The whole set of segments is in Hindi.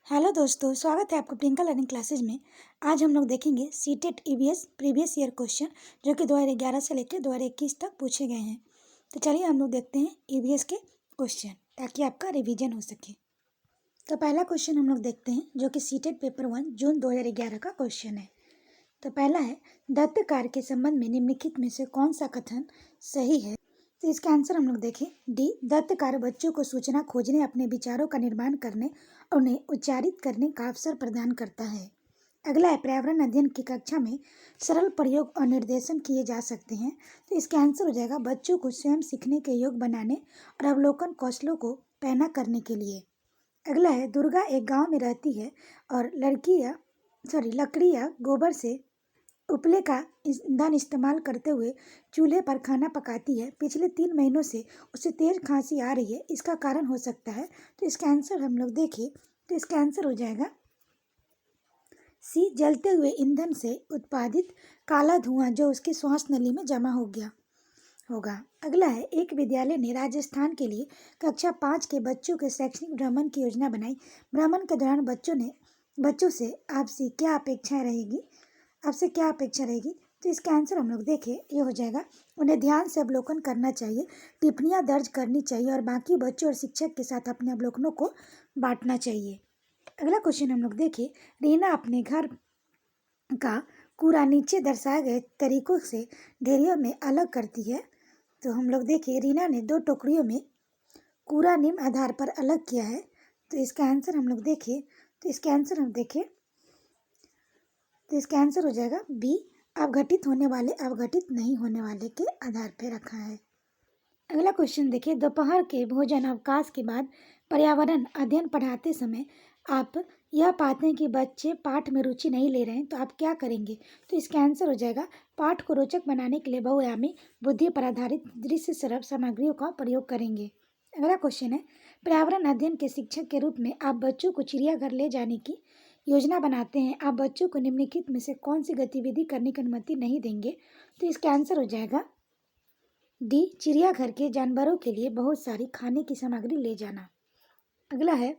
हेलो दोस्तों, स्वागत है आपका प्रियंका लर्निंग क्लासेज में। आज हम लोग देखेंगे CTET EVS previous year question जो कि 2011 से लेकर 2021 तक पूछे गए हैं। तो चलिए हम लोग देखते हैं ईवीएस के क्वेश्चन ताकि आपका रिवीजन हो सके। तो पहला क्वेश्चन हम लोग देखते हैं जो कि सीटेट पेपर 1 जून 2011 का क्वेश्चन है। तो पहला है, दत्त कार्य के संबंध में निम्नलिखित में से कौन सा कथन सही है। तो इसका आंसर हम लोग देखें, डी, दत्त कार्य बच्चों को सूचना खोजने, अपने विचारों का निर्माण करने और उन्हें उच्चारित करने का अवसर प्रदान करता है। अगला है, पर्यावरण अध्ययन की कक्षा में सरल प्रयोग और निर्देशन किए जा सकते हैं। तो इसका आंसर हो जाएगा, बच्चों को स्वयं सीखने के योग्य बनाने और अवलोकन कौशलों को पैना करने के लिए। अगला है, दुर्गा एक गांव में रहती है और लकड़ी या गोबर से उपले का ईंधन इस्तेमाल करते हुए चूल्हे पर खाना पकाती है। पिछले 3 महीनों से उसे तेज खांसी आ रही है, इसका कारण हो सकता है। तो इसका आंसर हम लोग देखें तो इसका आंसर हो जाएगा सी, जलते हुए ईंधन से उत्पादित काला धुआं जो उसकी श्वास नली में जमा हो गया होगा। अगला है, एक विद्यालय ने राजस्थान के लिए कक्षा 5 के बच्चों के शैक्षणिक भ्रमण की योजना बनाई। भ्रमण के दौरान बच्चों से आपसे क्या अपेक्षा रहेगी। तो इसका आंसर हम लोग देखें, ये हो जाएगा, उन्हें ध्यान से अवलोकन करना चाहिए, टिप्पणियां दर्ज करनी चाहिए और बाकी बच्चों और शिक्षक के साथ अपने अवलोकनों को बांटना चाहिए। अगला क्वेश्चन हम लोग देखें, रीना अपने घर का कूड़ा नीचे दर्शाए गए तरीकों से ढेरियों में अलग करती है। तो हम लोग देखें, रीना ने 2 टोकरियों में कूड़ा निम्न आधार पर अलग किया है। तो इसका आंसर हम लोग देखें तो इसका आंसर हो जाएगा बी, अवघटित होने वाले अवघटित नहीं होने वाले के आधार पर रखा है। अगला क्वेश्चन देखिए, दोपहर के भोजन अवकाश के बाद पर्यावरण अध्ययन पढ़ाते समय आप यह पाते हैं कि बच्चे पाठ में रुचि नहीं ले रहे हैं, तो आप क्या करेंगे। तो इसका आंसर हो जाएगा, पाठ को रोचक बनाने के लिए बहुआयामी बुद्धि पर आधारित दृश्य सरल सामग्रियों का प्रयोग करेंगे। अगला क्वेश्चन है, पर्यावरण अध्ययन के शिक्षक के रूप में आप बच्चों को चिड़ियाघर ले जाने की योजना बनाते हैं। आप बच्चों को निम्नलिखित में से कौन सी गतिविधि करने की अनुमति नहीं देंगे। तो इसका आंसर हो जाएगा डी, चिड़ियाघर के जानवरों के लिए बहुत सारी खाने की सामग्री ले जाना। अगला है,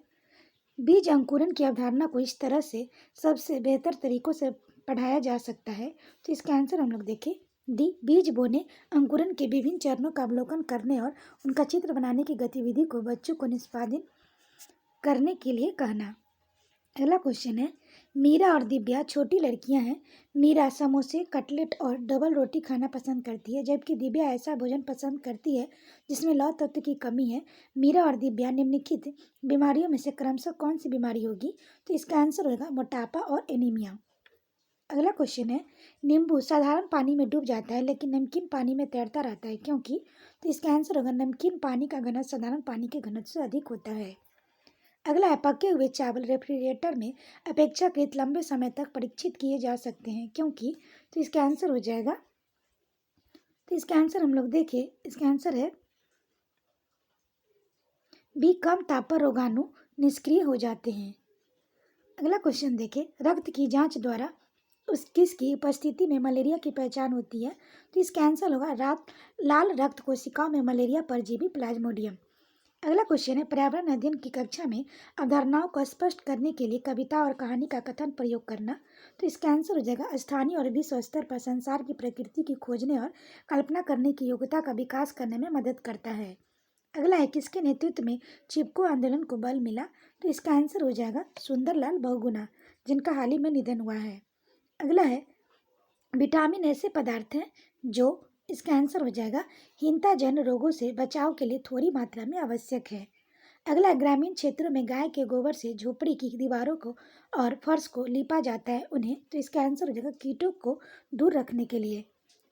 बीज अंकुरन की अवधारणा को इस तरह से सबसे बेहतर तरीकों से पढ़ाया जा सकता है। तो इसका आंसर हम लोग देखें, डी, बीज बोने, अंकुरन के विभिन्न चरणों का अवलोकन करने और उनका चित्र बनाने की गतिविधि को बच्चों को निष्पादित करने के लिए कहना। अगला क्वेश्चन है, मीरा और दिव्या छोटी लड़कियां हैं। मीरा समोसे, कटलेट और डबल रोटी खाना पसंद करती है, जबकि दिव्या ऐसा भोजन पसंद करती है जिसमें लौह तत्व की कमी है। मीरा और दिव्या निम्नलिखित बीमारियों में से क्रमशः कौन सी बीमारी होगी। तो इसका आंसर होगा मोटापा और एनीमिया। अगला क्वेश्चन है, नींबू साधारण पानी में डूब जाता है लेकिन नमकीन पानी में तैरता रहता है, क्योंकि। तो इसका आंसर होगा, नमकीन पानी का घनत्व साधारण पानी के घनत्व से अधिक होता है। अगला है, पके हुए चावल रेफ्रिजरेटर में अपेक्षाकृत लंबे समय तक परीक्षित किए जा सकते हैं, क्योंकि। तो इसका आंसर हो जाएगा, तो इसका आंसर हम लोग देखें, इसका आंसर है बी, कम ताप पर रोगाणु निष्क्रिय हो जाते हैं। अगला क्वेश्चन देखें, रक्त की जांच द्वारा किसकी उपस्थिति में मलेरिया की पहचान होती है। तो इसका आंसर होगा लाल रक्त कोशिकाओं में मलेरिया परजीवी प्लाज्मोडियम। अगला क्वेश्चन है, पर्यावरण अध्ययन की कक्षा में अवधारणाओं को स्पष्ट करने के लिए कविता और कहानी का कथन प्रयोग करना। तो इसका आंसर हो जाएगा, स्थानीय और विश्व स्तर पर संसार की प्रकृति की खोजने और कल्पना करने की योग्यता का विकास करने में मदद करता है। अगला है, किसके नेतृत्व में चिपको आंदोलन को बल मिला। तो इसका आंसर हो जाएगा सुंदरलाल बहुगुणा, जिनका हाल ही में निधन हुआ है। अगला है, विटामिन ऐसे पदार्थ हैं जो। इसका आंसर हो जाएगा, हीनताजन्य रोगों से बचाव के लिए थोड़ी मात्रा में आवश्यक है। अगला, ग्रामीण क्षेत्रों में गाय के गोबर से झोपड़ी की दीवारों को और फर्श को लीपा जाता है उन्हें। तो इसका आंसर हो जाएगा, कीटों को दूर रखने के लिए।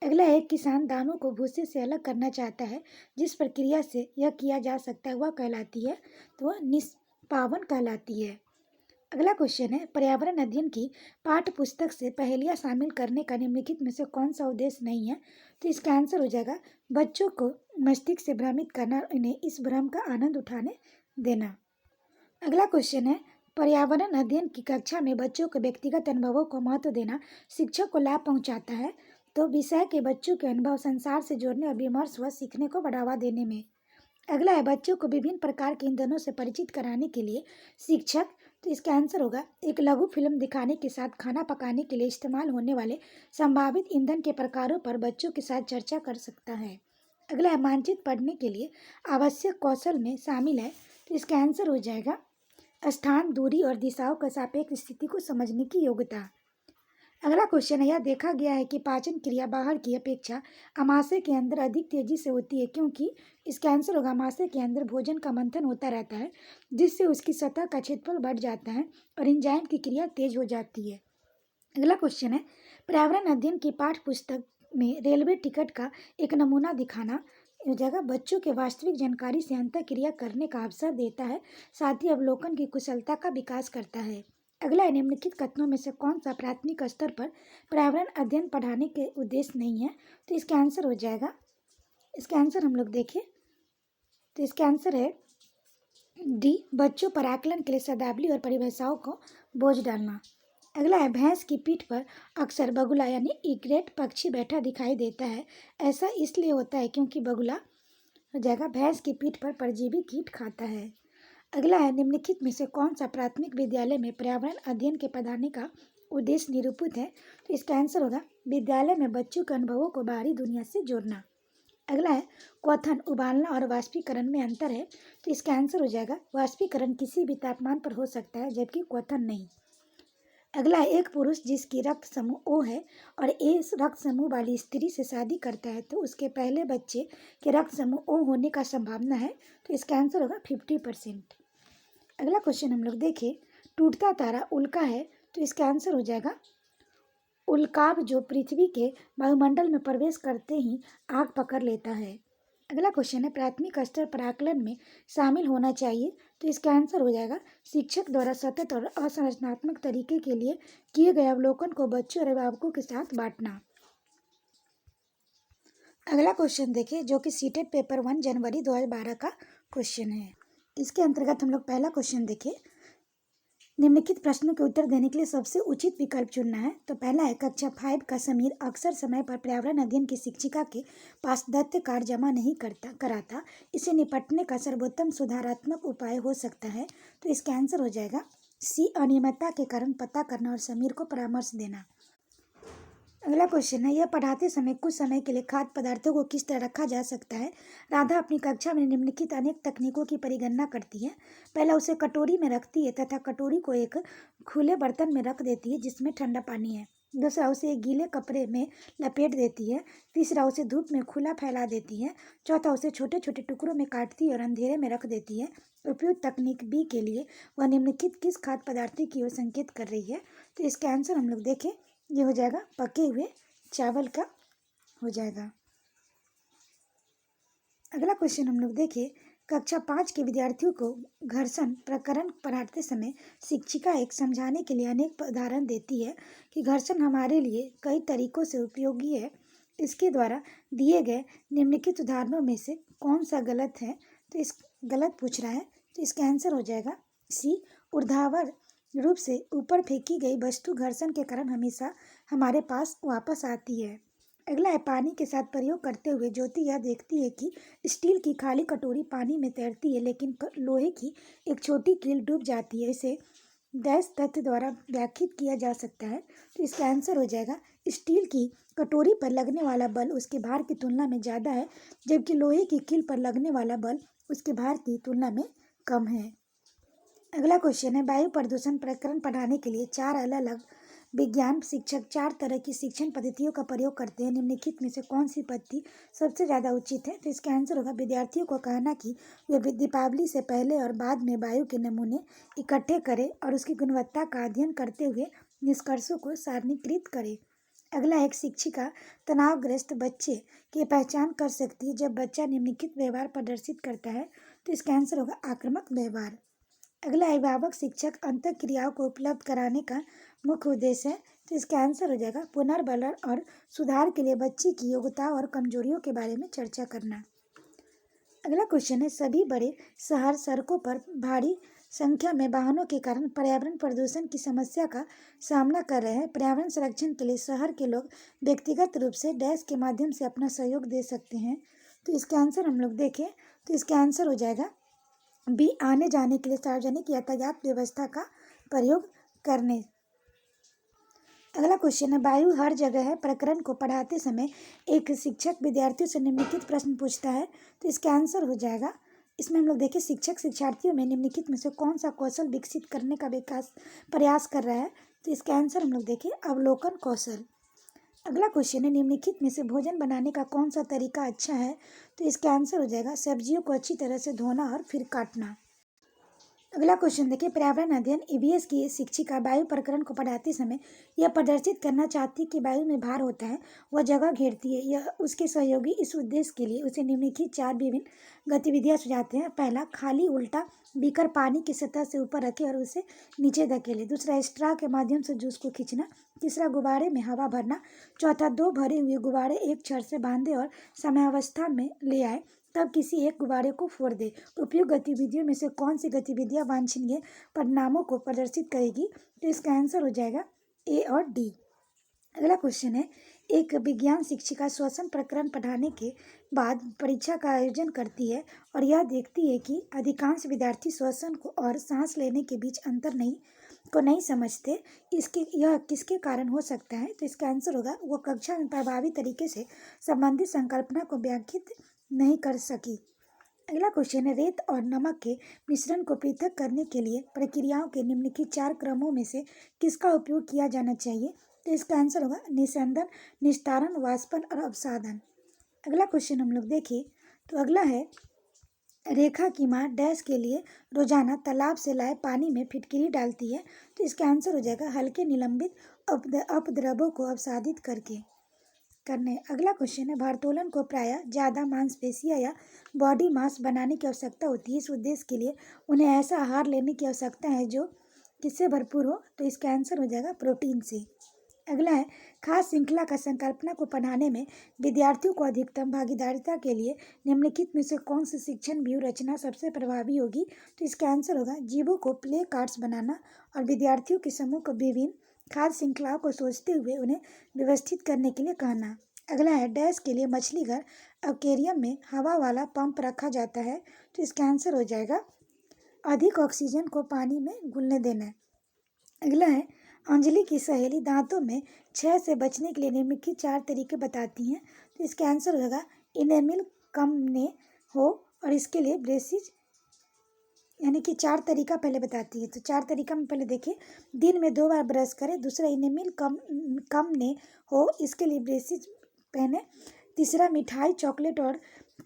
अगला है, किसान दानों को भूसे से अलग करना चाहता है। जिस प्रक्रिया से यह किया जा सकता है वह कहलाती है, तो वह निष्पावन कहलाती है। अगला क्वेश्चन है, पर्यावरण अध्ययन की पाठ्य पुस्तक से पहेलियां शामिल करने का निम्नलिखित में से कौन सा उद्देश्य नहीं है। तो इसका आंसर हो जाएगा, बच्चों को मस्तिष्क से भ्रमित करना और इन्हें इस भ्रम का आनंद उठाने देना। अगला क्वेश्चन है, पर्यावरण अध्ययन की कक्षा में बच्चों के व्यक्तिगत अनुभवों को महत्व देना शिक्षक को लाभ पहुंचाता है। तो विषय के बच्चों के अनुभव संसार से जोड़ने और विमर्श व सीखने को बढ़ावा देने में। अगला है, बच्चों को विभिन्न प्रकार के ईंधनों से परिचित कराने के लिए शिक्षक। तो इसका आंसर होगा एक लघु फिल्म दिखाने के साथ खाना पकाने के लिए इस्तेमाल होने वाले संभावित ईंधन के प्रकारों पर बच्चों के साथ चर्चा कर सकता है। अगला है मानचित्र पढ़ने के लिए आवश्यक कौशल में शामिल है, तो इसका आंसर हो जाएगा स्थान, दूरी और दिशाओं का सापेक्ष स्थिति को समझने की योग्यता। अगला क्वेश्चन है, यह देखा गया है कि पाचन क्रिया बाहर की अपेक्षा अमाशय के अंदर अधिक तेजी से होती है, क्योंकि इसका आंसर होगा अमाशय के अंदर भोजन का मंथन होता रहता है, जिससे उसकी सतह का क्षेत्रफल बढ़ जाता है और एंजाइम की क्रिया तेज हो जाती है। अगला क्वेश्चन है, पर्यावरण अध्ययन की पाठ्य पुस्तक में रेलवे टिकट का एक नमूना दिखाना जगह बच्चों के वास्तविक जानकारी से अंतः क्रिया करने का अवसर देता है, साथ ही अवलोकन की कुशलता का विकास करता है। अगला है, निम्नलिखित कथनों में से कौन सा प्राथमिक स्तर पर पर्यावरण अध्ययन पढ़ाने के उद्देश्य नहीं है, तो इसका आंसर हो जाएगा, इसका आंसर हम लोग देखें तो इसका आंसर है डी, बच्चों पर आकलन के लिए शब्दावली और परिभाषाओं को बोझ डालना। अगला है, भैंस की पीठ पर अक्सर बगुला यानी इग्रेट पक्षी बैठा दिखाई देता है। ऐसा इसलिए होता है क्योंकि बगुला हो जाएगा भैंस की पीठ पर परजीवी कीट खाता है। अगला है, निम्नलिखित में से कौन सा प्राथमिक विद्यालय में पर्यावरण अध्ययन के पढ़ाने का उद्देश्य निरूपित है, तो इसका आंसर होगा विद्यालय में बच्चों के अनुभवों को बाहरी दुनिया से जोड़ना। अगला है, क्वथन, उबालना और वाष्पीकरण में अंतर है, तो इसका आंसर हो जाएगा वाष्पीकरण किसी भी तापमान पर हो सकता है जबकि क्वथन नहीं। अगला है, एक पुरुष जिसकी रक्त समूह ओ है और ए रक्त समूह वाली स्त्री से शादी करता है, तो उसके पहले बच्चे के रक्त समूह ओ होने का संभावना है, तो इसका आंसर होगा 50%। अगला क्वेश्चन हम लोग देखें, टूटता तारा उल्का है, तो इसका आंसर हो जाएगा उल्काब, जो पृथ्वी के वायुमंडल में प्रवेश करते ही आग पकड़ लेता है। अगला क्वेश्चन है, प्राथमिक स्तर पर आकलन में शामिल होना चाहिए, तो इसका आंसर हो जाएगा शिक्षक द्वारा सतत और असंरचनात्मक तरीके के लिए किए गए अवलोकन को बच्चों और अभिभावकों के साथ बांटना। अगला क्वेश्चन देखिए, जो कि सीटेट पेपर 1 जनवरी 2012 का क्वेश्चन है। इसके अंतर्गत हम लोग पहला क्वेश्चन देखें, निम्नलिखित प्रश्नों के उत्तर देने के लिए सबसे उचित विकल्प चुनना है। तो पहला है, कक्षा 5 का समीर अक्सर समय पर पर्यावरण अध्ययन की शिक्षिका के पास दैत्य कार्य जमा नहीं कराता। इसे निपटने का सर्वोत्तम सुधारात्मक उपाय हो सकता है, तो इसका आंसर हो जाएगा सी, अनियमितता के कारण पता करना और समीर को परामर्श देना। अगला क्वेश्चन है, यह पढ़ाते समय कुछ समय के लिए खाद्य पदार्थों को किस तरह रखा जा सकता है। राधा अपनी कक्षा में निम्नलिखित अनेक तकनीकों की परिगणना करती है। पहला, उसे कटोरी में रखती है तथा कटोरी को एक खुले बर्तन में रख देती है जिसमें ठंडा पानी है। दूसरा, उसे एक गीले कपड़े में लपेट देती है। तीसरा, उसे धूप में खुला फैला देती है। चौथा, उसे छोटे छोटे टुकड़ों में काटती है और अंधेरे में रख देती है। उपयुक्त तकनीक बी के लिए वह निम्नलिखित किस खाद्य पदार्थ की ओर संकेत कर रही है, तो इसका आंसर हम लोग देखें, ये हो जाएगा पके हुए चावल का हो जाएगा। अगला क्वेश्चन हम लोग देखें, कक्षा 5 के विद्यार्थियों को घर्षण प्रकरण पढ़ाते समय शिक्षिका एक समझाने के लिए अनेक उदाहरण देती है कि घर्षण हमारे लिए कई तरीकों से उपयोगी है। इसके द्वारा दिए गए निम्नलिखित उदाहरणों में से कौन सा गलत है, तो इस गलत पूछ रहा है, तो इसका आंसर हो जाएगा सी, ऊर्ध्वाधर रूप से ऊपर फेंकी गई वस्तु घर्षण के कारण हमेशा हमारे पास वापस आती है। अगला है, पानी के साथ प्रयोग करते हुए ज्योति यह देखती है कि स्टील की खाली कटोरी पानी में तैरती है, लेकिन लोहे की एक छोटी कील डूब जाती है। इसे डैश तथ्य द्वारा व्याख्यात किया जा सकता है, तो इसका आंसर हो जाएगा स्टील की कटोरी पर लगने वाला बल उसके भार की तुलना में ज़्यादा है, जबकि लोहे की कील पर लगने वाला बल उसके भार की तुलना में कम है। अगला क्वेश्चन है, वायु प्रदूषण प्रकरण पढ़ाने के लिए 4 अलग अलग विज्ञान शिक्षक 4 तरह की शिक्षण पद्धतियों का प्रयोग करते हैं। निम्नलिखित में से कौन सी पद्धति सबसे ज़्यादा उचित है, तो इसका आंसर होगा विद्यार्थियों को कहना कि वे दीपावली से पहले और बाद में वायु के नमूने इकट्ठे करें और उसकी गुणवत्ता का अध्ययन करते हुए निष्कर्षों को सारणीकृत करें। अगला, एक शिक्षिका तनावग्रस्त बच्चे की पहचान कर सकती है जब बच्चा निम्नलिखित व्यवहार प्रदर्शित करता है, तो इसका आंसर होगा आक्रामक व्यवहार। अगला, अभिभावक शिक्षक अंतःक्रियाओं को उपलब्ध कराने का मुख्य उद्देश्य है, तो इसका आंसर हो जाएगा पुनर्बलन और सुधार के लिए बच्चे की योग्यता और कमजोरियों के बारे में चर्चा करना। अगला क्वेश्चन है, सभी बड़े शहर सड़कों पर भारी संख्या में वाहनों के कारण पर्यावरण प्रदूषण की समस्या का सामना कर रहे हैं। पर्यावरण संरक्षण के लिए शहर के लोग व्यक्तिगत रूप से डैश के माध्यम से अपना सहयोग दे सकते हैं, तो इसका आंसर हम लोग देखें, तो इसका आंसर हो जाएगा बी, आने जाने के लिए सार्वजनिक यातायात व्यवस्था का प्रयोग करने। अगला क्वेश्चन है, वायु हर जगह है प्रकरण को पढ़ाते समय एक शिक्षक विद्यार्थियों से निम्नलिखित प्रश्न पूछता है, तो इसका आंसर हो जाएगा, इसमें हम लोग देखिए शिक्षक शिक्षार्थियों में निम्नलिखित में से कौन सा कौशल विकसित करने का विकास प्रयास कर रहा है, तो इसका आंसर हम लोग देखिए अवलोकन कौशल। अगला क्वेश्चन है, निम्नलिखित में से भोजन बनाने का कौन सा तरीका अच्छा है, तो इसका आंसर हो जाएगा सब्जियों को अच्छी तरह से धोना और फिर काटना। अगला क्वेश्चन देखिए, पर्यावरण अध्ययन ईवीएस की शिक्षिका वायु प्रकरण को पढ़ाते समय यह प्रदर्शित करना चाहती है कि वायु में भार होता है, वह जगह घेरती है। यह उसके सहयोगी इस उद्देश्य के लिए उसे निम्नलिखित 4 विभिन्न गतिविधियां सुझाते हैं। पहला, खाली उल्टा बीकर पानी की सतह से ऊपर रखे और उसे नीचे धकेले। दूसरा, स्ट्रा के माध्यम से जूस को खींचना। तीसरा, गुब्बारे में हवा भरना। चौथा, 2 भरे हुए गुब्बारे एक छड़ से बांधे और समयावस्था में ले आए, तब किसी एक गुब्बारे को फोड़ दे। उपयुक्त गतिविधियों में से कौन सी गतिविधियां वांछनीय परिणामों को प्रदर्शित करेगी, तो इसका आंसर हो जाएगा ए और डी। अगला क्वेश्चन है, एक विज्ञान शिक्षिका श्वसन प्रकरण पढ़ाने के बाद परीक्षा का आयोजन करती है और यह देखती है कि अधिकांश विद्यार्थी श्वसन को और सांस लेने के बीच अंतर नहीं समझते। यह किसके कारण हो सकता है, तो इसका आंसर होगा, वो कक्षा में प्रभावी तरीके से संबंधित संकल्पना को व्याख्यात नहीं कर सकी। अगला क्वेश्चन है, रेत और नमक के मिश्रण को पृथक करने के लिए प्रक्रियाओं के निम्नलिखित 4 क्रमों में से किसका उपयोग किया जाना चाहिए, तो इसका आंसर होगा निस्यंदन, निस्तारण, वाष्पन और अवसादन। अगला क्वेश्चन हम लोग देखिए, तो अगला है, रेखा की माँ डैश के लिए रोजाना तालाब से लाए पानी में फिटकिरी डालती है, तो इसका आंसर हो जाएगा हल्के निलंबित अपद्रव्यों को अवसादित करने। अगला क्वेश्चन है, भारोत्तोलन को प्रायः ज़्यादा मांसपेशियां या बॉडी मास बनाने की आवश्यकता होती है। इस उद्देश्य के लिए उन्हें ऐसा आहार लेने की आवश्यकता है जो किससे भरपूर हो, तो इसका आंसर हो जाएगा प्रोटीन से। अगला है, खास श्रृंखला का संकल्पना को पढ़ाने में विद्यार्थियों को अधिकतम भागीदारिता के लिए निम्नलिखित में से कौन सी शिक्षण व्यूह रचना सबसे प्रभावी होगी, तो इसका आंसर होगा जीवों को प्ले कार्ड्स बनाना और विद्यार्थियों के समूह को विभिन्न खाद्य श्रृंखलाओं को सोचते हुए उन्हें व्यवस्थित करने के लिए कहना। अगला है, डैश के लिए मछली घर एक्वेरियम में हवा वाला पंप रखा जाता है, तो इसका आंसर हो जाएगा अधिक ऑक्सीजन को पानी में घुलने देना। अगला है, अंजलि की सहेली दांतों में क्षय से बचने के लिए निम्नलिखित 4 तरीके बताती हैं, तो इसका आंसर होगा इनेमिल कम ने हो और इसके लिए ब्रेसिज, यानी कि 4 तरीका पहले बताती है। तो 4 तरीका में पहले देखिए, दिन में 2 बार ब्रश करें। दूसरा, इनेमिल कम ने हो, इसके लिए ब्रेसिज पहने। तीसरा, मिठाई, चॉकलेट और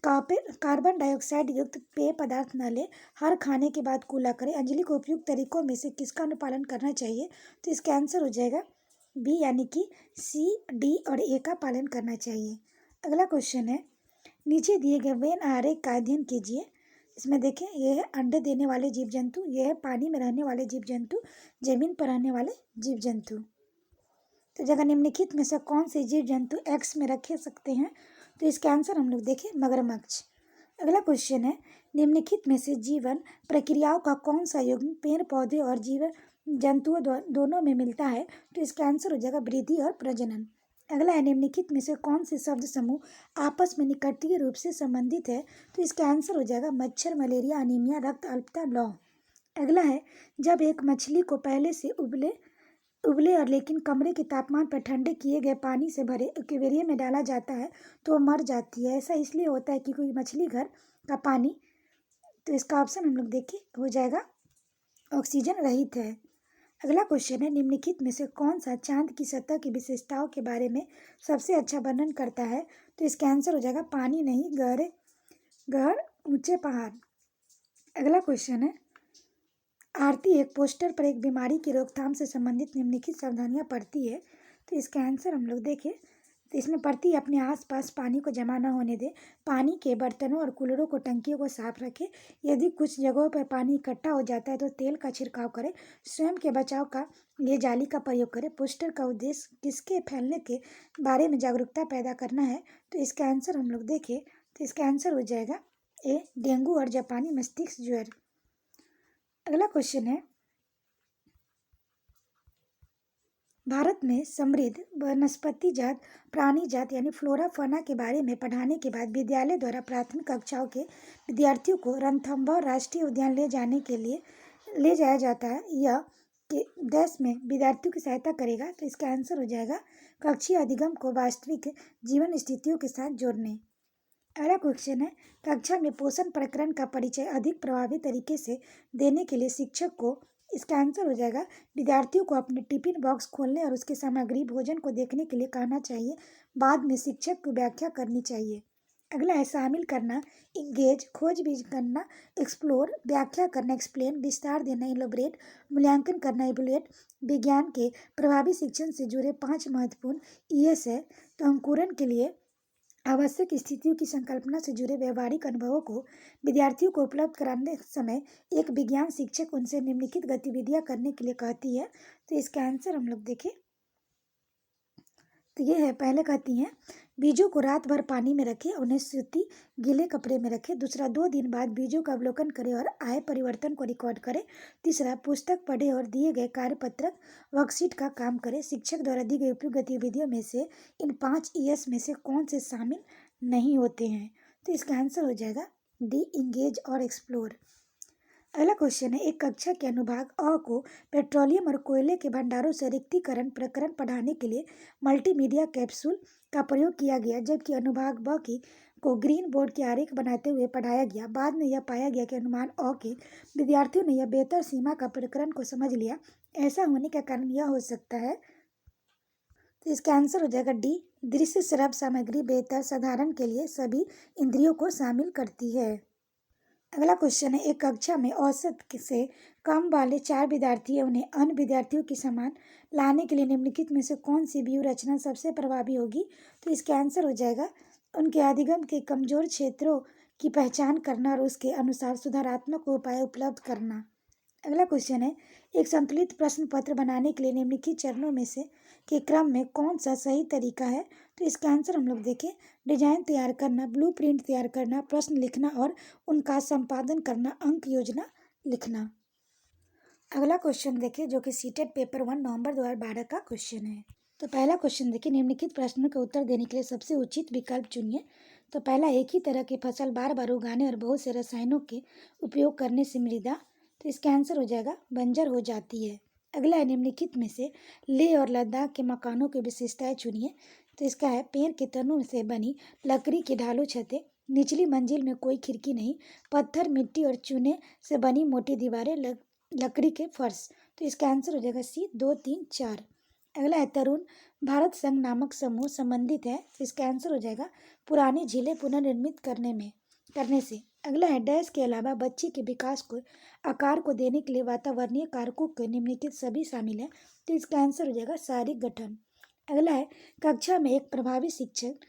कार्बन डाइऑक्साइड युक्त पेय पदार्थ न ले। हर खाने के बाद कूला करें। अंजलि को उपयुक्त तरीकों में से किसका अनुपालन करना चाहिए, तो इसका आंसर हो जाएगा बी, यानी कि सी, डी और ए का पालन करना चाहिए। अगला क्वेश्चन है, नीचे दिए गए वेन आरेख का अध्ययन कीजिए। इसमें देखें, यह है अंडे देने वाले जीव जंतु, यह है पानी में रहने वाले जीव जंतु, जमीन पर रहने वाले जीव जंतु। तो जगह निम्नलिखित में से कौन से जीव जंतु एक्स में रखे सकते हैं, तो इसका आंसर हम लोग देखें मगरमच्छ। अगला क्वेश्चन है, निम्नलिखित में से जीवन प्रक्रियाओं का कौन सा युग्म पेड़ पौधे और जीव जंतुओं दोनों में मिलता है, तो इसका आंसर हो जाएगा वृद्धि और प्रजनन। अगला है, निम्नलिखित में से कौन से शब्द समूह आपस में निकटनीय रूप से संबंधित है, तो इसका आंसर हो जाएगा मच्छर, मलेरिया, अनीमिया, रक्त अल्पता, लौ। अगला है, जब एक मछली को पहले से उबले और लेकिन कमरे के तापमान पर ठंडे किए गए पानी से भरे एक्वेरियम में डाला जाता है तो वह मर जाती है। ऐसा इसलिए होता है कि कोई मछली घर का पानी, तो इसका ऑप्शन हम लोग देखिए हो जाएगा ऑक्सीजन रहित है। अगला क्वेश्चन है, निम्नलिखित में से कौन सा चांद की सतह की विशेषताओं के बारे में सबसे अच्छा वर्णन करता है, तो इसका आंसर हो जाएगा पानी नहीं, गहर ऊंचे पहाड़। अगला क्वेश्चन है, आरती एक पोस्टर पर एक बीमारी की रोकथाम से संबंधित निम्नलिखित सावधानियां पढ़ती है, तो इसका आंसर हम लोग देखें, तो इसमें पढ़ती है अपने आसपास पानी को जमा न होने दे, पानी के बर्तनों और कूलरों को टंकियों को साफ रखें, यदि कुछ जगहों पर पानी इकट्ठा हो जाता है तो तेल का छिड़काव करें, स्वयं के बचाव का लिए जाली का प्रयोग करें। पोस्टर का उद्देश्य किसके फैलने के बारे में जागरूकता पैदा करना है, तो इसका आंसर हम लोग देखें, तो इसका आंसर हो जाएगा ए, डेंगू और जापानी मस्तिष्क ज्वर। अगला क्वेश्चन है, भारत में समृद्ध वनस्पति जात प्राणी जात यानी फ्लोरा फौना के बारे में पढ़ाने के बाद विद्यालय द्वारा प्राथमिक कक्षाओं के विद्यार्थियों को रणथंभौर राष्ट्रीय उद्यान ले जाया जाता है। यह के डैश में विद्यार्थियों की सहायता करेगा। तो इसका आंसर हो जाएगा कक्षीय अधिगम को वास्तविक जीवन स्थितियों के साथ जोड़ने। अगला क्वेश्चन है, कक्षा में पोषण प्रकरण का परिचय अधिक प्रभावी तरीके से देने के लिए शिक्षक को, इसका आंसर हो जाएगा विद्यार्थियों को अपने टिफिन बॉक्स खोलने और उसकी सामग्री भोजन को देखने के लिए कहना चाहिए। बाद में शिक्षक को व्याख्या करनी चाहिए। अगला है शामिल करना, इंगेज, खोजबीन करना, एक्सप्लोर, व्याख्या करना, एक्सप्लेन, विस्तार देना, इलोबरेट, मूल्यांकन करना, इवोल्यूट। विज्ञान के प्रभावी शिक्षण से जुड़े 5 महत्वपूर्ण ईएस है। तो अंकुरण के लिए आवश्यक स्थितियों की संकल्पना से जुड़े व्यवहारिक अनुभवों को विद्यार्थियों को उपलब्ध कराने समय एक विज्ञान शिक्षक उनसे निम्नलिखित गतिविधियां करने के लिए कहती है। तो इसका आंसर हम लोग देखें तो ये है, पहले कहती हैं बीजों को रात भर पानी में रखें, उन्हें सूती गीले कपड़े में रखें। दूसरा, 2 दिन बाद बीजों का अवलोकन करें और आए परिवर्तन को रिकॉर्ड करें। तीसरा, पुस्तक पढ़ें और दिए गए कार्यपत्रक वर्कशीट का काम करें। शिक्षक द्वारा दी गई उपयुक्त गतिविधियों में से इन 5 ईएस में से कौन से शामिल नहीं होते हैं? तो इसका आंसर हो जाएगा डी, इंगेज और एक्सप्लोर। अगला क्वेश्चन है, एक कक्षा के अनुभाग अ को पेट्रोलियम और कोयले के भंडारों से रिक्तीकरण प्रकरण पढ़ाने के लिए मल्टीमीडिया कैप्सूल का प्रयोग किया गया, जबकि अनुभाग ब की को ग्रीन बोर्ड के आरेख बनाते हुए पढ़ाया गया। बाद में यह पाया गया कि अनुमान अ के विद्यार्थियों ने यह बेहतर सीमा का प्रकरण को समझ लिया। ऐसा होने का कारण यह हो सकता है। तो इसका आंसर हो जाएगा डी, दृश्य श्रव्य सामग्री बेहतर साधारण के लिए सभी इंद्रियों को शामिल करती है। अगला क्वेश्चन है, एक कक्षा में औसत से कम वाले 4 विद्यार्थी हैं, उन्हें अन्य विद्यार्थियों के समान लाने के लिए निम्नलिखित में से कौन सी व्यूह रचना सबसे प्रभावी होगी? तो इसका आंसर हो जाएगा उनके अधिगम के कमजोर क्षेत्रों की पहचान करना और उसके अनुसार सुधारात्मक उपाय उपलब्ध करना। अगला क्वेश्चन है, एक संतुलित प्रश्न पत्र बनाने के लिए निम्नलिखित चरणों में से के क्रम में कौन सा सही तरीका है? तो इसका आंसर हम लोग देखें, डिजाइन तैयार करना, ब्लूप्रिंट तैयार करना, प्रश्न लिखना और उनका संपादन करना, अंक योजना लिखना। अगला क्वेश्चन देखिए जो कि सीटेट पेपर 1 नवंबर 2012 का क्वेश्चन है। तो पहला क्वेश्चन देखिए, निम्नलिखित प्रश्नों का उत्तर देने के लिए सबसे उचित विकल्प चुनिए। तो पहला, एक ही तरह की फसल बार बार उगाने और बहुत से रसायनों के उपयोग करने से मृदा, तो इसका आंसर हो जाएगा बंजर हो जाती है। अगला है, निम्नलिखित में से लेह और लद्दाख के मकानों की विशेषताएं चुनिए। तो इसका है, पेड़ के तनों से बनी लकड़ी की ढालू छतें, निचली मंजिल में कोई खिड़की नहीं, पत्थर, मिट्टी और चूने से बनी मोटी दीवारें, लकड़ी के फर्श। तो इसका आंसर हो जाएगा सी, 2, 3, 4। अगला है, तरुण भारत संघ नामक समूह संबंधित है। तो इसका आंसर हो जाएगा पुरानी झीलें पुनर्निर्मित करने से। अगला है, डैश के अलावा बच्चे के विकास को आकार को देने के लिए वातावरणीय कारकों के निम्नलिखित सभी शामिल है। तो इसका आंसर हो जाएगा शारीरिक गठन। अगला है, कक्षा में एक प्रभावी शिक्षक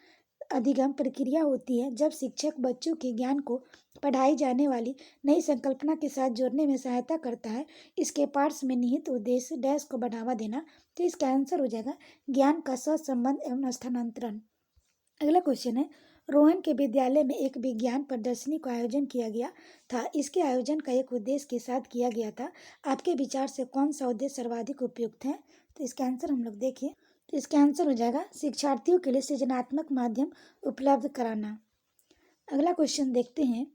अधिगम प्रक्रिया होती है जब शिक्षक बच्चों के ज्ञान को पढ़ाई जाने वाली नई संकल्पना के साथ जोड़ने में सहायता करता है। इसके पार्श्व में निहित उद्देश्य डैश को बढ़ावा देना। तो इसका आंसर हो जाएगा ज्ञान का सहसंबंध एवं स्थानांतरण। अगला क्वेश्चन है, रोहन के विद्यालय में एक विज्ञान प्रदर्शनी का आयोजन किया गया था। इसके आयोजन का एक उद्देश्य के साथ किया गया था। आपके विचार से कौन सा उद्देश्य सर्वाधिक उपयुक्त है? तो इसका आंसर हम लोग देखिए, तो इसका आंसर हो जाएगा शिक्षार्थियों के लिए सृजनात्मक माध्यम उपलब्ध कराना। अगला क्वेश्चन देखते हैं,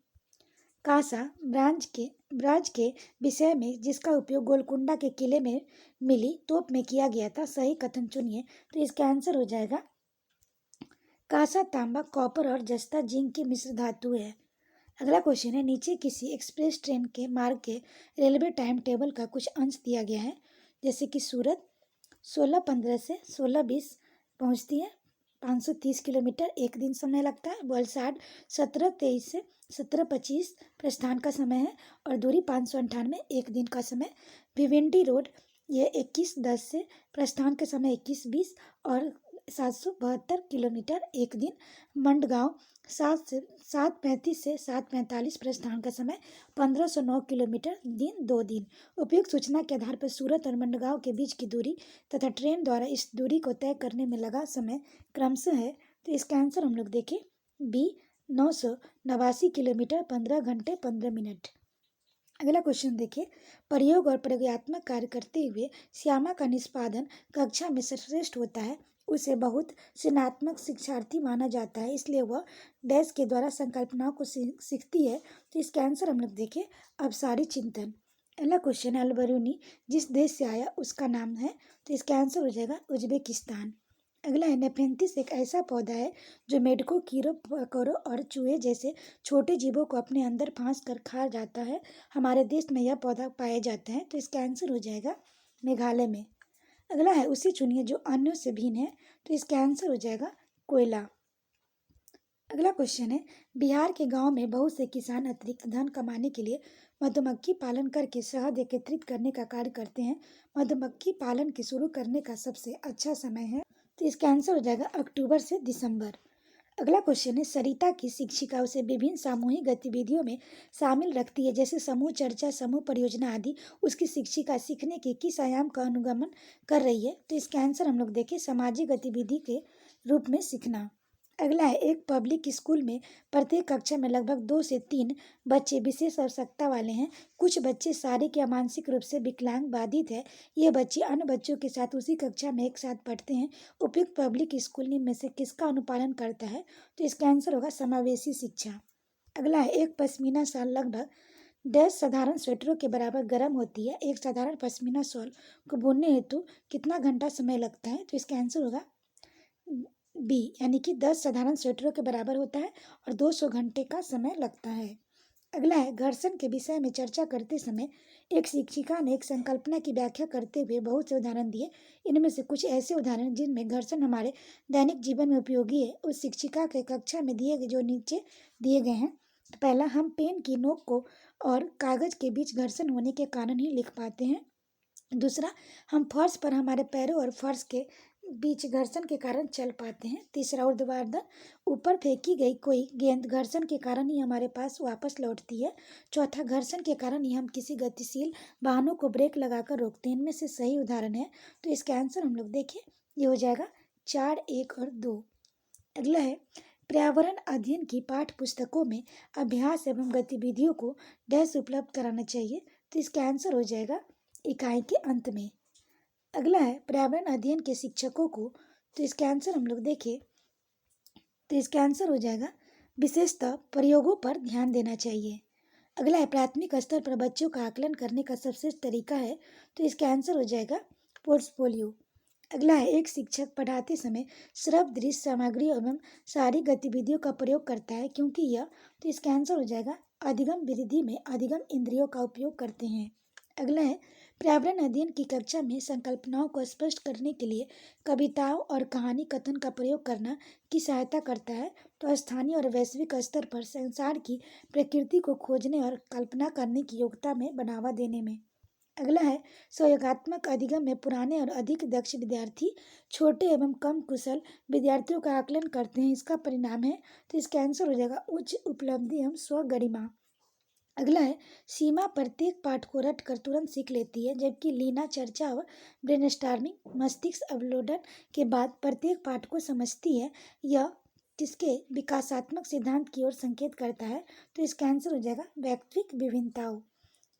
कासा ब्राज के विषय में जिसका उपयोग गोलकुंडा के किले में मिली तोप में किया गया था, सही कथन चुनिए। तो इसका आंसर हो जाएगा कासा तांबा, कॉपर और जस्ता जिंक की मिश्र धातु है। अगला क्वेश्चन है, नीचे किसी एक्सप्रेस ट्रेन के मार्ग के रेलवे टाइम टेबल का कुछ अंश दिया गया है, जैसे कि सूरत 16:15 से 16:20 पहुंचती है, 530 किलोमीटर एक दिन समय लगता है। वलसाड 17:23 से 17:25 प्रस्थान का समय है और दूरी 598 एक दिन का समय। भिवंडी रोड ये 21:10 से प्रस्थान का समय 21:20 और 772 किलोमीटर एक दिन। मंडगांव 7:35 से 7:45 प्रस्थान का समय, 1509 किलोमीटर दिन 2 दिन। उपयुक्त सूचना के आधार पर सूरत और मंडगांव के बीच की दूरी तथा ट्रेन द्वारा इस दूरी को तय करने में लगा समय क्रमशः है। तो इसका आंसर हम लोग देखें, बी, 989 किलोमीटर 15 घंटे 15 मिनट। अगला क्वेश्चन देखिए, प्रयोग और प्रयोगात्मक कार्य करते हुए श्यामा का निष्पादन कक्षा में सर्वश्रेष्ठ होता है। उसे बहुत सृजनात्मक शिक्षार्थी माना जाता है, इसलिए वह डैश के द्वारा संकल्पनाओं को सीखती है। तो इसका आंसर हम लोग देखें, अवसारी चिंतन। अगला क्वेश्चन है अलबरूनी जिस देश से आया उसका नाम है, तो इसका आंसर हो जाएगा उज्बेकिस्तान। अगला है नेफेंथिस एक ऐसा पौधा है जो मेढकों, कीड़ों, मकोड़ों और चूहे जैसे छोटे जीवों को अपने अंदर फांस कर खा जाता है। हमारे देश में यह पौधा पाया जाता है, तो इसका आंसर हो जाएगा मेघालय में। अगला है उसे चुनिए जो अन्यों से भिन्न है, तो इसका आंसर हो जाएगा कोयला। अगला क्वेश्चन है बिहार के गांव में बहुत से किसान अतिरिक्त धन कमाने के लिए मधुमक्खी पालन करके शहद एकत्रित करने का कार्य करते हैं। मधुमक्खी पालन के शुरू करने का सबसे अच्छा समय है, तो इसका आंसर हो जाएगा अक्टूबर से दिसंबर। अगला क्वेश्चन है सरिता की शिक्षिका उसे विभिन्न सामूहिक गतिविधियों में शामिल रखती है जैसे समूह चर्चा, समूह परियोजना आदि। उसकी शिक्षिका सीखने के किस आयाम का अनुगमन कर रही है, तो इसका आंसर हम लोग देखें सामाजिक गतिविधि के रूप में सीखना। अगला है एक पब्लिक स्कूल में प्रत्येक कक्षा में लगभग 2 से 3 बच्चे विशेष आवश्यकता वाले हैं। कुछ बच्चे शारीरिक या मानसिक रूप से विकलांग बाधित है। ये बच्चे अन्य बच्चों के साथ उसी कक्षा में एक साथ पढ़ते हैं। उपयुक्त पब्लिक स्कूल निम्न में से किसका अनुपालन करता है, तो इसका आंसर होगा समावेशी शिक्षा। अगला है एक पश्मीना शाल लगभग 10 साधारण स्वेटरों के बराबर गर्म होती है। एक साधारण पश्मीना शॉल को बुनने हेतु कितना घंटा समय लगता है, तो इसका आंसर होगा बी, यानी कि 10 साधारण स्वेटरों के बराबर होता है और 200 घंटे का समय लगता है। अगला है घर्षण के विषय में चर्चा करते समय एक शिक्षिका ने एक संकल्पना की व्याख्या करते हुए बहुत से उदाहरण दिए। इनमें से कुछ ऐसे उदाहरण जिनमें घर्षण हमारे दैनिक जीवन में उपयोगी है उस शिक्षिका के कक्षा में दिए गए जो नीचे दिए गए हैं। तो पहला, हम पेन की नोक को और कागज के बीच घर्षण होने के कारण ही लिख पाते हैं। दूसरा, हम फर्श पर हमारे पैरों और फर्श के बीच घर्षण के कारण चल पाते हैं। तीसरा, ऊर्ध्वाधर ऊपर फेंकी गई कोई गेंद घर्षण के कारण ही हमारे पास वापस लौटती है। चौथा, घर्षण के कारण ही हम किसी गतिशील वाहनों को ब्रेक लगाकर रोकते हैं। इनमें से सही उदाहरण है, तो इसका आंसर हम लोग देखें, ये हो जाएगा 4, 1 और 2। अगला है पर्यावरण अध्ययन की पाठ्य पुस्तकों में अभ्यास एवं गतिविधियों को डैश उपलब्ध कराना चाहिए, तो इसका आंसर हो जाएगा इकाई के अंत में। अगला है पर्यावरण अध्ययन के शिक्षकों को, तो इसका आंसर हम लोग देखें, तो इसका आंसर हो जाएगा विशेषतः प्रयोगों पर ध्यान देना चाहिए। अगला है प्राथमिक स्तर पर बच्चों का आकलन करने का सबसे तरीका है, तो इसका आंसर हो जाएगा पोर्टफोलियो। अगला है एक शिक्षक पढ़ाते समय श्रव्य दृश्य सामग्री एवं सारी गतिविधियों का प्रयोग करता है क्योंकि यह, तो इसका आंसर हो जाएगा अधिगम विधि में अधिगम इंद्रियों का उपयोग करते हैं। अगला है पर्यावरण अध्ययन की कक्षा में संकल्पनाओं को स्पष्ट करने के लिए कविताओं और कहानी कथन का प्रयोग करना की सहायता करता है, तो स्थानीय और वैश्विक स्तर पर संसार की प्रकृति को खोजने और कल्पना करने की योग्यता में बढ़ावा देने में। अगला है सहयोगात्मक अधिगम में पुराने और अधिक दक्ष विद्यार्थी छोटे एवं कम कुशल विद्यार्थियों का आकलन करते हैं। इसका परिणाम है, तो इसका आंसर हो जाएगा उच्च उपलब्धि एवं स्वगरिमा। अगला है सीमा प्रत्येक पाठ को रट कर तुरंत सीख लेती है जबकि लीना चर्चा और ब्रेनस्टॉर्मिंग मस्तिष्क अवलोकन के बाद प्रत्येक पाठ को समझती है। यह किसके विकासात्मक सिद्धांत की ओर संकेत करता है, तो इसका आंसर हो जाएगा वैयक्तिक विभिन्नताओं।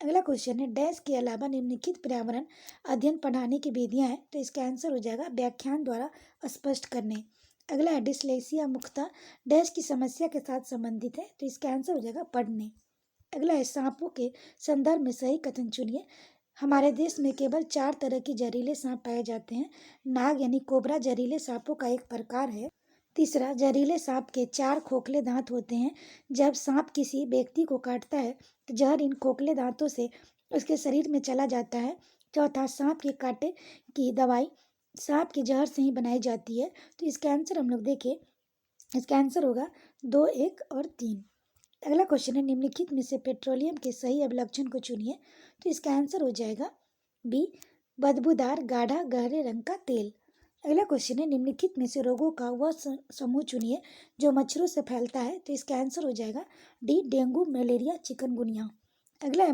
अगला क्वेश्चन है डैश के अलावा निम्नलिखित पर्यावरण अध्ययन पढ़ाने की विधियां हैं, तो इसका आंसर हो जाएगा व्याख्यान द्वारा स्पष्ट करने। अगला है डिस्लेक्सिया मुख्यतः डैश की समस्या के साथ संबंधित है, तो इसका आंसर हो जाएगा पढ़ने। अगला है सांपों के संदर्भ में सही कथन चुनिए। हमारे देश में केवल 4 तरह के जहरीले सांप पाए जाते हैं। नाग यानी कोबरा जहरीले सांपों का एक प्रकार है। तीसरा, जहरीले सांप के 4 खोखले दांत होते हैं। जब सांप किसी व्यक्ति को काटता है तो जहर इन खोखले दांतों से उसके शरीर में चला जाता है। चौथा, सांप के कांटे की दवाई सांप के जहर से ही बनाई जाती है, तो इसका आंसर हम लोग देखें, इसका आंसर होगा 2, 1 और 3। अगला क्वेश्चन है निम्नलिखित में से पेट्रोलियम के सही अभिलक्षण को चुनिए, तो इसका आंसर हो जाएगा बी, बदबूदार गाढ़ा गहरे रंग का तेल। अगला क्वेश्चन है निम्नलिखित में से रोगों का वह समूह चुनिए जो मच्छरों से फैलता है, तो इसका आंसर हो जाएगा डी, डेंगू, मलेरिया, चिकनगुनिया। अगला है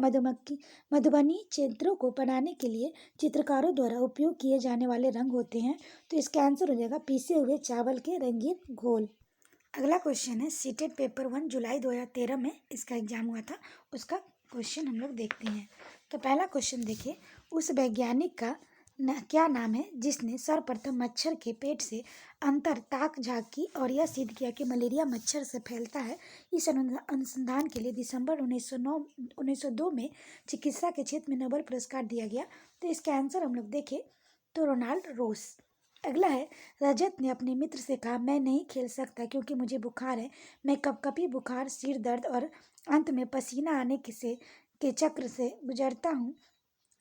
मधुबनी चित्रों को बनाने के लिए चित्रकारों द्वारा उपयोग किए जाने वाले रंग होते हैं, तो इसका आंसर हो जाएगा पीसे हुए चावल के रंगीन घोल। अगला क्वेश्चन है सीटेट पेपर 1 जुलाई 2013 में इसका एग्जाम हुआ था, उसका क्वेश्चन हम लोग देखते हैं। तो पहला क्वेश्चन देखिए, उस वैज्ञानिक का क्या नाम है जिसने सर्वप्रथम मच्छर के पेट से अंतर ताक झांकी और यह सिद्ध किया कि मलेरिया मच्छर से फैलता है। इस अनुसंधान के लिए दिसंबर 1902 में चिकित्सा के क्षेत्र में नोबेल पुरस्कार दिया गया। तो इसका आंसर हम लोग देखें तो रोनाल्ड रोस। अगला है, रजत ने अपने मित्र से कहा, मैं नहीं खेल सकता क्योंकि मुझे बुखार है। मैं कपकपी बुखार, सिर दर्द और अंत में पसीना आने के चक्र से गुजरता हूँ।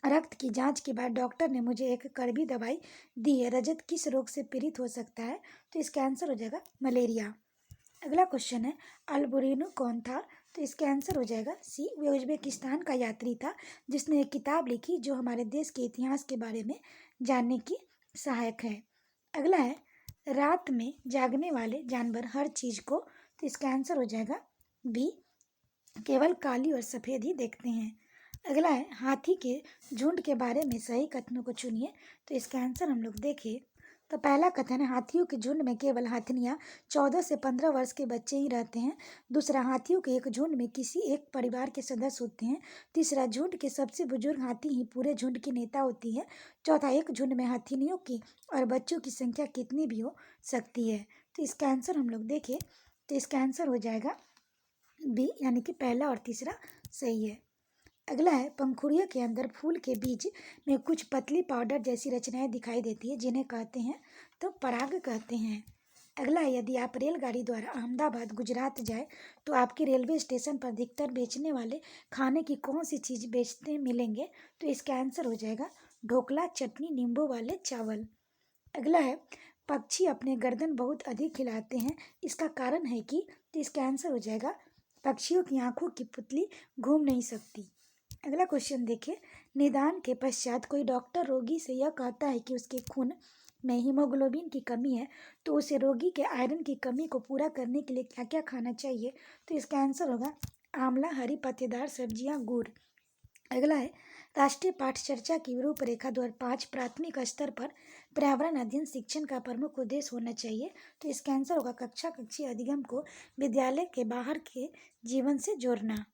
रक्त की जांच के बाद डॉक्टर ने मुझे एक कड़वी दवाई दी है। रजत किस रोग से पीड़ित हो सकता है? तो इसका आंसर हो जाएगा मलेरिया। अगला क्वेश्चन है, अल्बुरिनो कौन था? तो इसका आंसर हो जाएगा सी, वे उज्बेकिस्तान का यात्री था जिसने एक किताब लिखी जो हमारे देश के इतिहास के बारे में जानने की सहायक है। अगला है, रात में जागने वाले जानवर हर चीज को, तो इसका आंसर हो जाएगा बी, केवल काली और सफेद ही देखते हैं। अगला है, हाथी के झुंड के बारे में सही कथनों को चुनिए। तो इसका आंसर हम लोग देखें तो पहला कथन है, हाथियों के झुंड में केवल हाथिनियाँ 14 से 15 वर्ष के बच्चे ही रहते हैं। दूसरा, हाथियों के एक झुंड में किसी एक परिवार के सदस्य होते हैं। तीसरा, झुंड के सबसे बुजुर्ग हाथी ही पूरे झुंड की नेता होती है। चौथा, एक झुंड में हाथिनियों की और बच्चों की संख्या कितनी भी हो सकती है। तो इसका आंसर हम लोग देखें तो इसका आंसर हो जाएगा बी, यानी कि पहला और तीसरा सही है। अगला है, पंखुड़ियों के अंदर फूल के बीज में कुछ पतली पाउडर जैसी रचनाएं दिखाई देती है जिन्हें कहते हैं, तो पराग कहते हैं। अगला है, यदि आप रेलगाड़ी द्वारा अहमदाबाद गुजरात जाए तो आपके रेलवे स्टेशन पर अधिकतर बेचने वाले खाने की कौन सी चीज़ बेचते मिलेंगे? तो इसका आंसर हो जाएगा ढोकला, चटनी, नींबू वाले चावल। अगला है, पक्षी अपने गर्दन बहुत अधिक हिलाते हैं, इसका कारण है कि? तो इसका आंसर हो जाएगा पक्षियों की आंखों की पुतली घूम नहीं सकती। अगला क्वेश्चन देखिए, निदान के पश्चात कोई डॉक्टर रोगी से यह कहता है कि उसके खून में हीमोग्लोबिन की कमी है, तो उसे रोगी के आयरन की कमी को पूरा करने के लिए क्या क्या खाना चाहिए? तो इसका आंसर होगा आंवला, हरी पत्तेदार सब्जियां, गुड़। अगला है, राष्ट्रीय पाठचर्चा की रूपरेखा 2005 प्राथमिक स्तर पर पर्यावरण अध्ययन शिक्षण का प्रमुख उद्देश्य होना चाहिए। तो इसका आंसर होगा कक्षा कक्षीय अधिगम को विद्यालय के बाहर के जीवन से जोड़ना।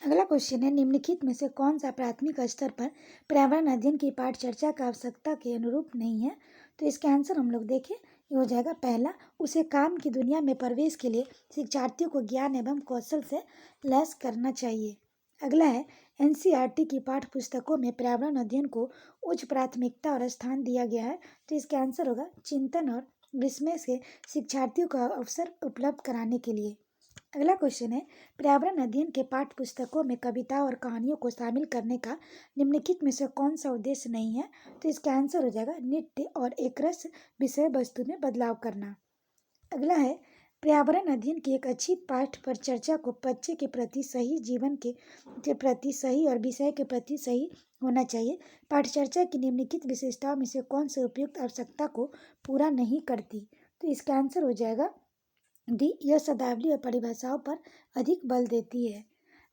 अगला क्वेश्चन है, निम्नलिखित में से कौन सा प्राथमिक स्तर पर पर्यावरण अध्ययन की पाठ चर्चा का आवश्यकता के अनुरूप नहीं है? तो इसका आंसर हम लोग देखें, ये हो जाएगा पहला, उसे काम की दुनिया में प्रवेश के लिए शिक्षार्थियों को ज्ञान एवं कौशल से लैस करना चाहिए। अगला है, एनसीईआरटी की पाठ पुस्तकों में पर्यावरण अध्ययन को उच्च प्राथमिकता और स्थान दिया गया है। तो इसका आंसर होगा चिंतन और विस्मय से शिक्षार्थियों को अवसर उपलब्ध कराने के लिए। अगला क्वेश्चन है, पर्यावरण अध्ययन के पाठ्य पुस्तकों में कविता और कहानियों को शामिल करने का निम्नलिखित में से कौन सा उद्देश्य नहीं है? तो इसका आंसर हो जाएगा नृत्य और एकरस विषय वस्तु में बदलाव करना। अगला है, पर्यावरण अध्ययन की एक अच्छी पाठ पर चर्चा को बच्चे के प्रति सही, जीवन के प्रति सही और विषय के प्रति सही होना चाहिए। पाठचर्चा की निम्नलिखित विशेषताओं में से कौन से उपयुक्त आवश्यकता को पूरा नहीं करती? तो इसका आंसर हो जाएगा डी, यह शब्दावली और परिभाषाओं पर अधिक बल देती है।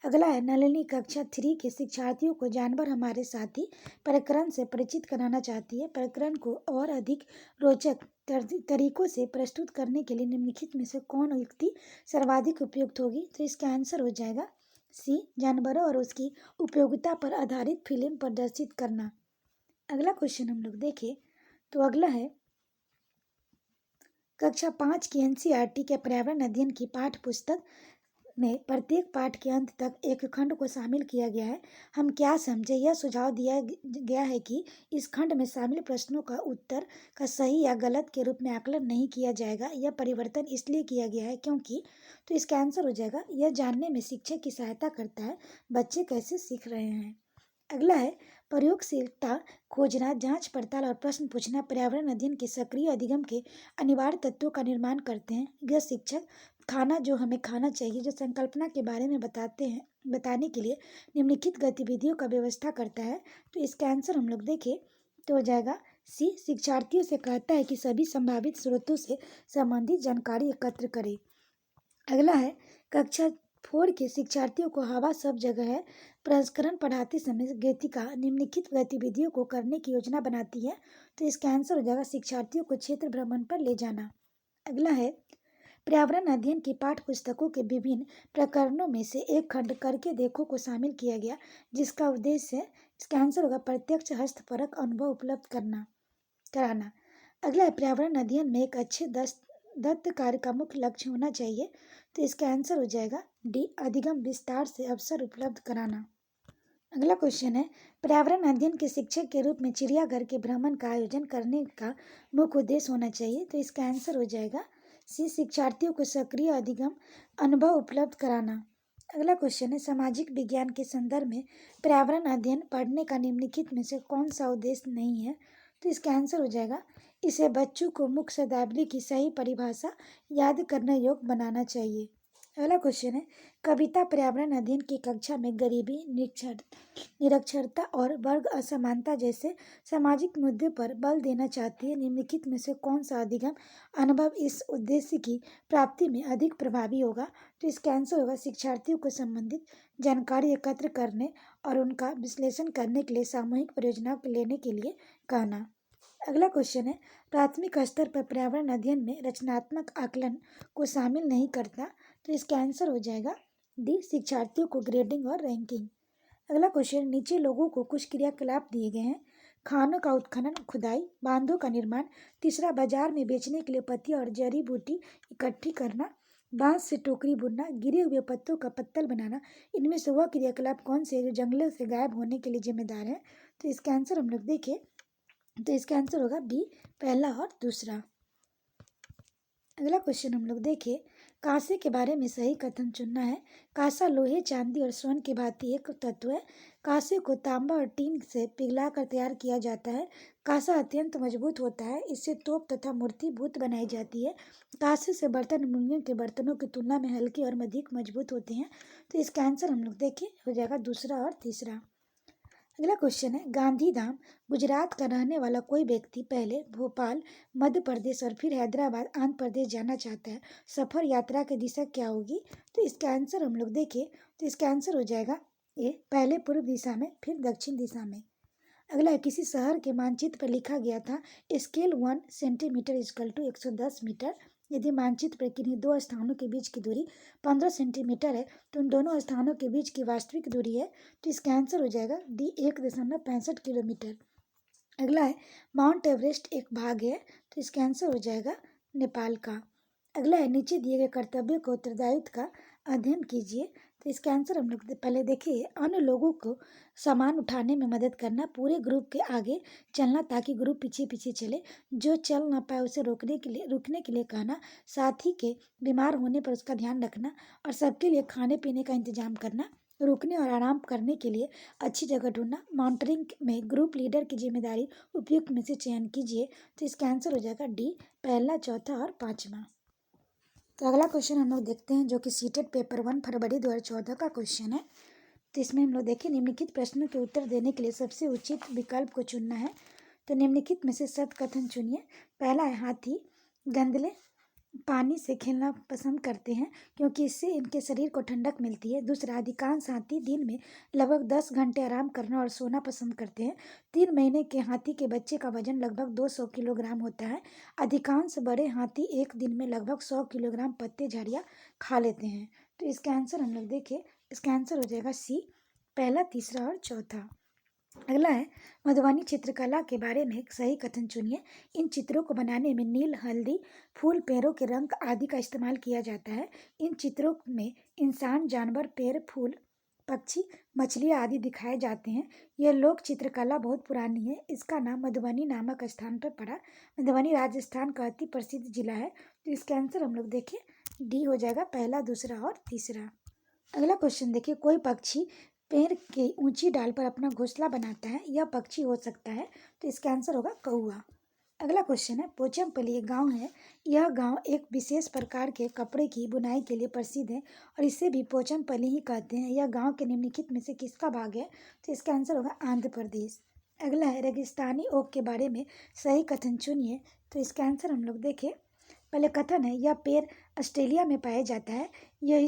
अगला है, नलिनी कक्षा 3 के शिक्षार्थियों को जानवर हमारे साथी प्रकरण से परिचित कराना चाहती है। प्रकरण को और अधिक रोचक तरीकों से प्रस्तुत करने के लिए निम्नलिखित में से कौन युक्ति सर्वाधिक उपयुक्त होगी? तो इसका आंसर हो जाएगा सी, जानवरों और उसकी उपयोगिता पर आधारित फिल्म प्रदर्शित करना। अगला क्वेश्चन हम लोग देखें तो अगला है, कक्षा 5 की एनसीईआरटी के पर्यावरण अध्ययन की पाठ्य पुस्तक में प्रत्येक पाठ के अंत तक एक खंड को शामिल किया गया है। हम क्या समझे? यह सुझाव दिया गया है कि इस खंड में शामिल प्रश्नों का उत्तर का सही या गलत के रूप में आकलन नहीं किया जाएगा। यह परिवर्तन इसलिए किया गया है क्योंकि, तो इसका आंसर हो जाएगा यह जानने में शिक्षक की सहायता करता है बच्चे कैसे सीख रहे हैं। अगला है, प्रयोगशीलता खोजना, जांच पड़ताल और प्रश्न पूछना पर्यावरण अध्ययन के सक्रिय अधिगम के अनिवार्य तत्वों का निर्माण करते हैं। यह शिक्षक खाना जो हमें खाना चाहिए जो संकल्पना के बारे में बताने के लिए निम्नलिखित गतिविधियों का व्यवस्था करता है। तो इसका आंसर हम लोग देखें तो हो जाएगा सी, शिक्षार्थियों से कहता है कि सभी संभावित स्रोतों से संबंधित जानकारी एकत्र करें। अगला है, कक्षा 4 के शिक्षार्थियों को हवा सब जगह है प्रसंस्करण पढ़ाते समय गीतिका निम्नलिखित गतिविधियों को करने की योजना बनाती है। तो इसका आंसर हो जाएगा शिक्षार्थियों को क्षेत्र भ्रमण पर ले जाना। अगला है, पर्यावरण अध्ययन की पाठ्य पुस्तकों के विभिन्न प्रकरणों में से एक खंड करके देखो को शामिल किया गया जिसका उद्देश्य है इसका आंसर होगा प्रत्यक्ष हस्तपरक अनुभव उपलब्ध कराना। अगला है पर्यावरण अध्ययन में एक अच्छे दत्त कार्य का मुख्य लक्ष्य होना चाहिए। तो इसका आंसर हो जाएगा डी, अधिगम विस्तार से अवसर उपलब्ध कराना। अगला क्वेश्चन है पर्यावरण अध्ययन के शिक्षक के रूप में चिड़ियाघर के भ्रमण का आयोजन करने का मुख्य उद्देश्य होना चाहिए। तो इसका आंसर हो जाएगा सी, शिक्षार्थियों को सक्रिय अधिगम अनुभव उपलब्ध कराना। अगला क्वेश्चन है सामाजिक विज्ञान के संदर्भ में पर्यावरण अध्ययन पढ़ने का निम्नलिखित में से कौन सा उद्देश्य नहीं है। तो इसका आंसर हो जाएगा इसे बच्चों को मुख्य शब्दावली की सही परिभाषा याद करने योग्य बनाना चाहिए। अगला क्वेश्चन है कविता पर्यावरण अध्ययन की कक्षा में गरीबी, निरक्षरता और वर्ग असमानता जैसे सामाजिक मुद्दे पर बल देना चाहती है। निम्नलिखित में से कौन सा अधिगम अनुभव इस उद्देश्य की प्राप्ति में अधिक प्रभावी होगा। तो इसका आंसर होगा शिक्षार्थियों को संबंधित जानकारी एकत्र करने और उनका विश्लेषण करने के लिए सामूहिक परियोजनाओं को लेने के लिए कहना। अगला क्वेश्चन है प्राथमिक स्तर पर पर्यावरण अध्ययन में रचनात्मक आकलन को शामिल नहीं करता। तो इसका आंसर हो जाएगा डी, शिक्षार्थियों को ग्रेडिंग और रैंकिंग। अगला क्वेश्चन नीचे लोगों को कुछ क्रियाकलाप दिए गए हैं। खानों का उत्खनन, खुदाई, बांधों का निर्माण, तीसरा बाजार में बेचने के लिए पत्ती और जड़ी बूटी इकट्ठी करना, बांस से टोकरी बुनना, गिरे हुए पत्तों का पत्तल बनाना। इनमें से वह क्रियाकलाप कौन से जो जंगलों से गायब होने के लिए जिम्मेदार है। तो इसका आंसर हम लोग देखें तो इसका आंसर होगा बी, पहला और दूसरा। अगला क्वेश्चन हम लोग देखें कांसे के बारे में सही कथन चुनना है। कांसा लोहे, चांदी और स्वर्ण की भांति एक तत्व है। कांसे को तांबा और टीन से पिघलाकर तैयार किया जाता है। कांसा अत्यंत मजबूत होता है, इससे तोप तथा मूर्ति भूत बनाई जाती है। कांसे से बर्तन मुर्गियों के बर्तनों की तुलना में हल्के और अधिक मजबूत होते हैं। तो इसका आंसर हम लोग देखें हो जाएगा दूसरा और तीसरा। अगला क्वेश्चन है गांधीधाम गुजरात का रहने वाला कोई व्यक्ति पहले भोपाल मध्य प्रदेश और फिर हैदराबाद आंध्र प्रदेश जाना चाहता है। सफर यात्रा की दिशा क्या होगी। तो इसका आंसर हम लोग देखें तो इसका आंसर हो जाएगा ए, पहले पूर्व दिशा में फिर दक्षिण दिशा में। अगला है किसी शहर के मानचित्र पर लिखा गया था scale 1 centimetre equal to 110 metre. यदि मानचित्र पर किन्हीं दो स्थानों के बीच की दूरी 15 सेंटीमीटर है तो उन दोनों स्थानों के बीच की वास्तविक दूरी है। तो इसका आंसर हो जाएगा डी, 1.65 किलोमीटर। अगला है माउंट एवरेस्ट एक भाग है। तो इसका आंसर हो जाएगा नेपाल का। अगला है नीचे दिए गए कर्तव्य को उत्तरदायित्व का अध्ययन कीजिए। तो इसका आंसर हम लोग पहले देखिए अन्य लोगों को सामान उठाने में मदद करना, पूरे ग्रुप के आगे चलना ताकि ग्रुप पीछे पीछे चले, जो चल ना पाए उसे रुकने के लिए कहना, साथी के बीमार होने पर उसका ध्यान रखना और सबके लिए खाने पीने का इंतजाम करना, रुकने और आराम करने के लिए अच्छी जगह ढूंढना, मॉनिटरिंग में ग्रुप लीडर की जिम्मेदारी उपयुक्त में से चयन कीजिए। तो इसका आंसर हो जाएगा डी, पहला, चौथा और पाँचवा। तो अगला क्वेश्चन हम लोग देखते हैं जो कि सीटेट पेपर 1 फरवरी 2014 का क्वेश्चन है। तो इसमें हम लोग देखें निम्नलिखित प्रश्नों के उत्तर देने के लिए सबसे उचित विकल्प को चुनना है। तो निम्नलिखित में से सत्य कथन चुनिए। पहला है हाथी गंदले पानी से खेलना पसंद करते हैं क्योंकि इससे इनके शरीर को ठंडक मिलती है। दूसरा, अधिकांश हाथी दिन में लगभग 10 घंटे आराम करना और सोना पसंद करते हैं। 3 महीने के हाथी के बच्चे का वजन लगभग 200 किलोग्राम होता है। अधिकांश बड़े हाथी एक दिन में लगभग 100 किलोग्राम पत्ते झाड़ियाँ खा लेते हैं। तो इसका आंसर हम लोग देखें, इसका आंसर हो जाएगा सी, पहला, तीसरा और चौथा। अगला है मधुबनी चित्रकला के बारे में एक सही कथन चुनिए। इन चित्रों को बनाने में नील, हल्दी, फूल, पेड़ों के रंग आदि का इस्तेमाल किया जाता है। इन चित्रों में इंसान, जानवर, पेड़, फूल, पक्षी, मछलियाँ आदि दिखाए जाते हैं। यह लोक चित्रकला बहुत पुरानी है। इसका नाम मधुबनी नामक स्थान पर पड़ा। मधुबनी राजस्थान का अति प्रसिद्ध जिला है। तो इसका आंसर हम लोग देखें डी हो जाएगा, पहला, दूसरा और तीसरा। अगला क्वेश्चन देखिए कोई पक्षी पेड़ के ऊंची डाल पर अपना घोंसला बनाता है, यह पक्षी हो सकता है। तो इसका आंसर होगा कौआ। अगला क्वेश्चन है पोचमपल्ली एक गांव है। यह गांव एक विशेष प्रकार के कपड़े की बुनाई के लिए प्रसिद्ध है और इसे भी पोचमपल्ली ही कहते हैं। यह गांव के निम्नलिखित में से किसका भाग है। तो इसका आंसर होगा आंध्र प्रदेश। अगला है रेगिस्तानी ओक के बारे में सही कथन चुनिए। तो इसका आंसर हम लोग देखें, पहले कथन है यह पेड़ ऑस्ट्रेलिया में पाया जाता है। यह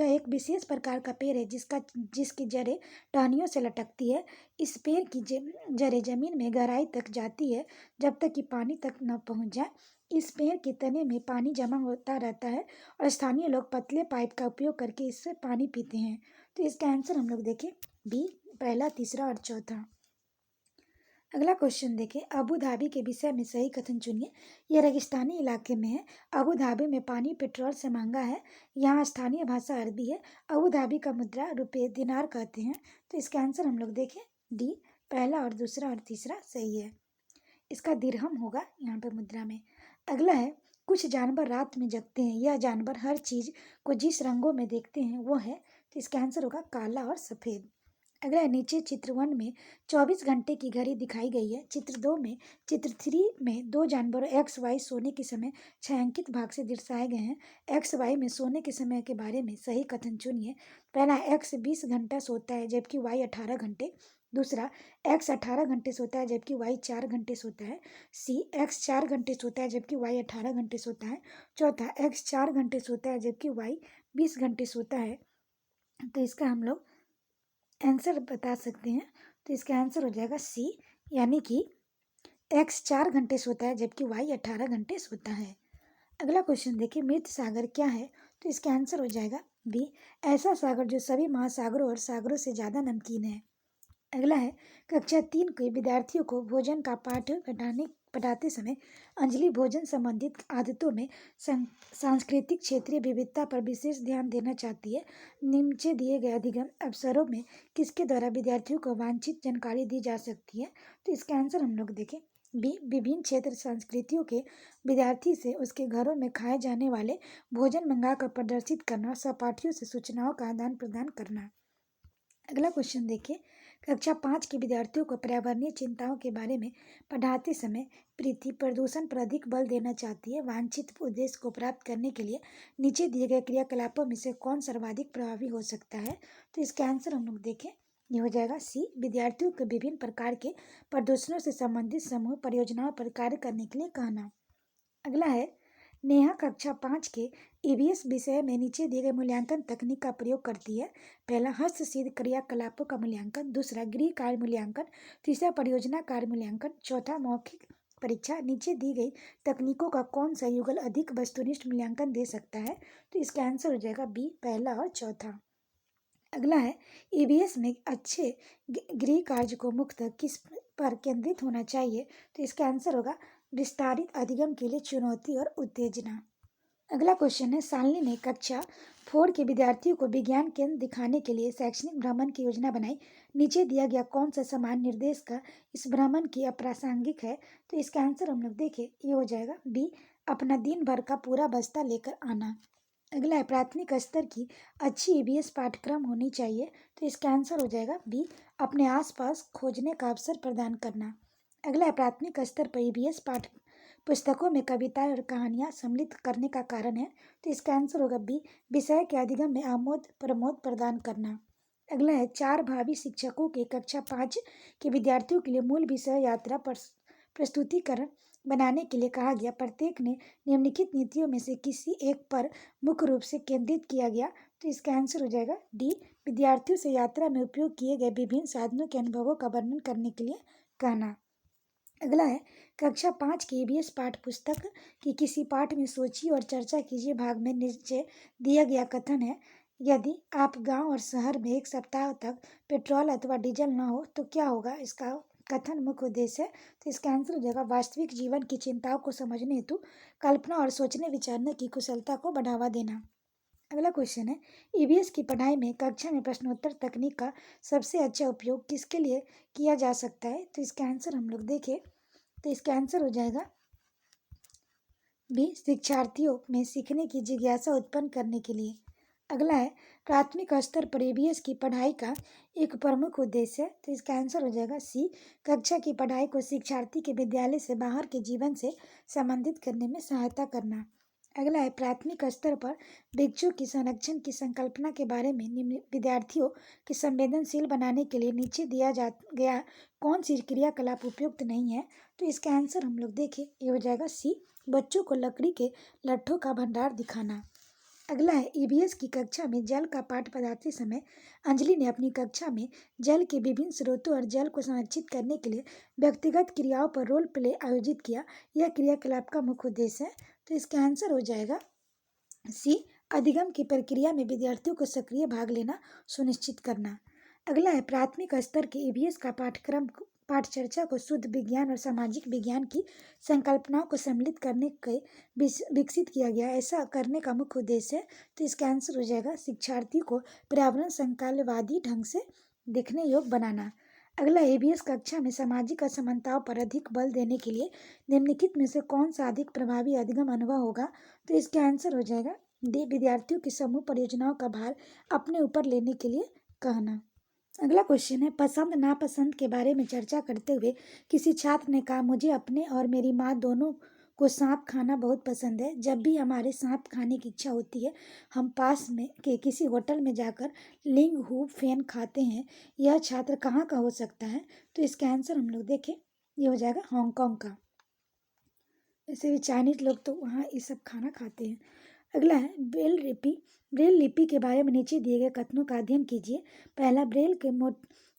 एक विशेष प्रकार का पेड़ है जिसकी जड़ें टहनियों से लटकती है। इस पेड़ की जड़ें जमीन में गहराई तक जाती है जब तक कि पानी तक न पहुंच जाए। इस पेड़ के तने में पानी जमा होता रहता है और स्थानीय लोग पतले पाइप का उपयोग करके इससे पानी पीते हैं। तो इसका आंसर हम लोग देखें बी पहला, तीसरा और चौथा। अगला क्वेश्चन देखिए, अबू धाबी के विषय में सही कथन चुनिए। यह रेगिस्तानी इलाके में है। अबू धाबी में पानी पेट्रोल से महंगा है। यहाँ स्थानीय भाषा अरबी है। अबू धाबी का मुद्रा रुपये दिनार कहते हैं। तो इसका आंसर हम लोग देखें डी पहला और दूसरा और तीसरा सही है। इसका दिरहम होगा यहाँ पे मुद्रा में। अगला है, कुछ जानवर रात में जगते हैं। यह जानवर हर चीज को जिस रंगों में देखते हैं वो है। तो इसका आंसर होगा काला और सफेद। अगला है, नीचे चित्र 1 में 24 घंटे की घड़ी दिखाई गई है। चित्र 2 में चित्र 3 में दो जानवरों एक्स वाई सोने के समय छायांकित भाग से दर्शाए गए हैं। एक्स वाई में सोने के समय के बारे में सही कथन चुनिए। पहला, एक्स 20 घंटा सोता है जबकि वाई 18 घंटे। दूसरा, एक्स 18 घंटे सोता है जबकि वाई 4 घंटे सोता है। सी, एक्स 4 घंटे सोता है जबकि वाई 18 घंटे सोता है। चौथा, एक्स 4 घंटे सोता है जबकि वाई 20 घंटे सोता है। तो इसका हम लोग आंसर बता सकते हैं। तो इसका आंसर हो जाएगा सी, यानी कि एक्स 4 घंटे सोता है जबकि वाई 18 घंटे सोता है। अगला क्वेश्चन देखिए, मृत सागर क्या है। तो इसका आंसर हो जाएगा बी, ऐसा सागर जो सभी महासागरों और सागरों से ज़्यादा नमकीन है। अगला है, कक्षा 3 के विद्यार्थियों को भोजन का पाठ पढ़ाते समय अंजलि भोजन संबंधित आदतों में सांस्कृतिक क्षेत्रीय विविधता पर विशेष ध्यान देना चाहती है। नीचे दिए गए अधिगम अवसरों में किसके द्वारा विद्यार्थियों को वांछित जानकारी दी जा सकती है। तो इसका आंसर हम लोग देखें बी, विभिन्न क्षेत्र संस्कृतियों के विद्यार्थी से उसके घरों में खाए जाने वाले भोजन मंगाकर प्रदर्शित करना, सहपाठियों से सूचनाओं का आदान प्रदान करना। अगला क्वेश्चन देखिए, कक्षा 5 के विद्यार्थियों को पर्यावरणीय चिंताओं के बारे में पढ़ाते समय पृथ्वी प्रदूषण पर अधिक बल देना चाहती है। वांछित उद्देश्य को प्राप्त करने के लिए नीचे दिए गए क्रियाकलापों में से कौन सर्वाधिक प्रभावी हो सकता है। तो इसका आंसर हम लोग देखें, ये हो जाएगा सी, विद्यार्थियों को विभिन्न प्रकार के प्रदूषणों से संबंधित समूह परियोजनाओं पर कार्य करने के लिए कहना। अगला है, नेहा कक्षा 5 के ईवीएस विषय में नीचे दिए गए मूल्यांकन तकनीक का प्रयोग करती है। पहला, हस्तसिद्ध क्रियाकलापों का मूल्यांकन। दूसरा, गृह कार्य मूल्यांकन। तीसरा, परियोजना कार्य मूल्यांकन। चौथा, मौखिक परीक्षा। नीचे दी गई तकनीकों का कौन सा युगल अधिक वस्तुनिष्ठ मूल्यांकन दे सकता है। तो इसका आंसर हो जाएगा बी, पहला और चौथा। अगला है, ईवीएस में अच्छे गृह कार्य को मुख्यतः किस पर केंद्रित होना चाहिए। तो इसका आंसर होगा विस्तारित अधिगम के लिए चुनौती और उत्तेजना। अगला क्वेश्चन है, सालनी ने कक्षा 4 के विद्यार्थियों को विज्ञान केंद्र दिखाने के लिए शैक्षणिक भ्रमण की योजना बनाई। नीचे दिया गया कौन सा सामान्य निर्देश का इस भ्रमण की अप्रासंगिक है। तो इसका आंसर हम लोग देखें, ये हो जाएगा बी, अपना दिन भर का पूरा बस्ता लेकर आना। अगला है, प्राथमिक स्तर की अच्छी ईवीएस पाठ्यक्रम होनी चाहिए। तो इसका आंसर हो जाएगा बी, अपने आसपास खोजने का अवसर प्रदान करना। अगला है, प्राथमिक स्तर पर ईवीएस पाठ पुस्तकों में कविताएं और कहानियां सम्मिलित करने का कारण है। तो इसका आंसर होगा बी, विषय के अधिगम में आमोद प्रमोद प्रदान करना। अगला है, 4 भावी शिक्षकों के कक्षा 5 के विद्यार्थियों के लिए मूल विषय यात्रा पर प्रस्तुतिकरण बनाने के लिए कहा गया। प्रत्येक ने निम्नलिखित नीतियों में से किसी एक पर मुख्य रूप से केंद्रित किया गया। तो इसका आंसर हो जाएगा डी, विद्यार्थियों से यात्रा में उपयोग किए गए विभिन्न साधनों के अनुभवों का वर्णन करने के लिए कहना। अगला है, कक्षा 5 की ईवीएस पाठ्य पुस्तक की किसी पाठ में सोचिए और चर्चा कीजिए भाग में नीचे दिया गया कथन है, यदि आप गांव और शहर में एक सप्ताह तक पेट्रोल अथवा डीजल न हो तो क्या होगा। इसका कथन मुख्य उद्देश्य है। तो इसका आंसर हो जाएगा वास्तविक जीवन की चिंताओं को समझने हेतु कल्पना और सोचने विचारने की कुशलता को बढ़ावा देना। अगला क्वेश्चन है, ईवीएस की पढ़ाई में कक्षा में प्रश्नोत्तर तकनीक का सबसे अच्छा उपयोग किसके लिए किया जा सकता है। तो इसका आंसर हम लोग देखें, तो इसका आंसर हो जाएगा बी, शिक्षार्थियों में सीखने की जिज्ञासा उत्पन्न करने के लिए। अगला है, प्राथमिक स्तर पर ईवीएस की पढ़ाई का एक प्रमुख उद्देश्य है। तो इसका आंसर हो जाएगा सी, कक्षा की पढ़ाई को शिक्षार्थी के विद्यालय से बाहर के जीवन से संबंधित करने में सहायता करना। अगला है, प्राथमिक स्तर पर वृक्षों की संरक्षण की संकल्पना के बारे में विद्यार्थियों के संवेदनशील बनाने के लिए नीचे दिया जा गया कौन सी क्रियाकलाप उपयुक्त नहीं है। तो इसका आंसर हम लोग देखें, ये हो जाएगा सी, बच्चों को लकड़ी के लट्ठों का भंडार दिखाना। अगला है, ईवीएस की कक्षा में जल का पाठ पढ़ाते समय अंजलि ने अपनी कक्षा में जल के विभिन्न स्रोतों और जल को संरक्षित करने के लिए व्यक्तिगत क्रियाओं पर रोल प्ले आयोजित किया। यह क्रियाकलाप का मुख्य उद्देश्य है। तो इसका आंसर हो जाएगा सी, अधिगम की प्रक्रिया में विद्यार्थियों को सक्रिय भाग लेना सुनिश्चित करना। अगला है प्राथमिक स्तर के ईवीएस का पाठ चर्चा को शुद्ध विज्ञान और सामाजिक विज्ञान की संकल्पनाओं को सम्मिलित करने के विकसित किया गया। ऐसा करने का मुख्य उद्देश्य है, तो इसका आंसर हो जाएगा शिक्षार्थी को पर्यावरण संकल्पवादी ढंग से देखने योग्य बनाना। अगला ईवीएस कक्षा में सामाजिक असमानताओं पर अधिक बल देने के लिए निम्नलिखित में से कौन सा अधिक प्रभावी अधिगम अनुभव होगा, तो इसका आंसर हो जाएगा डी विद्यार्थियों की समूह परियोजनाओं का भार अपने ऊपर लेने के लिए कहना। अगला क्वेश्चन है पसंद नापसंद के बारे में चर्चा करते हुए किसी छात्र ने कहा, मुझे अपने और मेरी माँ दोनों को सांप खाना बहुत पसंद है। जब भी हमारे सांप खाने की इच्छा होती है हम पास में के किसी होटल में जाकर लिंग हू फेन खाते हैं। यह छात्र कहाँ का हो सकता है, तो इसका आंसर हम लोग देखें, ये हो जाएगा हांगकांग का। वैसे भी चाइनीज लोग तो वहाँ ये सब खाना खाते हैं। अगला है ब्रेल लिपि के बारे में नीचे दिए गए कथनों का अध्ययन कीजिए। पहला, ब्रेल के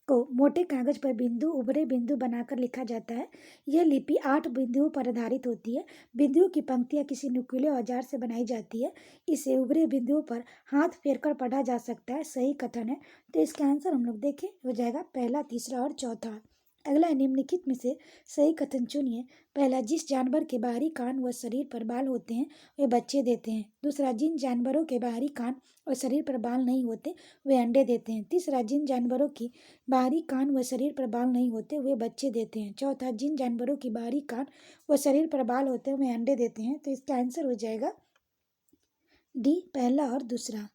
को मोटे कागज पर बिंदु उभरे बिंदु बनाकर लिखा जाता है। यह लिपि 8 बिंदुओं पर आधारित होती है। बिंदुओं की पंक्तियां किसी नुकीले औजार से बनाई जाती है। इसे उभरे बिंदुओं पर हाथ फेरकर पढ़ा जा सकता है। सही कथन है, तो इसका आंसर हम लोग देखें हो जाएगा पहला, तीसरा और चौथा। अगला है निम्नलिखित में से सही कथन चुनिए। पहला, जिस जानवर के बाहरी कान व शरीर पर बाल होते हैं वे बच्चे देते हैं। दूसरा, जिन जानवरों के बाहरी कान और शरीर पर बाल नहीं होते वे अंडे देते हैं। तीसरा, जिन जानवरों की बाहरी कान व शरीर पर बाल नहीं होते वे बच्चे देते हैं। चौथा, जिन जानवरों की बाहरी कान व शरीर पर बाल होते हैं वे अंडे देते हैं। तो इसका आंसर हो जाएगा डी, पहला और दूसरा।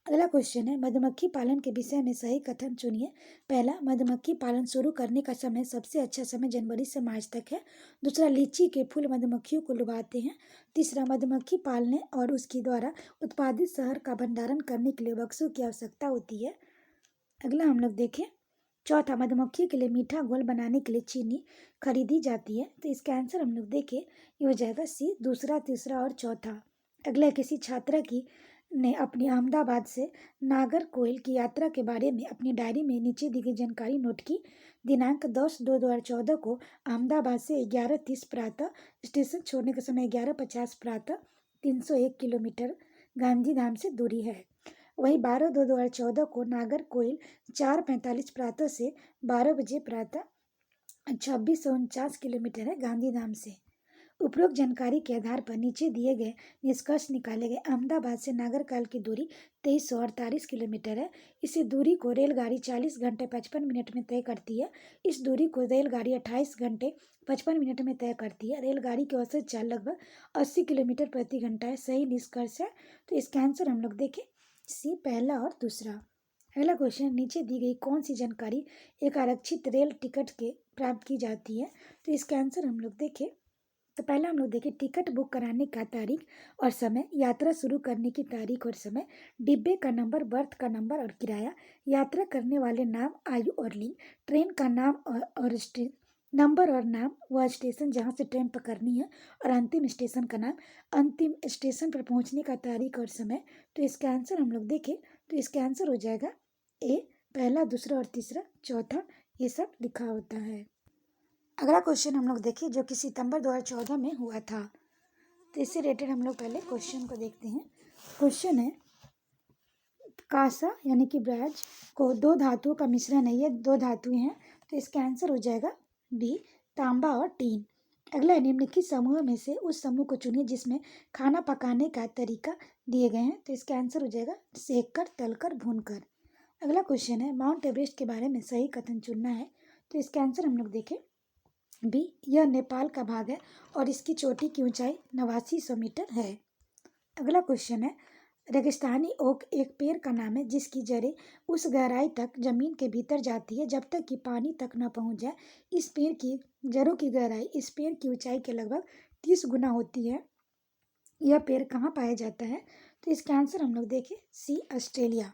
अगला क्वेश्चन है मधुमक्खी पालन के विषय में सही कथन चुनिए। पहला, मधुमक्खी पालन शुरू करने का समय सबसे अच्छा समय जनवरी से मार्च तक है। दूसरा, लीची के फूल मधुमक्खियों को लुभाते हैं। तीसरा, मधुमक्खी पालने और उसके द्वारा उत्पादित शहद का भंडारण करने के लिए बक्सों की आवश्यकता होती है। अगला हम लोग देखें, चौथा, मधुमक्खी के लिए मीठा घोल बनाने के लिए चीनी खरीदी जाती है। तो इसका आंसर हम लोग देखें, ये हो जाएगा सी, दूसरा, तीसरा और चौथा। अगला, किसी छात्रा की ने अपनी अहमदाबाद से नागरकोइल की यात्रा के बारे में अपनी डायरी में नीचे दी गई जानकारी नोट की। दिनांक 10/2/2014 को अहमदाबाद से 11:30 प्रातः, स्टेशन छोड़ने का समय 11:50 प्रातः, 301 किलोमीटर गांधीधाम से दूरी है। वही 12/2/2014 को नागरकोइल 4:45 प्रातः से 12 बजे प्रातः, 2649 किलोमीटर है गांधीधाम से। उपरोक्त जानकारी के आधार पर नीचे दिए गए निष्कर्ष निकाले गए। अहमदाबाद से नागरकोइल की दूरी 2348 किलोमीटर है। इसी दूरी को रेलगाड़ी 40 घंटे 55 मिनट में तय करती है। इस दूरी को रेलगाड़ी 28 घंटे 55 मिनट में तय करती है। रेलगाड़ी की औसत चाल लगभग 80 किलोमीटर प्रति घंटा है। सही निष्कर्ष है, तो इसका आंसर हम लोग देखें, सी, पहला और दूसरा। अगला क्वेश्चन, नीचे दी गई कौन सी जानकारी एक आरक्षित रेल टिकट के प्राप्त की जाती है, तो इसका आंसर हम लोग देखें, तो पहला हम लोग देखें टिकट बुक कराने का तारीख और समय, यात्रा शुरू करने की तारीख और समय, डिब्बे का नंबर, बर्थ का नंबर और किराया, यात्रा करने वाले नाम, आयु और लिंग, ट्रेन का नाम और नंबर और नाम, वह स्टेशन जहाँ से ट्रेन पकड़नी है और अंतिम स्टेशन का नाम, अंतिम स्टेशन पर पहुँचने का तारीख और समय। तो इसका आंसर हम लोग देखें, तो इसका आंसर हो जाएगा ए, पहला, दूसरा और तीसरा, चौथा, ये सब लिखा होता है। अगला क्वेश्चन हम लोग देखें जो कि सितंबर 2014 में हुआ था, तो इससे रिलेटेड हम लोग पहले क्वेश्चन को देखते हैं। क्वेश्चन है कांसा यानी कि ब्रॉन्ज को दो धातुओं का मिश्रण है। ये दो धातुएं हैं, तो इसका आंसर हो जाएगा बी, तांबा और टीन। अगला, निम्नलिखित समूह में से उस समूह को चुनिए जिसमें खाना पकाने का तरीका दिए गए हैं। तो इसका आंसर हो जाएगा सेक कर, तल कर, भून कर। अगला क्वेश्चन है माउंट एवरेस्ट के बारे में सही कथन चुनना है। तो इसका आंसर हम लोग देखें, बी, यह नेपाल का भाग है और इसकी चोटी की ऊंचाई 8900 मीटर है। अगला क्वेश्चन है रेगिस्तानी ओक एक पेड़ का नाम है जिसकी जड़ें उस गहराई तक जमीन के भीतर जाती है जब तक कि पानी तक न पहुंच जाए। इस पेड़ की जड़ों की गहराई इस पेड़ की ऊंचाई के लगभग 30 गुना होती है। यह पेड़ कहाँ पाया जाता है, तो इसका आंसर हम लोग देखें, सी, ऑस्ट्रेलिया।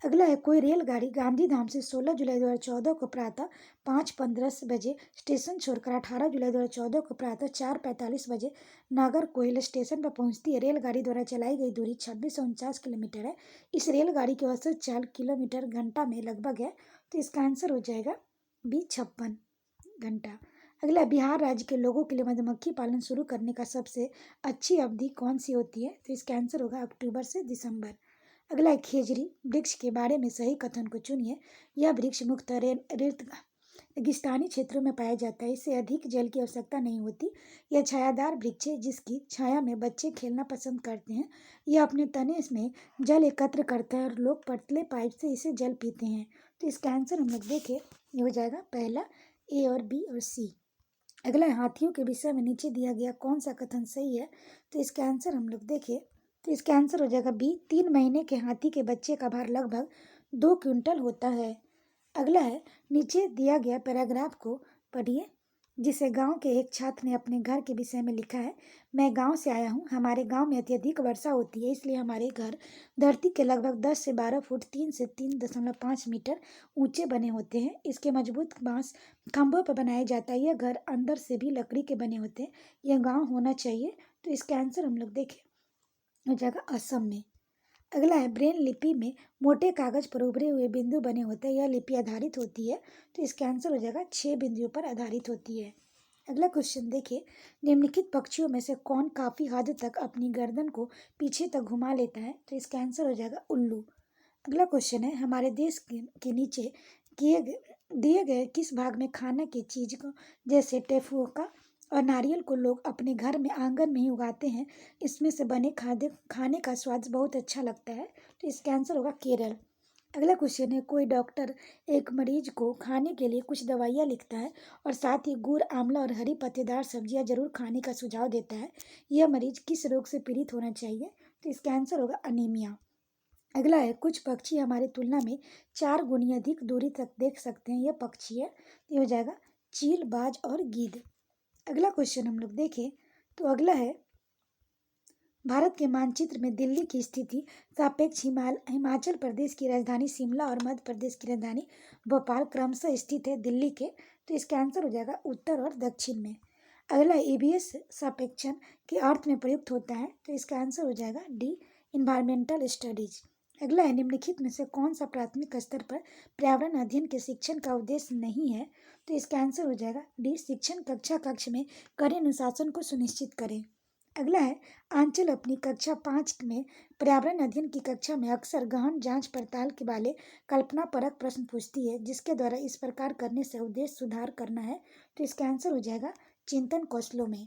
अगला है कोई रेलगाड़ी गांधीधाम से 16 जुलाई 2014 को प्रातः 5:15 बजे स्टेशन छोड़कर 18 जुलाई 2014 को प्रातः 4:45 बजे नागरकोइल स्टेशन पर पहुंचती है। रेलगाड़ी द्वारा चलाई गई दूरी 2649 किलोमीटर है। इस रेलगाड़ी की औसत चाल किलोमीटर घंटा में लगभग है। तो इसका आंसर हो जाएगा बी, 56 घंटा। अगला, बिहार राज्य के लोगों के लिए मधुमक्खी पालन शुरू करने का सबसे अच्छी अवधि कौन सी होती है, तो इसका आंसर होगा अक्टूबर से दिसंबर। अगला है खेजड़ी वृक्ष के बारे में सही कथन को चुनिए। यह वृक्ष मुख्यतः रेगिस्तानी क्षेत्रों में पाया जाता है। इसे अधिक जल की आवश्यकता नहीं होती। यह छायादार वृक्ष है जिसकी छाया में बच्चे खेलना पसंद करते हैं। यह अपने तने में जल एकत्र करता है और लोग पतले पाइप से इसे जल पीते हैं। तो इसका आंसर हम लोग देखें, ये हो जाएगा पहला ए और बी और सी। अगला है हाथियों के विषय में नीचे दिया गया कौन सा कथन सही है। तो इसका आंसर हम लोग देखें, तो इसका आंसर हो जाएगा बी। 3 महीने के हाथी के बच्चे का भार लगभग 2 क्विंटल होता है। अगला है नीचे दिया गया पैराग्राफ को पढ़िए, जिसे गांव के एक छात्र ने अपने घर के विषय में लिखा है। मैं गांव से आया हूं। हमारे गांव में अत्यधिक वर्षा होती है, इसलिए हमारे घर धरती के लगभग 10 से 12 फुट 3 से 3.5 मीटर ऊंचे बने होते हैं। इसके मजबूत बांस खंभों पर बनाया जाता है। यह घर अंदर से भी लकड़ी के बने होते हैं। यह गाँव होना चाहिए। तो इसका आंसर हम लोग देखें, हो जाएगा असम में। अगला है ब्रेन लिपि में मोटे कागज पर उभरे हुए बिंदु बने होते हैं। यह लिपि आधारित होती है। तो इसका आंसर हो जाएगा 6 बिंदुओं पर आधारित होती है। अगला क्वेश्चन देखिए, निम्नलिखित पक्षियों में से कौन काफी हद तक अपनी गर्दन को पीछे तक घुमा लेता है। तो इसका आंसर हो जाएगा उल्लू। अगला क्वेश्चन है, हमारे देश के नीचे दिए गए किस भाग में खाने की चीज को जैसे टेफुका और नारियल को लोग अपने घर में आंगन में ही उगाते हैं। इसमें से बने खाद्य खाने का स्वाद बहुत अच्छा लगता है। तो इसका आंसर होगा केरल। अगला क्वेश्चन है, कोई डॉक्टर एक मरीज को खाने के लिए कुछ दवाइयाँ लिखता है और साथ ही गुड़, आंवला और हरी पत्तेदार सब्जियां जरूर खाने का सुझाव देता है। यह मरीज किस रोग से पीड़ित होना चाहिए। तो इसका आंसर होगा अनीमिया। अगला है, कुछ पक्षी हमारी तुलना में 4 गुनी अधिक दूरी तक देख सकते हैं। यह पक्षी है। ये हो जाएगा चील, बाज और गीद। अगला क्वेश्चन हम लोग देखें, तो अगला है, भारत के मानचित्र में दिल्ली की स्थिति सापेक्ष हिमाचल प्रदेश की राजधानी शिमला और मध्य प्रदेश की राजधानी भोपाल क्रमशः स्थित है दिल्ली के। तो इसका आंसर हो जाएगा उत्तर और दक्षिण में। अगला ईबीएस सापेक्षण के अर्थ में प्रयुक्त होता है। तो इसका आंसर हो जाएगा डी, इन्वायरमेंटल स्टडीज। अगला है, निम्नलिखित में से कौन सा प्राथमिक स्तर पर पर्यावरण अध्ययन के शिक्षण का उद्देश्य नहीं है। तो इसका आंसर हो जाएगा डी, शिक्षण कक्षा कक्ष में कड़े अनुशासन को सुनिश्चित करें। अगला है, आंचल अपनी कक्षा 5 में पर्यावरण अध्ययन की कक्षा में अक्सर गहन जांच पड़ताल के वाले कल्पना परक प्रश्न पूछती है, जिसके द्वारा इस प्रकार करने से उद्देश्य सुधार करना है। तो इसका आंसर हो जाएगा चिंतन कौशलों में।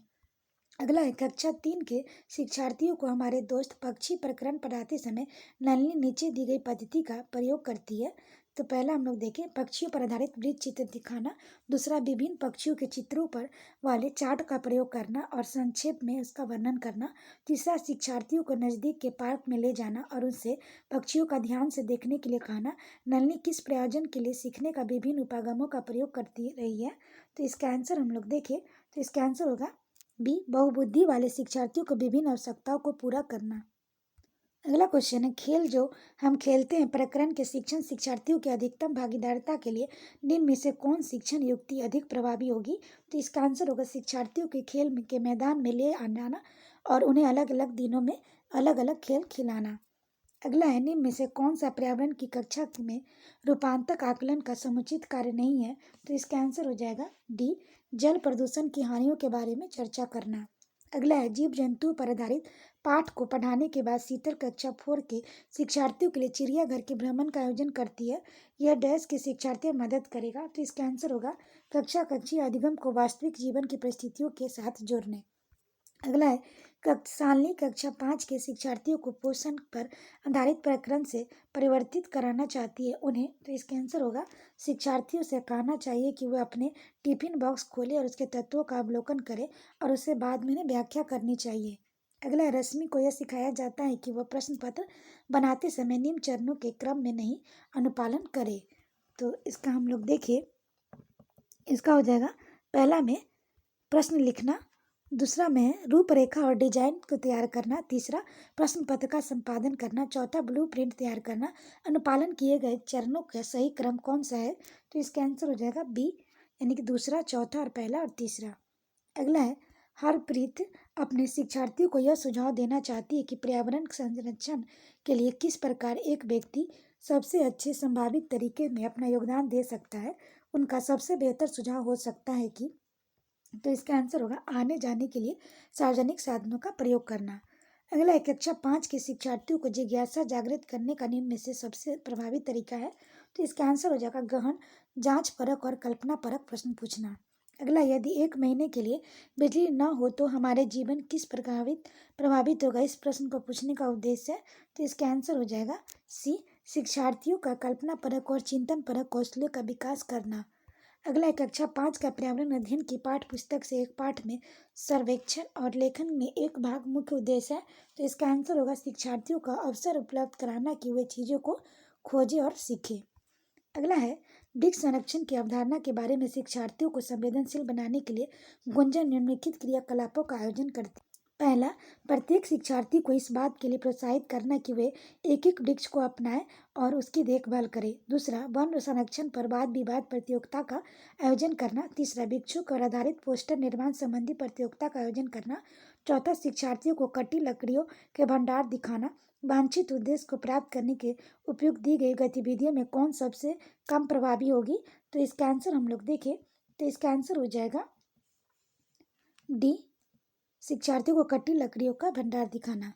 अगला है, कक्षा 3 के शिक्षार्थियों को हमारे दोस्त पक्षी प्रकरण पढ़ाते समय नलिनी नीचे दी गई पद्धति का प्रयोग करती है। तो पहला हम लोग देखें, पक्षियों पर आधारित वृत्त चित्र दिखाना। दूसरा, विभिन्न पक्षियों के चित्रों पर वाले चार्ट का प्रयोग करना और संक्षेप में उसका वर्णन करना। तीसरा, शिक्षार्थियों को नज़दीक के पार्क में ले जाना और उनसे पक्षियों का ध्यान से देखने के लिए कहना। नलिनी किस प्रयोजन के लिए सीखने का विभिन्न उपागमों का प्रयोग करती रही है। तो इसका आंसर हम लोग देखें, तो इसका आंसर होगा बी, बहुबुद्धि वाले शिक्षार्थियों को विभिन्न आवश्यकताओं को पूरा करना। अगला क्वेश्चन है, खेल जो हम खेलते हैं प्रकरण के शिक्षण शिक्षार्थियों की अधिकतम भागीदारिता के लिए निम्न में से कौन शिक्षण युक्ति अधिक प्रभावी होगी। तो इसका आंसर होगा शिक्षार्थियों के खेल के मैदान में ले आना और उन्हें अलग अलग दिनों में अलग अलग खेल खिलाना। अगला है, निम्न में से कौन सा पर्यावरण की कक्षा में रूपांतक आकलन का समुचित कार्य नहीं है। तो इसका आंसर हो जाएगा डी, जल प्रदूषण की हानियों के बारे में चर्चा करना। अगला है, जीव जंतुओं पर आधारित पाठ को पढ़ाने के बाद शीतल कक्षा 4 के शिक्षार्थियों के लिए चिड़ियाघर के भ्रमण का आयोजन करती है। यह डैश के शिक्षार्थियों मदद करेगा। तो इसका आंसर होगा कक्षा कक्षीय अधिगम को वास्तविक जीवन की परिस्थितियों के साथ जोड़ने। अगला है, सालनी कक्षा 5 के शिक्षार्थियों को पोषण पर आधारित प्रकरण से परिवर्तित कराना चाहती है उन्हें। तो इसका आंसर होगा शिक्षार्थियों से कहना चाहिए कि वे अपने टिफिन बॉक्स खोलें और उसके तत्वों का अवलोकन करें और उसे बाद में व्याख्या करनी चाहिए। अगला है, रश्मि को यह सिखाया जाता है कि वह प्रश्न पत्र बनाते समय निम्न चरणों के क्रम में नहीं अनुपालन करे। तो इसका हम लोग देखिए, इसका हो जाएगा पहला में प्रश्न लिखना, दूसरा में रूपरेखा और डिजाइन को तैयार करना, तीसरा प्रश्न पत्र का संपादन करना, चौथा ब्लूप्रिंट तैयार करना। अनुपालन किए गए चरणों का सही क्रम कौन सा है। तो इसका आंसर हो जाएगा बी, यानी कि दूसरा, चौथा और पहला और तीसरा। अगला है, हरप्रीत अपने शिक्षार्थियों को यह सुझाव देना चाहती है कि पर्यावरण संरक्षण के लिए किस प्रकार एक व्यक्ति सबसे अच्छे संभावित तरीके में अपना योगदान दे सकता है। उनका सबसे बेहतर सुझाव हो सकता है कि, तो इसका आंसर होगा आने जाने के लिए सार्वजनिक साधनों का प्रयोग करना। अगला है, कक्षा 5 के शिक्षार्थियों को जिज्ञासा जागृत करने का निम्न में से सबसे प्रभावी तरीका है। तो इसका आंसर हो जाएगा गहन, जांच परक और कल्पना परक प्रश्न पूछना। अगला, यदि 1 महीने के लिए बिजली न हो तो हमारे जीवन किस प्रभावित होगा, इस प्रश्न को पूछने का उद्देश्य है। तो इसका आंसर हो जाएगा सी, शिक्षार्थियों का कल्पना परक और चिंतन परक कौशलों का विकास करना। अगला है, कक्षा 5 का पर्यावरण अध्ययन की पाठ्य पुस्तक से एक पाठ में सर्वेक्षण और लेखन में एक भाग मुख्य उद्देश्य है। तो इसका आंसर होगा शिक्षार्थियों का अवसर उपलब्ध कराना कि वे चीज़ों को खोजें और सीखें। अगला है, वृक्ष संरक्षण की अवधारणा के बारे में शिक्षार्थियों को संवेदनशील बनाने के लिए गुंजन निम्नलिखित क्रियाकलापों का आयोजन करते हैं। पहला, प्रत्येक शिक्षार्थी को इस बात के लिए प्रोत्साहित करना कि वे एक एक वृक्ष को अपनाएं और उसकी देखभाल करें। दूसरा, वन संरक्षण पर वाद विवाद प्रतियोगिता का आयोजन करना। तीसरा, वृक्षों पर आधारित पोस्टर निर्माण संबंधी प्रतियोगिता का आयोजन करना। चौथा, शिक्षार्थियों को कटी लकड़ियों के भंडार दिखाना। वांछित उद्देश्य को प्राप्त करने के उपयुक्त दी गई गतिविधियों में कौन सबसे कम प्रभावी होगी। तो इसका आंसर हम लोग देखें तो इसका आंसर हो जाएगा डी, शिक्षार्थियों को कटी लकड़ियों का भंडार दिखाना।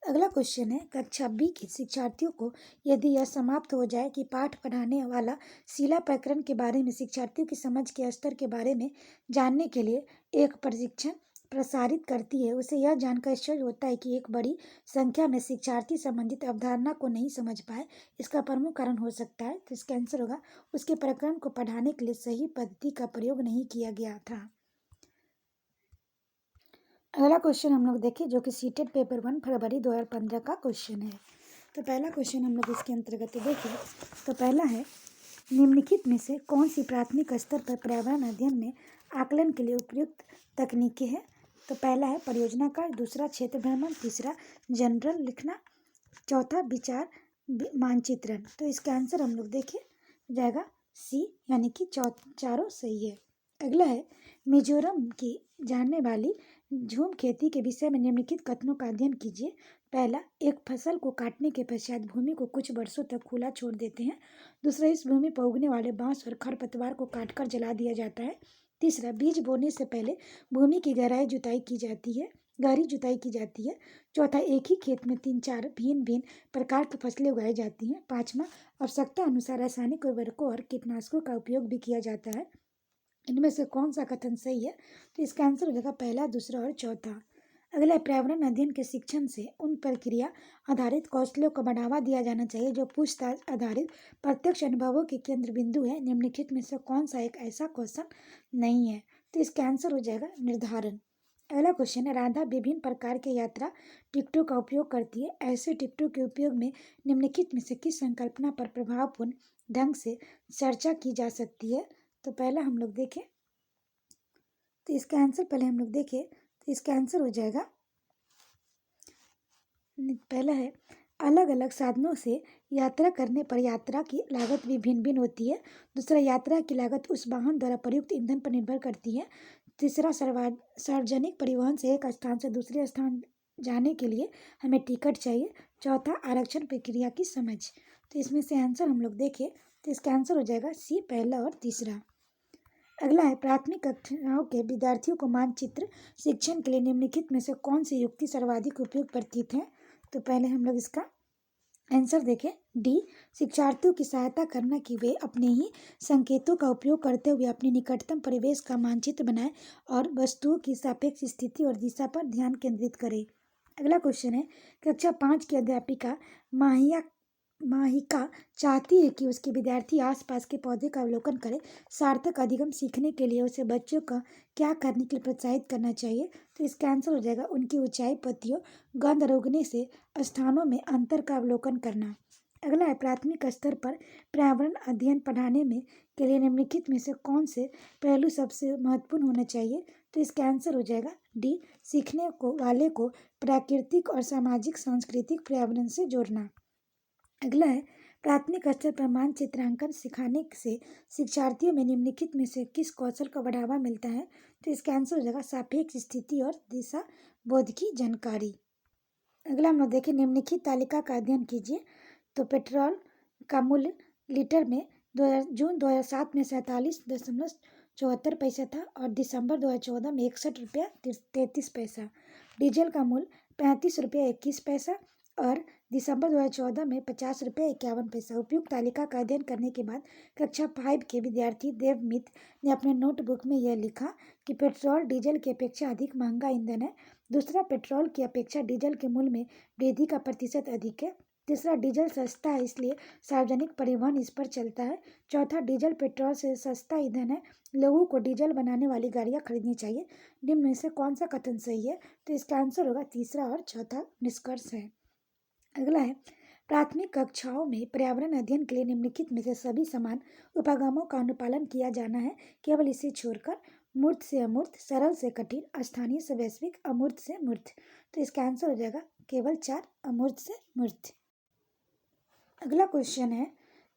अगला क्वेश्चन है, कक्षा बी के शिक्षार्थियों को यदि यह समाप्त हो जाए कि पाठ पढ़ाने वाला शिला प्रकरण के बारे में शिक्षार्थियों की समझ के स्तर के बारे में जानने के लिए एक प्रशिक्षण प्रसारित करती है, उसे यह जानकर आश्चर्य होता है कि एक बड़ी संख्या में शिक्षार्थी संबंधित अवधारणा को नहीं समझ पाए। इसका प्रमुख कारण हो सकता है। तो इसका आंसर होगा उसके प्रकरण को पढ़ाने के लिए सही पद्धति का प्रयोग नहीं किया गया था। अगला क्वेश्चन हम लोग देखें जो कि सीटेट पेपर 1 फरवरी 2015 का क्वेश्चन है। तो पहला क्वेश्चन हम लोग इसके अंतर्गत देखें तो पहला है, निम्नलिखित में से कौन सी प्राथमिक स्तर पर पर्यावरण अध्ययन में आकलन के लिए उपयुक्त तकनीकें हैं। तो पहला है परियोजना कार्य, दूसरा क्षेत्र भ्रमण, तीसरा जनरल लिखना, चौथा विचार मानचित्रण। तो इसका आंसर हम लोग देखें जाएगा सी, यानी कि चारों सही है। अगला है, मिजोरम की जानने वाली झूम खेती के विषय में निम्नलिखित कथनों का अध्ययन कीजिए। पहला, एक फसल को काटने के पश्चात भूमि को कुछ वर्षों तक खुला छोड़ देते हैं। दूसरा, इस भूमि पर उगने वाले बांस और खरपतवार को काटकर जला दिया जाता है। तीसरा, बीज बोने से पहले भूमि की गहरी जुताई की जाती है। चौथा, एक ही खेत में 3-4 भिन्न भिन्न प्रकार की फसलें उगाई जाती हैं। पाँचवा, आवश्यकता अनुसार रासायनिक उर्वरकों और कीटनाशकों का उपयोग भी किया जाता है। इनमें से कौन सा कथन सही है। तो इसका आंसर हो जाएगा पहला, दूसरा और चौथा। अगला, पर्यावरण अध्ययन के शिक्षण से उन प्रक्रिया आधारित कौशलों को बढ़ावा दिया जाना चाहिए जो पूछताछ आधारित प्रत्यक्ष अनुभवों के केंद्र बिंदु है। निम्नलिखित में से कौन सा एक ऐसा क्वेश्चन नहीं है। तो इसका आंसर हो जाएगा निर्धारण। अगला क्वेश्चन है, राधा विभिन्न प्रकार के यात्रा टिकटों का उपयोग करती है। ऐसे टिकटों के उपयोग में निम्नलिखित में से किस संकल्पना पर प्रभावपूर्ण ढंग से चर्चा की जा सकती है। तो पहला हम लोग देखें तो इसका आंसर हो जाएगा, पहला है, अलग अलग साधनों से यात्रा करने पर यात्रा की लागत भी भिन्न भिन्न होती है। दूसरा, यात्रा की लागत उस वाहन द्वारा प्रयुक्त ईंधन पर निर्भर करती है। तीसरा, सार्वजनिक परिवहन से एक स्थान से दूसरे स्थान जाने के लिए हमें टिकट चाहिए। चौथा, आरक्षण प्रक्रिया की समझ। तो इसमें से आंसर हम लोग देखें तो इसका आंसर हो जाएगा सी, पहला और तीसरा। अगला है, प्राथमिक कक्षाओं के विद्यार्थियों को मानचित्र शिक्षण के लिए निम्नलिखित में से कौन सी युक्ति सर्वाधिक उपयुक्त प्रतीत है। तो पहले हम लोग इसका आंसर देखें, डी, शिक्षार्थियों की सहायता करना कि वे अपने ही संकेतों का उपयोग करते हुए अपने निकटतम परिवेश का मानचित्र बनाएं और वस्तुओं की सापेक्ष स्थिति और दिशा पर ध्यान केंद्रित करें। अगला क्वेश्चन है, कक्षा 5 की अध्यापिका माहिका चाहती है कि उसके विद्यार्थी आसपास के पौधे का अवलोकन करें। सार्थक अधिगम सीखने के लिए उसे बच्चों का क्या करने के लिए प्रोत्साहित करना चाहिए। तो इसका आंसर हो जाएगा उनकी ऊंचाई, पत्तियों, गंध रोकने से स्थानों में अंतर का अवलोकन करना। अगला है, प्राथमिक स्तर पर पर्यावरण अध्ययन पढ़ाने में के लिए निम्नलिखित में से कौन से पहलू सबसे महत्वपूर्ण होना चाहिए। तो इसका आंसर हो जाएगा डी, सीखने वाले को प्राकृतिक और सामाजिक सांस्कृतिक पर्यावरण से जोड़ना। अगला है, प्राथमिक स्तर पर मानचित्रांकन सिखाने से शिक्षार्थियों में निम्नलिखित में से किस कौशल का बढ़ावा मिलता है। तो इसका आंसर हो जाएगा सापेक्ष स्थिति और दिशा बोध की जानकारी। अगला हम लोग देखें, निम्नलिखित तालिका का अध्ययन कीजिए। तो पेट्रोल का मूल्य लीटर में जून 2007 में 47.74 पैसा था और दिसंबर 2014 में 61 रुपया 33 पैसा। डीजल का मूल्य ₹35.21 और दिसंबर 2014 में ₹50.51। उपयुक्त तालिका का अध्ययन करने के बाद कक्षा 5 के विद्यार्थी देवमित ने अपने नोटबुक में यह लिखा कि पेट्रोल डीजल की अपेक्षा अधिक महंगा ईंधन है। दूसरा, पेट्रोल की अपेक्षा डीजल के मूल्य में वृद्धि का प्रतिशत अधिक है। तीसरा, डीजल सस्ता है इसलिए सार्वजनिक परिवहन इस पर चलता है। चौथा, डीजल पेट्रोल से सस्ता ईंधन है, लोगों को डीजल बनाने वाली गाड़ियां खरीदनी चाहिए। निम्न में से कौन सा कथन सही है? तो इसका आंसर होगा तीसरा और चौथा निष्कर्ष है। अगला है, प्राथमिक कक्षाओं में पर्यावरण अध्ययन के लिए निम्नलिखित में से सभी समान उपागमों का अनुपालन किया जाना है, केवल इसे छोड़कर। मूर्त से अमूर्त, सरल से कठिन, स्थानीय से वैश्विक, अमूर्त से मूर्त। तो इसका आंसर हो जाएगा केवल 4, अमूर्त से मूर्त। अगला क्वेश्चन है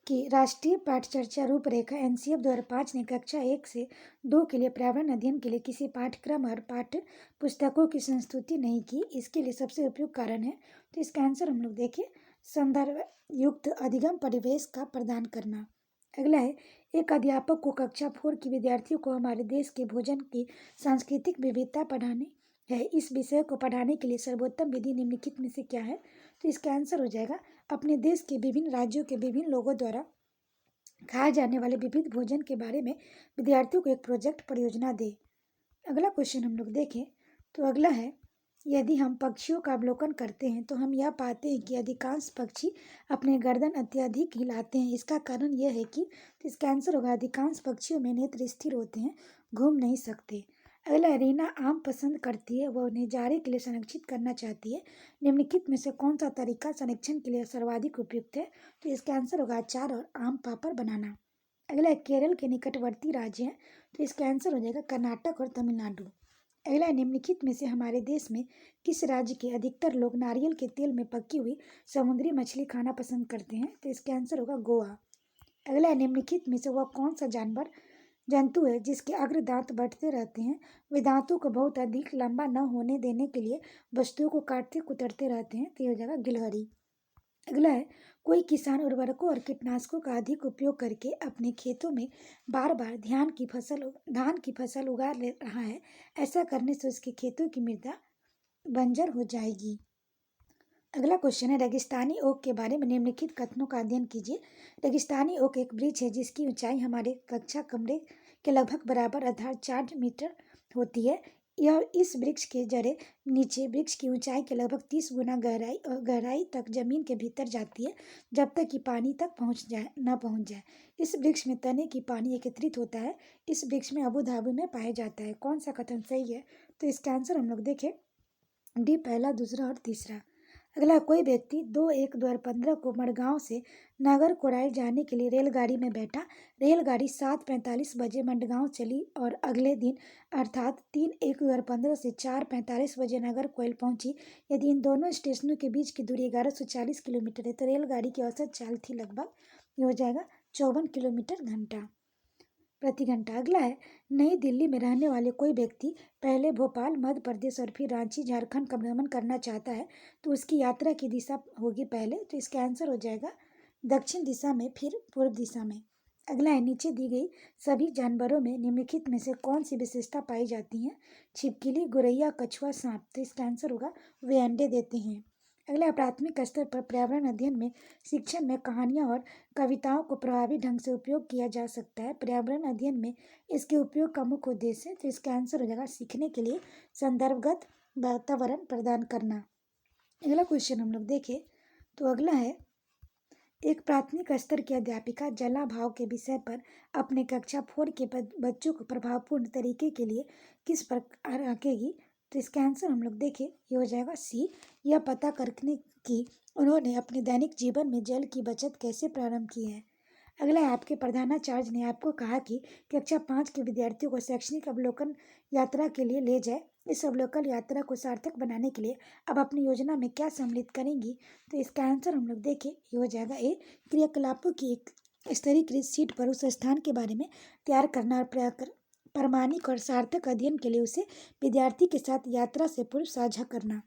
कि राष्ट्रीय पाठचर्चा रूपरेखा एनसीएफ 2005 ने कक्षा 1 से 2 के लिए पर्यावरण अध्ययन के लिए किसी पाठ्यक्रम और पाठ्य पुस्तकों की संस्तुति नहीं की। इसके लिए सबसे उपयुक्त कारण है, तो इसका आंसर हम लोग देखें, संदर्भ युक्त अधिगम परिवेश का प्रदान करना। अगला है, एक अध्यापक को कक्षा 4 की विद्यार्थियों को हमारे देश के भोजन की सांस्कृतिक विविधता पढ़ानी है। इस विषय को पढ़ाने के लिए सर्वोत्तम विधि निम्नलिखित में से क्या है? तो इसका आंसर हो जाएगा, अपने देश के विभिन्न राज्यों के विभिन्न लोगों द्वारा खाए जाने वाले विविध भोजन के बारे में विद्यार्थियों को एक प्रोजेक्ट परियोजना दे। अगला क्वेश्चन हम लोग देखें तो अगला है, यदि हम पक्षियों का अवलोकन करते हैं तो हम यह पाते हैं कि अधिकांश पक्षी अपने गर्दन अत्यधिक हिलाते हैं। इसका कारण यह है कि, तो इसका आंसर होगा, अधिकांश पक्षियों में नेत्र स्थिर होते हैं, घूम नहीं सकते। अगला, रीना आम पसंद करती है, वह उन्हें जाड़े के लिए संरक्षित करना चाहती है। निम्नलिखित में से कौन सा तरीका संरक्षण के लिए सर्वाधिक उपयुक्त है? तो इसका आंसर होगा अचार और आम पापड़ बनाना। अगला, केरल के निकटवर्ती राज्य हैं, तो इसका आंसर हो जाएगा कर्नाटक और तमिलनाडु। अगला, निम्नलिखित में से हमारे देश में किस राज्य के अधिकतर लोग नारियल के तेल में पकी हुई समुद्री मछली खाना पसंद करते हैं? तो इसका आंसर होगा गोवा। अगला, निम्नलिखित में से वह कौन सा जंतु है जिसके अग्र दांत बढ़ते रहते हैं? वे दांतों को बहुत अधिक लंबा न होने देने के लिए वस्तुओं को काटते कुतरते रहते हैं, तो ये हो जाएगा गिलहरी। अगला है, कोई किसान उर्वरकों और कीटनाशकों का अधिक उपयोग करके अपने खेतों में बार बार धान की फसल उगा ले रहा है। ऐसा करने से उसके खेतों की मृदा बंजर हो जाएगी। अगला क्वेश्चन है, रेगिस्तानी ओक के बारे में निम्नलिखित कथनों का अध्ययन कीजिए। रेगिस्तानी ओक एक वृक्ष है जिसकी ऊंचाई हमारे कक्षा कमरे के लगभग बराबर अर्थात 4 मीटर होती है। इस वृक्ष के जड़ें नीचे वृक्ष की ऊंचाई के लगभग 30 गुना गहराई तक जमीन के भीतर जाती है, जब तक कि पानी तक पहुंच जाए। इस वृक्ष में तने की पानी एकत्रित होता है। इस वृक्ष में अबू धाबी में पाया जाता है। कौन सा कथन सही है? तो इसका आंसर हम लोग देखें, डी, पहला, दूसरा और तीसरा। अगला, कोई व्यक्ति 2/1/2015 को मडगांव से नागरकोराइल जाने के लिए रेलगाड़ी में बैठा। रेलगाड़ी 7:45 बजे मडगांव चली और अगले दिन अर्थात 3/1/2015 से 4:45 बजे नागरकोइल पहुंची। यदि इन दोनों स्टेशनों के बीच की दूरी 1140 किलोमीटर है तो रेलगाड़ी की औसत चाल थी लगभग, ये हो जाएगा 54 किलोमीटर प्रति घंटा। अगला है, नई दिल्ली में रहने वाले कोई व्यक्ति पहले भोपाल मध्य प्रदेश और फिर रांची झारखंड का भ्रमण करना चाहता है, तो उसकी यात्रा की दिशा होगी पहले, तो इसका आंसर हो जाएगा दक्षिण दिशा में फिर पूर्व दिशा में। अगला है, नीचे दी गई सभी जानवरों में निम्नलिखित में से कौन सी विशेषता पाई जाती है? छिपकली, गुरैया, कछुआ, सांप। तो इसका आंसर होगा वे अंडे देते हैं। अगला, प्राथमिक स्तर पर पर्यावरण अध्ययन में शिक्षण में कहानियाँ और कविताओं को प्रभावी ढंग से उपयोग किया जा सकता है। पर्यावरण अध्ययन में इसके उपयोग का मुख्य उद्देश्य है, तो इसका आंसर हो जाएगा सीखने के लिए संदर्भगत वातावरण प्रदान करना। अगला क्वेश्चन हम लोग देखें तो अगला है, एक प्राथमिक स्तर की अध्यापिका जलाभाव के विषय पर अपने कक्षा 4 के बच्चों को प्रभावपूर्ण तरीके के लिए किस प्रकार आंकेगी? तो इसका आंसर हम लोग देखें, ये हो जाएगा सी, यह पता करने की उन्होंने अपने दैनिक जीवन में जल की बचत कैसे प्रारंभ की है। अगला है, आपके प्रधानाचार्य ने आपको कहा कि कक्षा 5 के विद्यार्थियों को शैक्षणिक अवलोकन यात्रा के लिए ले जाए। इस अवलोकन यात्रा को सार्थक बनाने के लिए अब अपनी योजना में क्या सम्मिलित करेंगी? तो इसका आंसर हम लोग देखें, ये हो जाएगा ए, क्रियाकलापों की एक स्तरीकृत शीट पर उस स्थान के बारे में तैयार करना और प्रामाणिक और सार्थक अध्ययन के लिए उसे विद्यार्थी के साथ यात्रा से पूर्व साझा करना।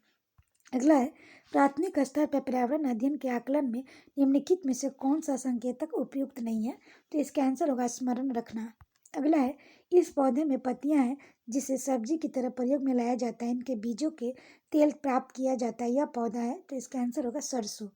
अगला है, प्राथमिक स्तर पर पर्यावरण अध्ययन के आकलन में निम्नलिखित में से कौन सा संकेतक उपयुक्त नहीं है? तो इसका आंसर होगा स्मरण रखना। अगला है, इस पौधे में पत्तियां हैं जिसे सब्जी की तरह प्रयोग में लाया जाता है। इनके बीजों के तेल प्राप्त किया जाता है। यह पौधा है, तो इसका आंसर होगा सरसों।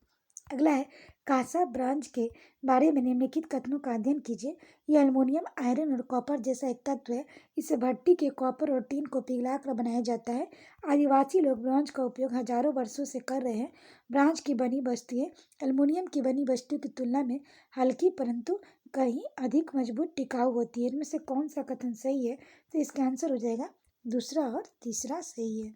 अगला है, कासा ब्रांच के बारे में निम्नलिखित कथनों का अध्ययन कीजिए। यह अल्मोनियम, आयरन और कॉपर जैसा एक तत्व है। इसे भट्टी के कॉपर और टीन को पिघलाकर बनाया जाता है। आदिवासी लोग ब्रॉन्ज का उपयोग हजारों वर्षों से कर रहे हैं। ब्रॉन्ज की बनी वस्तुएं अल्मोनियम की बनी वस्तु की तुलना में हल्की परंतु कहीं अधिक मजबूत टिकाऊ होती है। इनमें से कौन सा कथन सही है? तो इसका आंसर हो जाएगा दूसरा और तीसरा सही है।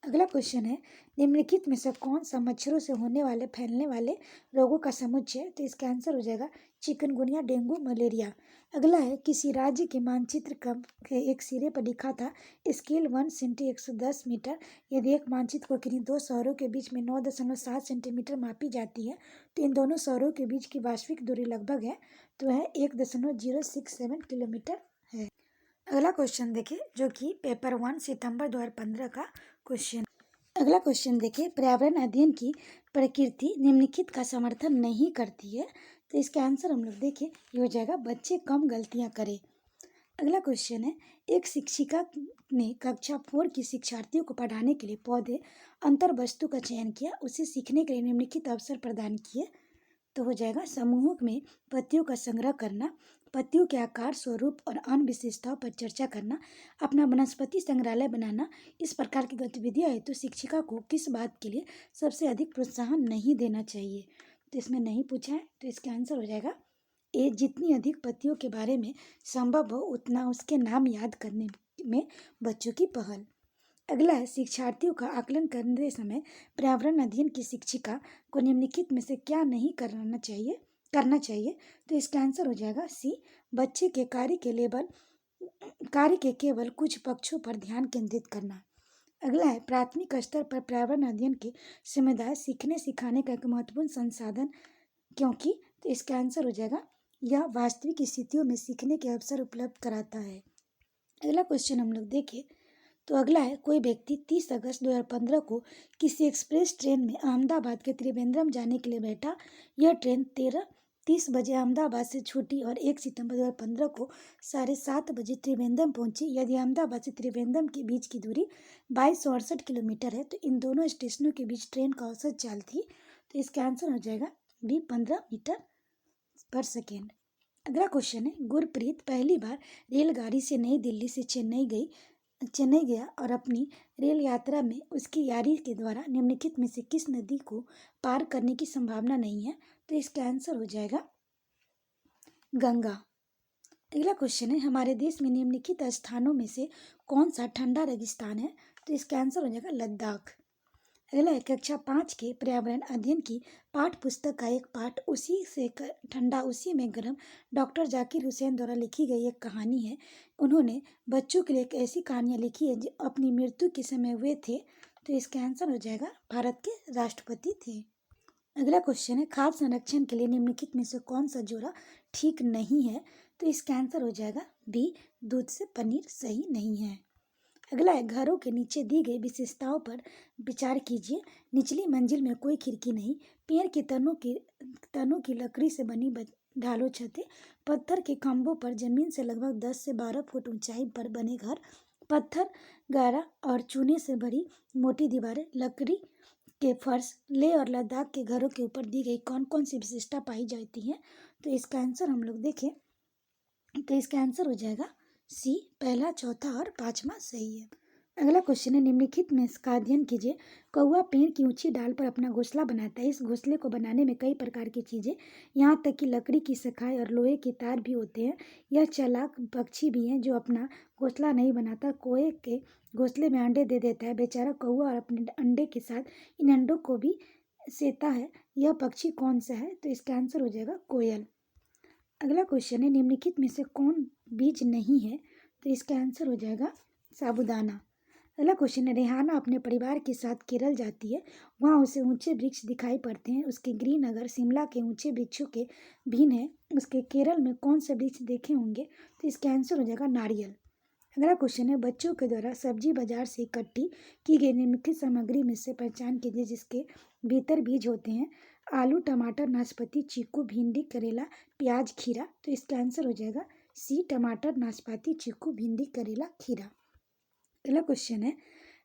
अगला क्वेश्चन है, निम्नलिखित में से कौन सा मच्छरों से होने वाले फैलने वाले रोगों का समुच्चय है? तो इसका आंसर हो जाएगा चिकनगुनिया, डेंगू, मलेरिया। अगला है, किसी राज्य के मानचित्र के एक सिरे पर लिखा था स्केल 1 × 110 मीटर। यदि एक मानचित्र को किन्हीं दो शहरों के बीच में 9.7 सेंटीमीटर मापी जाती है तो इन दोनों शहरों के बीच की वास्तविक दूरी लगभग है, तो है 1.067 किलोमीटर है। अगला क्वेश्चन देखिए, जो कि पेपर 1 सितंबर 2015 का क्वेश्चन। अगला क्वेश्चन देखिए, पर्यावरण अध्ययन की प्रकृति निम्नलिखित का समर्थन नहीं करती है। तो इसका आंसर हम लोग देखिए, ये हो जाएगा बच्चे कम गलतियां करें। अगला क्वेश्चन है, एक शिक्षिका ने कक्षा 4 की शिक्षार्थियों को पढ़ाने के लिए पौधे अंतर वस्तु का चयन किया। उसे सीखने के लिए निम्नलिखित अवसर प्रदान किए। तो हो जाएगा समूह में पत्तियों का संग्रह करना, पत्तियों के आकार, स्वरूप और अन्य विशेषताओं पर चर्चा करना, अपना वनस्पति संग्रहालय बनाना। इस प्रकार की गतिविधियां है तो शिक्षिका को किस बात के लिए सबसे अधिक प्रोत्साहन नहीं देना चाहिए? तो इसमें नहीं पूछा है, तो इसका आंसर हो जाएगा ए, जितनी अधिक पत्तियों के बारे में संभव हो उतना उसके नाम याद करने में बच्चों की पहल। अगला है, शिक्षार्थियों का आकलन करते समय पर्यावरण अध्ययन की शिक्षिका को निम्नलिखित में से क्या नहीं करना चाहिए? तो इसका आंसर हो जाएगा सी, बच्चे के कार्य के केवल कुछ पक्षों पर ध्यान केंद्रित करना। अगला है, प्राथमिक स्तर पर पर्यावरण अध्ययन की समुदाय सीखने सिखाने का एक महत्वपूर्ण संसाधन क्योंकि? तो इसका आंसर हो जाएगा यह वास्तविक स्थितियों में सीखने के अवसर उपलब्ध कराता है। अगला क्वेश्चन हम लोग देखें, तो अगला है, कोई व्यक्ति 30 अगस्त 2015 को किसी एक्सप्रेस ट्रेन में अहमदाबाद के त्रिवेंद्रम जाने के लिए बैठा। यह ट्रेन 13:30 बजे अहमदाबाद से छूटी और 1 सितंबर 2015 को 7:30 बजे त्रिवेंद्रम पहुंची। यदि अहमदाबाद से त्रिवेंद्रम के बीच की दूरी 2268 किलोमीटर है तो इन दोनों स्टेशनों के बीच ट्रेन का औसत चाल थी। तो इसका आंसर हो जाएगा बी, 15 मीटर पर सेकेंड। अगला क्वेश्चन है, गुरप्रीत पहली बार रेलगाड़ी से नई दिल्ली से चेन्नई गया और अपनी रेल यात्रा में उसकी यारी के द्वारा निम्नलिखित में से किस नदी को पार करने की संभावना नहीं है? तो इसका आंसर हो जाएगा गंगा। अगला क्वेश्चन है, हमारे देश में निम्नलिखित स्थानों में से कौन सा ठंडा रेगिस्तान है? तो इसका आंसर हो जाएगा लद्दाख। अगला है, कक्षा 5 के पर्यावरण अध्ययन की पाठ पुस्तक का एक पाठ उसी से ठंडा उसी में गर्म डॉक्टर जाकिर हुसैन द्वारा लिखी गई एक कहानी है। उन्होंने बच्चों के लिए एक ऐसी कहानियाँ लिखी है जो अपनी मृत्यु के समय वे थे। तो इसका आंसर हो जाएगा भारत के राष्ट्रपति थे। अगला क्वेश्चन है, खाद्य संरक्षण के लिए निम्नलिखित में से कौन सा जोड़ा ठीक नहीं है? तो इसका आंसर हो जाएगा बी, दूध से पनीर सही नहीं है। अगला है, घरों के नीचे दी गई विशेषताओं पर विचार कीजिए। निचली मंजिल में कोई खिड़की नहीं, पेड़ के तनों की लकड़ी से बनी ढालो छतें, पत्थर के खंभों पर जमीन से लगभग 10 से 12 फुट ऊंचाई पर बने घर, पत्थर, गारा और चूने से भरी मोटी दीवारें, लकड़ी के फर्श। लेह और लद्दाख के घरों के ऊपर दी गई कौन कौन सी विशेषता पाई जाती है? तो इसका आंसर हम लोग देखें, तो इसका आंसर हो जाएगा सी, पहला, चौथा और पांचवा सही है। अगला क्वेश्चन है, निम्नलिखित में इसका अध्ययन कीजिए। कौवा पेड़ की ऊंची डाल पर अपना घोंसला बनाता है। इस घोंसले को बनाने में कई प्रकार की चीजें, यहाँ तक कि लकड़ी की सखाई और लोहे के तार भी होते हैं। यह चालाक पक्षी भी है जो अपना घोंसला नहीं बनाता, कोए के घोंसले में अंडे दे देता है। बेचारा कौवा और अपने अंडे के साथ इन अंडों को भी सेता है। यह पक्षी कौन सा है? तो इसका आंसर हो जाएगा कोयल। अगला क्वेश्चन है, निम्नलिखित में से कौन बीज नहीं है? तो इसका आंसर हो जाएगा साबूदाना। अगला क्वेश्चन है, रेहाना अपने परिवार के साथ केरल जाती है। वहाँ उसे ऊंचे वृक्ष दिखाई पड़ते हैं। उसके गृहनगर शिमला के ऊंचे वृक्षों के भिन्न है। उसके केरल में कौन से वृक्ष देखे होंगे? तो इसका आंसर हो जाएगा नारियल। अगला क्वेश्चन है, बच्चों के द्वारा सब्जी बाजार से इकट्ठी की गई निम्नलिखित सामग्री में से पहचान कीजिए जिसके भीतर बीज होते हैं। आलू, टमाटर, नाशपाती, चीकू, भिंडी, करेला, प्याज, खीरा। तो इसका आंसर हो जाएगा सी टमाटर, नाशपाती, चीकू, भिंडी, करेला, खीरा। अगला क्वेश्चन है,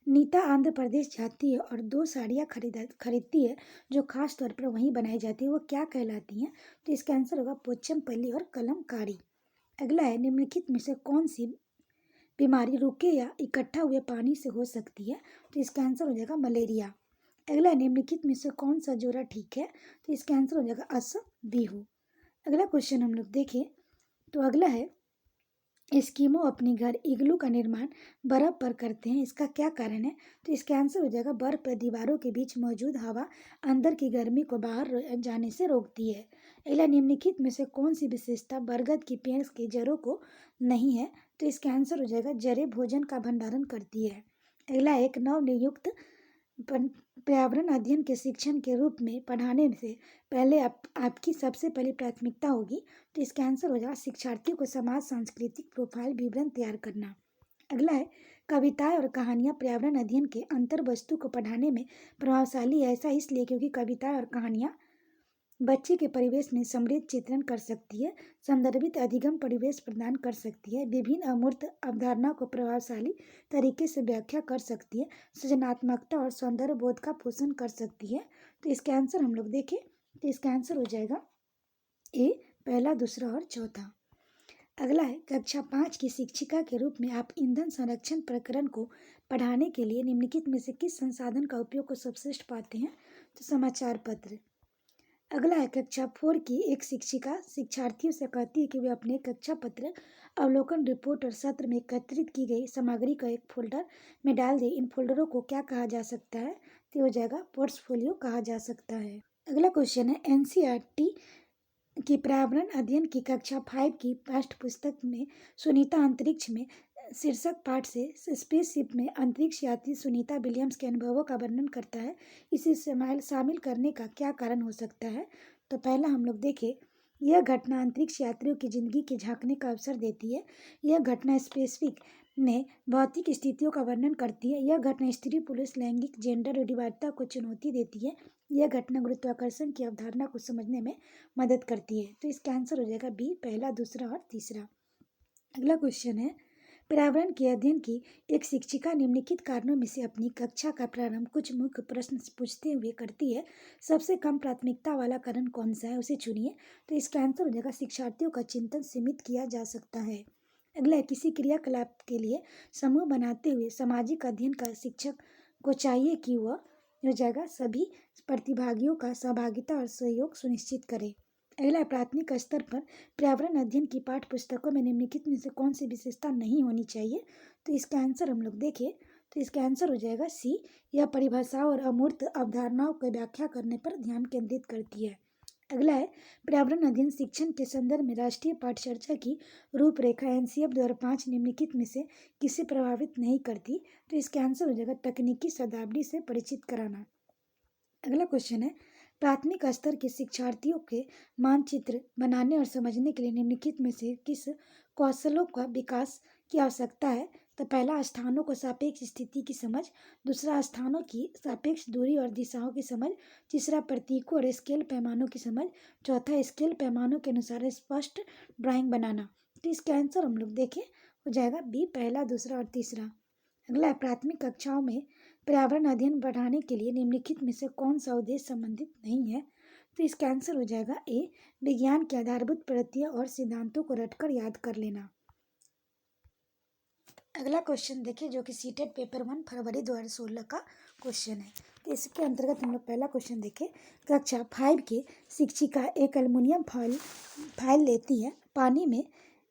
नीता आंध्र प्रदेश जाती है और 2 साड़ियाँ खरीदती है जो खास तौर पर वहीं बनाई जाती है, वो क्या कहलाती हैं? तो इसका आंसर होगा पोचमपल्ली और कलमकारी। अगला है, निम्नलिखित में से कौन सी बीमारी रूखे या इकट्ठा हुए पानी से हो सकती है? तो इसका आंसर हो जाएगा मलेरिया। अगला है, निम्नलिखित में से कौन सा जोड़ा ठीक है? तो इसका आंसर हो जाएगा अस बिहू। अगला क्वेश्चन हम लोग देखें तो अगला है, एस्किमो अपने घर इग्लू का निर्माण बर्फ पर करते हैं, इसका क्या कारण है? तो इसका आंसर हो जाएगा बर्फ पर दीवारों के बीच मौजूद हवा अंदर की गर्मी को बाहर जाने से रोकती है। अगला, निम्नलिखित में से कौन सी विशेषता बरगद की पेड़ की जड़ों को नहीं है? तो इसका आंसर हो जाएगा जड़ें भोजन का भंडारण करती है। अगला, एक नवनियुक्त पर्यावरण अध्ययन के शिक्षण के रूप में पढ़ाने से पहले आपकी सबसे पहली प्राथमिकता होगी। तो इसका आंसर हो जाएगा शिक्षार्थियों को समाज सांस्कृतिक प्रोफाइल विवरण तैयार करना। अगला है, कविताएं और कहानियां पर्यावरण अध्ययन के अंतर वस्तु को पढ़ाने में प्रभावशाली है, ऐसा इसलिए क्योंकि कविताएं और कहानियां बच्चे के परिवेश में समृद्ध चित्रण कर सकती है, संदर्भित अधिगम परिवेश प्रदान कर सकती है, विभिन्न अमूर्त अवधारणा को प्रभावशाली तरीके से व्याख्या कर सकती है, सृजनात्मकता और सौंदर्य बोध का पोषण कर सकती है। तो इसका आंसर हम लोग देखें तो इसका आंसर हो जाएगा ए, पहला, दूसरा और चौथा। अगला है, कक्षा 5 की शिक्षिका के रूप में आप ईंधन संरक्षण प्रकरण को पढ़ाने के लिए निम्नलिखित में से किस संसाधन का उपयोग को सर्वश्रेष्ठ पाते हैं? तो समाचार पत्र। अगला है, कक्षा 4 की एक शिक्षिका शिक्षार्थियों से कहती है कि वे अपने कक्षा पत्र, अवलोकन रिपोर्ट और सत्र में एकत्रित की गई सामग्री को एक फोल्डर में डाल दे। इन फोल्डरों को क्या कहा जा सकता है? तो हो जाएगा पोर्टफोलियो कहा जा सकता है। अगला क्वेश्चन है, एनसीईआरटी की पर्यावरण अध्ययन की कक्षा 5 की पाठ्य पुस्तक में सुनीता अंतरिक्ष में शीर्षक पाठ से स्पेसशिप में अंतरिक्ष यात्री सुनीता विलियम्स के अनुभवों का वर्णन करता है, इसे शामिल करने का क्या कारण हो सकता है? तो पहला हम लोग देखें, यह घटना अंतरिक्ष यात्रियों की जिंदगी के झांकने का अवसर देती है। यह घटना स्पेसिफिक में भौतिक स्थितियों का वर्णन करती है। यह घटना स्त्री पुरुष लैंगिक जेंडर रूढ़िवादिता को चुनौती देती है। यह घटना गुरुत्वाकर्षण की अवधारणा को समझने में मदद करती है। तो इसका आंसर हो जाएगा बी, पहला, दूसरा और तीसरा। अगला क्वेश्चन है, पर्यावरण के अध्ययन की एक शिक्षिका निम्नलिखित कारणों में से अपनी कक्षा का प्रारंभ कुछ मुख्य प्रश्न पूछते हुए करती है। सबसे कम प्राथमिकता वाला कारण कौन सा है, उसे चुनिए। तो इसका आंसर हो जाएगा शिक्षार्थियों का चिंतन सीमित किया जा सकता है। अगला है, किसी क्रियाकलाप के लिए समूह बनाते हुए सामाजिक अध्ययन का शिक्षक को चाहिए कि वह हो जाएगा सभी प्रतिभागियों का सहभागिता और सहयोग सुनिश्चित करे। अगला, प्राथमिक स्तर पर पर्यावरण अध्ययन की पाठ्य पुस्तकों में निम्नलिखित में से कौन सी विशेषता नहीं होनी चाहिए? तो इसका आंसर हम लोग देखें तो इसका आंसर हो जाएगा सी, यह परिभाषाओं और अमूर्त अवधारणाओं को व्याख्या करने पर ध्यान केंद्रित करती है। अगला है, पर्यावरण अध्ययन शिक्षण के संदर्भ में राष्ट्रीय पाठ्यचर्या की रूपरेखा एनसीएफ 2005 निम्नलिखित में से किसे प्रभावित नहीं करती? तो इसका आंसर हो जाएगा तकनीकी शब्दावली से परिचित कराना। अगला क्वेश्चन है, प्राथमिक स्तर के शिक्षार्थियों के मानचित्र बनाने और समझने के लिए निम्नलिखित में से किस कौशलों का विकास की आवश्यकता है? तो पहला, स्थानों को सापेक्ष स्थिति की समझ, दूसरा, स्थानों की सापेक्ष दूरी और दिशाओं की समझ, तीसरा, प्रतीकों और स्केल पैमानों की समझ, चौथा, स्केल पैमानों के अनुसार स्पष्ट ड्राइंग बनाना। तो इसका आंसर हम लोग देखें हो जाएगा बी, पहला, दूसरा और तीसरा। अगला, प्राथमिक कक्षाओं में पर्यावरण अध्ययन बढ़ाने के लिए निम्नलिखित में से कौन सा उद्देश्य संबंधित नहीं है? तो इसका आंसर हो जाएगा ए, विज्ञान के आधारभूत प्रत्यय और सिद्धांतों को रटकर याद कर लेना। अगला क्वेश्चन देखिए, जो कि सीटेट पेपर 1 फरवरी 2016 का क्वेश्चन है। तो इसके अंतर्गत हम लोग पहला क्वेश्चन देखें, कक्षा 5 की शिक्षिका एक एल्युमिनियम फाइल लेती है, पानी में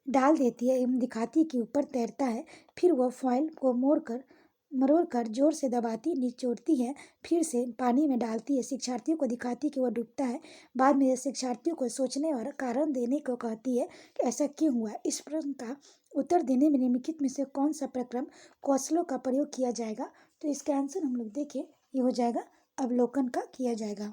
डाल देती है एवं दिखाती है कि ऊपर तैरता है। फिर वह फॉइल को मरोड़कर जोर से दबाती, निचोड़ती है, फिर से पानी में डालती है, शिक्षार्थियों को दिखाती है कि वह डूबता है। बाद में शिक्षार्थियों को सोचने और कारण देने को कहती है कि ऐसा क्यों हुआ। इस प्रश्न का उत्तर देने में निम्नलिखित में से कौन सा प्रक्रम कौशलों का प्रयोग किया जाएगा? तो इसका आंसर हम लोग देखें, ये हो जाएगा अवलोकन का किया जाएगा।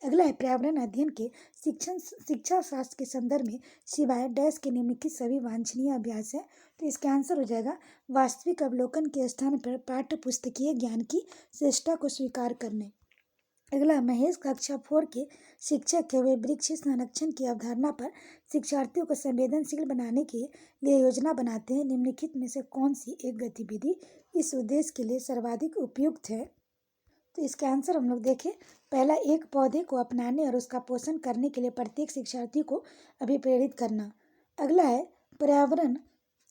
अगला है, पर्यावरण अध्ययन के शिक्षा शास्त्र के संदर्भ में सिवाय डैश के निम्नलिखित सभी वांछनीय अभ्यास है। तो इसका आंसर हो जाएगा वास्तविक अवलोकन के स्थान पर पाठ्य पुस्तकीय ज्ञान की श्रेष्ठता को स्वीकार करने। अगला, महेश कक्षा 4 के शिक्षक है। वे वृक्ष संरक्षण की अवधारणा पर शिक्षार्थियों को संवेदनशील बनाने के लिए योजना बनाते हैं। निम्नलिखित में से कौन सी एक गतिविधि इस उद्देश्य के लिए सर्वाधिक उपयुक्त है? तो इसका आंसर हम लोग देखें। पहला, एक पौधे को अपनाने और उसका पोषण करने के लिए प्रत्येक शिक्षार्थी को अभिप्रेरित करना। अगला है, पर्यावरण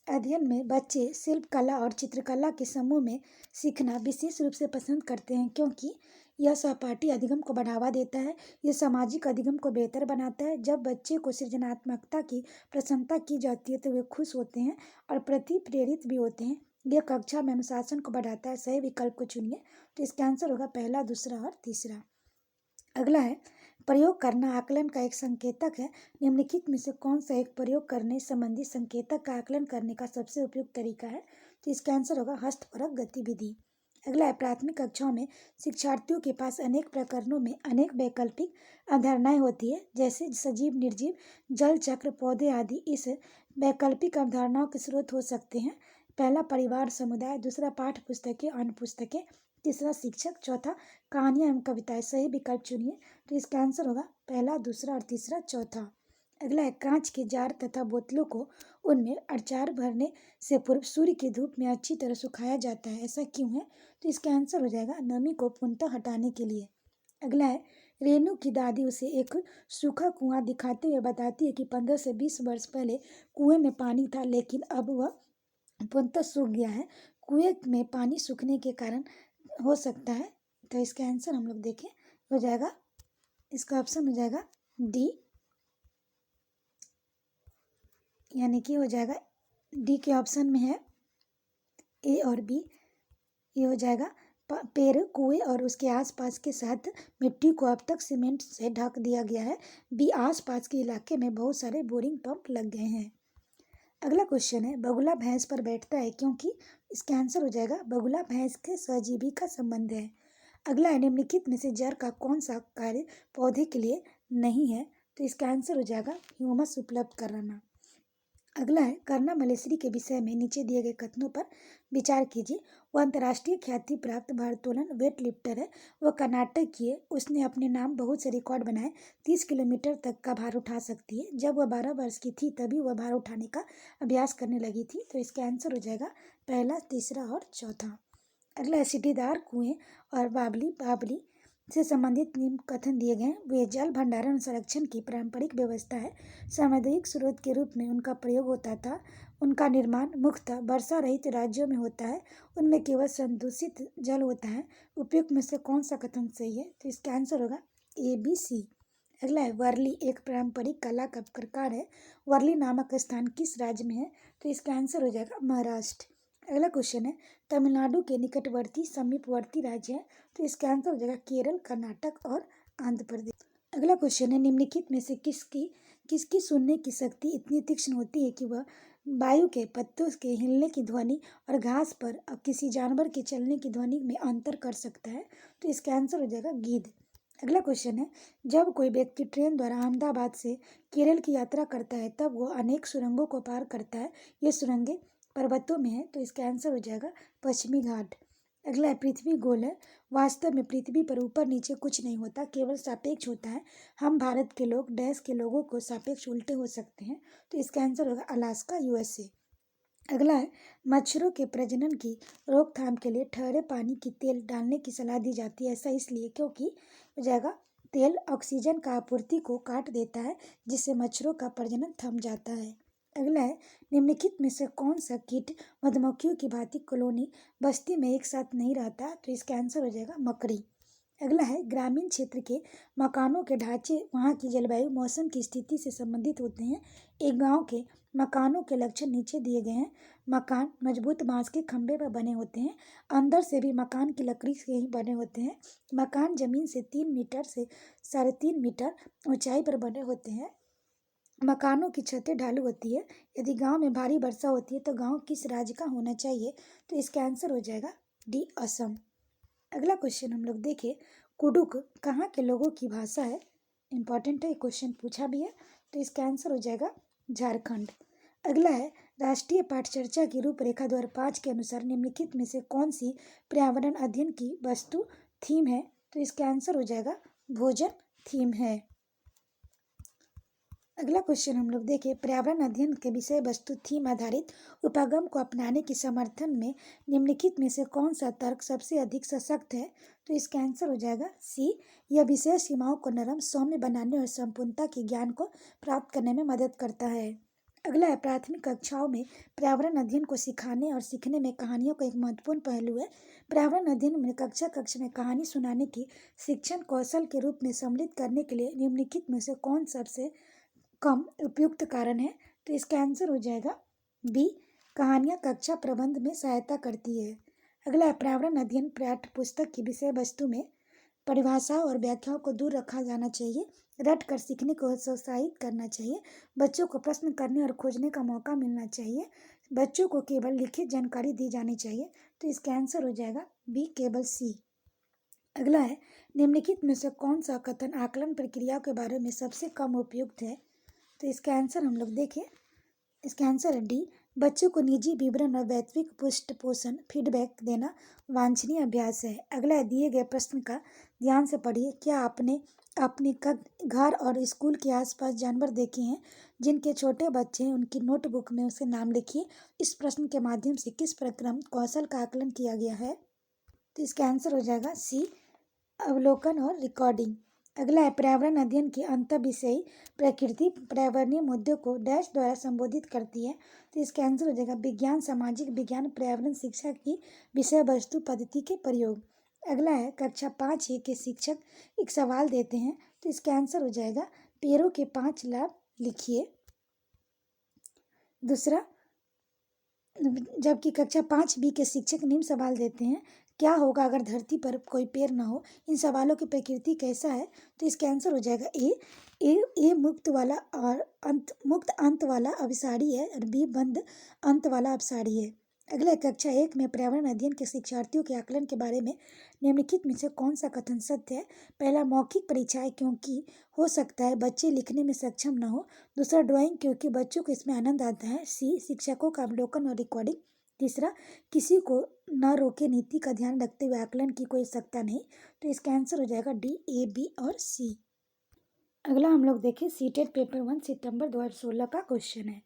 अध्ययन में बच्चे शिल्पकला और चित्रकला के समूह में सीखना विशेष रूप से पसंद करते हैं, क्योंकि यह सहपाठी अधिगम को बढ़ावा देता है। यह सामाजिक अधिगम को बेहतर बनाता है। जब बच्चे को सृजनात्मकता की प्रशंसा की जाती है तो वे खुश होते हैं और प्रति प्रेरित भी होते हैं। यह कक्षा में अनुशासन को बढ़ाता है। सही विकल्प को चुनिए। तो इसका आंसर होगा पहला, दूसरा और तीसरा। अगला है, प्रयोग करना आकलन का एक संकेतक है। निम्नलिखित में से कौन सा एक प्रयोग करने संबंधी संकेतक का आकलन करने का सबसे उपयुक्त तरीका है? तो इसका आंसर होगा हस्तपरक गतिविधि। अगला है, प्राथमिक कक्षाओं में शिक्षार्थियों के पास अनेक प्रकरणों में अनेक वैकल्पिक अवधारणाएं होती है, जैसे सजीव, निर्जीव, जल चक्र, पौधे आदि। इस वैकल्पिक अवधारणाओं के स्रोत हो सकते हैं। पहला, परिवार समुदाय, दूसरा पाठ्य पुस्तकें, अन्य पुस्तकें, तीसरा शिक्षक, चौथा कहानियां एवं कविताएं। सही विकल्प चुनिए। तो इसका आंसर होगा पहला, दूसरा और तीसरा, चौथा। अगला है, कांच के जार तथा बोतलों को उनमें अचार भरने से पूर्व सूर्य की धूप में अच्छी तरह सुखाया जाता है, ऐसा क्यों है? तो इसका आंसर हो जाएगा नमी को पूर्णतः हटाने के लिए। अगला है, रेनू की दादी उसे एक सूखा कुआं दिखाते हुए बताती है कि 15 से 20 वर्ष पहले कुएं में पानी था, लेकिन अब वह पूर्णतः सूख गया है। कुएं में पानी सूखने के कारण हो सकता है। तो इसका आंसर हम लोग देखें, हो जाएगा, इसका ऑप्शन हो जाएगा डी, यानी कि हो जाएगा डी के ऑप्शन में है ए और बी। ये हो जाएगा, पेड़, कुएं और उसके आसपास के साथ मिट्टी को अब तक सीमेंट से ढक दिया गया है। बी, आसपास के इलाके में बहुत सारे बोरिंग पंप लग गए हैं। अगला क्वेश्चन है, बगुला भैंस पर बैठता है क्योंकि? इसका आंसर हो जाएगा बगुला भैंस के सहजीवी का संबंध है। अगला है, निम्नलिखित में से जड़ का कौन सा कार्य पौधे के लिए नहीं है? तो इसका आंसर हो जाएगा ह्यूमस उपलब्ध कराना। अगला है, कर्ना मलेश्वरी के विषय में नीचे दिए गए कथनों पर विचार कीजिए। वह अंतर्राष्ट्रीय ख्याति प्राप्त भारोत्तोलन वेट लिफ्टर है। वह कर्नाटक की है। उसने अपने नाम बहुत से रिकॉर्ड बनाए। 30 किलोमीटर तक का भार उठा सकती है। जब वह 12 वर्ष की थी तभी वह भार उठाने का अभ्यास करने लगी थी। तो इसका आंसर हो जाएगा पहला, तीसरा और चौथा। अगला है, सीढ़ीदार कुएं और बावली से संबंधित निम्न कथन दिए गए हैं। वे जल भंडारण संरक्षण की पारंपरिक व्यवस्था है। सामुदायिक स्रोत के रूप में उनका प्रयोग होता था। उनका निर्माण मुख्यतः वर्षा रहित राज्यों में होता है। उनमें केवल संदूषित जल होता है। उपयुक्त में से कौन सा कथन सही है? तो इसका आंसर होगा ए, बी, सी। अगला है, वर्ली एक पारंपरिक कला का प्रकार है। वर्ली नामक स्थान किस राज्य में है? तो इसका आंसर हो जाएगा महाराष्ट्र। अगला क्वेश्चन है, तमिलनाडु के निकटवर्ती समीपवर्ती राज्य है। तो इसका आंसर हो जाएगा केरल, कर्नाटक और आंध्र प्रदेश। अगला क्वेश्चन है, निम्नलिखित में से किसकी सुनने की शक्ति इतनी तीक्ष्ण होती है कि वह वायु के पत्तों के हिलने की ध्वनि और घास पर किसी जानवर के चलने की ध्वनि में अंतर कर सकता है? तो इसका आंसर हो जाएगा गिद्ध। अगला क्वेश्चन है, जब कोई व्यक्ति ट्रेन द्वारा अहमदाबाद से केरल की यात्रा करता है तब वो अनेक सुरंगों को पार करता है। ये सुरंगें पर्वतों में है। तो इसका आंसर हो जाएगा पश्चिमी घाट। अगला है, पृथ्वी गोल है। वास्तव में पृथ्वी पर ऊपर नीचे कुछ नहीं होता, केवल सापेक्ष होता है। हम भारत के लोग डैश के लोगों को सापेक्ष उल्टे हो सकते हैं। तो इसका आंसर होगा अलास्का, यूएसए। अगला है, मच्छरों के प्रजनन की रोकथाम के लिए ठहरे पानी की तेल डालने की सलाह दी जाती है। ऐसा इसलिए क्योंकि हो जाएगा तेल ऑक्सीजन का आपूर्ति को काट देता है, जिससे मच्छरों का प्रजनन थम जाता है। अगला है, निम्नलिखित में से कौन सा कीट मधुमक्खियों की भांति कॉलोनी बस्ती में एक साथ नहीं रहता? तो इसका आंसर हो जाएगा मकड़ी। अगला है, ग्रामीण क्षेत्र के मकानों के ढांचे वहाँ की जलवायु, मौसम की स्थिति से संबंधित होते हैं। एक गांव के मकानों के लक्षण नीचे दिए गए हैं। मकान मजबूत बांस के खंभे पर बने होते हैं। अंदर से भी मकान की लकड़ी से ही बने होते हैं। मकान जमीन से 3 मीटर से 3.5 मीटर ऊंचाई पर बने होते हैं। मकानों की छतें ढालू होती है। यदि गांव में भारी वर्षा होती है तो गांव किस राज्य का होना चाहिए? तो इसका आंसर हो जाएगा डी, असम। अगला क्वेश्चन हम लोग देखें, कुडुक कहाँ के लोगों की भाषा है? इंपॉर्टेंट है, क्वेश्चन पूछा भी है। तो इसका आंसर हो जाएगा झारखंड। अगला है, राष्ट्रीय पाठचर्चा की रूपरेखा 2005 के अनुसार निम्नलिखित में से कौन सी पर्यावरण अध्ययन की वस्तु थीम है? तो इसका आंसर हो जाएगा भोजन थीम है। अगला क्वेश्चन हम लोग देखें, पर्यावरण अध्ययन के विषय वस्तु थीम आधारित उपागम को अपनाने के समर्थन में निम्नलिखित में से कौन सा तर्क सबसे अधिक सशक्त है? तो इसका आंसर हो जाएगा सी, यह विषय सीमाओं को नरम सौम्य बनाने और संपूर्णता के ज्ञान को प्राप्त करने में मदद करता है। अगला है, प्राथमिक कक्षाओं में पर्यावरण अध्ययन को सिखाने और सीखने में कहानियों का एक महत्वपूर्ण पहलू है। पर्यावरण अध्ययन में कक्षा में कहानी सुनाने की शिक्षण कौशल के रूप में सम्मिलित करने के लिए निम्नलिखित में से कौन सबसे कम उपयुक्त कारण है? तो इसका आंसर हो जाएगा बी, कहानियाँ कक्षा प्रबंध में सहायता करती है। अगला है, पर्यावरण अध्ययन पाठ्य पुस्तक की विषय वस्तु में परिभाषाओं और व्याख्याओं को दूर रखा जाना चाहिए। रट कर सीखने को प्रोत्साहित करना चाहिए। बच्चों को प्रश्न करने और खोजने का मौका मिलना चाहिए। बच्चों को केवल लिखित जानकारी दी जानी चाहिए। तो इसका आंसर हो जाएगा बी, केवल सी। अगला है, निम्नलिखित में से कौन सा कथन आकलन प्रक्रिया के बारे में सबसे कम उपयुक्त है? तो इसका आंसर हम लोग देखें, इसका आंसर है डी, बच्चों को निजी विवरण और वैश्विक पृष्ठ पोषण फीडबैक देना वांछनीय अभ्यास है। अगला है, दिए गए प्रश्न का ध्यान से पढ़िए। क्या आपने अपने घर और स्कूल के आसपास जानवर देखे हैं जिनके छोटे बच्चे हैं? उनकी नोटबुक में उसके नाम लिखिए। इस प्रश्न के माध्यम से किस प्रक्रम कौशल का आकलन किया गया है? तो इसका आंसर हो जाएगा सी, अवलोकन और रिकॉर्डिंग। अगला है, पर्यावरण अध्ययन की अंतःविषयी प्रकृति पर्यावरणीय मुद्दों को डैश द्वारा संबोधित करती है। तो इसका आंसर हो जाएगा विज्ञान, सामाजिक विज्ञान, पर्यावरण शिक्षा की विषय वस्तु पद्धति के प्रयोग। अगला है, कक्षा 5 के शिक्षक एक सवाल देते हैं। तो इसका आंसर हो जाएगा पेड़ों के 5 लाभ लिखिए। दूसरा, जबकि कक्षा 5B के शिक्षक निम्न सवाल देते हैं, क्या होगा अगर धरती पर कोई पेड़ न हो? इन सवालों की प्रकृति कैसा है? तो इसका आंसर हो जाएगा ए मुक्त वाला और मुक्त अंत वाला अभिसारी है और बी बंद अंत वाला अभिसारी है। अगले, कक्षा 1 में पर्यावरण अध्ययन के शिक्षार्थियों के आकलन के बारे में निम्नलिखित में से कौन सा कथन सत्य है? पहला, मौखिक परीक्षाएं क्योंकि हो सकता है बच्चे लिखने में सक्षम न हो। दूसरा, ड्राइंग क्योंकि बच्चों को इसमें आनंद आता है। सी, शिक्षकों का अवलोकन और रिकॉर्डिंग। तीसरा, किसी को न रोके नीति का ध्यान रखते हुए आकलन की कोई आवश्यकता नहीं। तो इसका आंसर हो जाएगा डी, ए, बी और सी। अगला हम लोग देखें, सीटेट पेपर 1 सितंबर 2016 का क्वेश्चन है।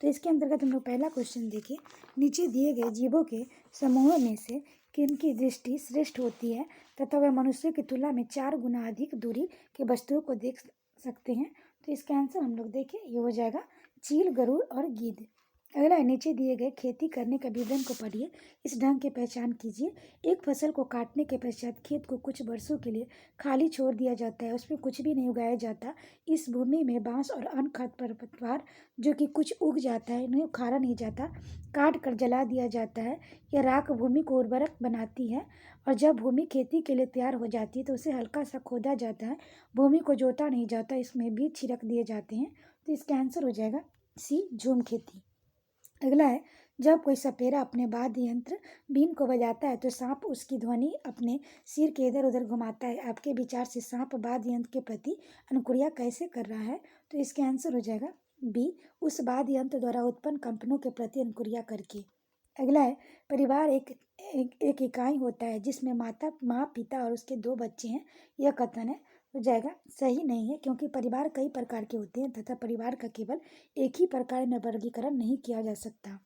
तो इसके अंतर्गत हम लोग पहला क्वेश्चन देखिए, नीचे दिए गए जीवों के समूहों में से किनकी दृष्टि श्रेष्ठ होती है तथा वह मनुष्य की तुलना में 4 गुना अधिक दूरी के वस्तुओं को देख सकते हैं? तो इसका आंसर हम लोग देखें, ये हो जाएगा चील, गरुड़ और गिद्ध। अगला, नीचे दिए गए खेती करने का विवरण को पढ़िए, इस ढंग की पहचान कीजिए। एक फसल को काटने के पश्चात खेत को कुछ वर्षों के लिए खाली छोड़ दिया जाता है, उसमें कुछ भी नहीं उगाया जाता। इस भूमि में बांस और अन्य खरपतवार जो कि कुछ उग जाता है, इन्हें उखाड़ा नहीं जाता, काट कर जला दिया जाता है। यह राख भूमि को उर्वरक बनाती है और जब भूमि खेती के लिए तैयार हो जाती है तो उसे हल्का सा खोदा जाता है। भूमि को जोता नहीं जाता, इसमें बीज छिड़क दिए जाते हैं। तो इसका आंसर हो जाएगा सी, झूम खेती। अगला है, जब कोई सपेरा अपने वाद्य यंत्र बीन को बजाता है तो सांप उसकी ध्वनि अपने सिर के इधर उधर घुमाता है। आपके विचार से सांप वाद्य यंत्र के प्रति अनुक्रिया कैसे कर रहा है? तो इसका आंसर हो जाएगा बी, उस वाद्य यंत्र द्वारा उत्पन्न कंपनों के प्रति अनुक्रिया करके। अगला है, परिवार एक इकाई होता है जिसमें माँ पिता और उसके 2 बच्चे हैं। यह कथन है हो जाएगा सही नहीं है, क्योंकि परिवार कई प्रकार के होते हैं तथा परिवार का केवल एक ही प्रकार में वर्गीकरण नहीं किया जा सकता।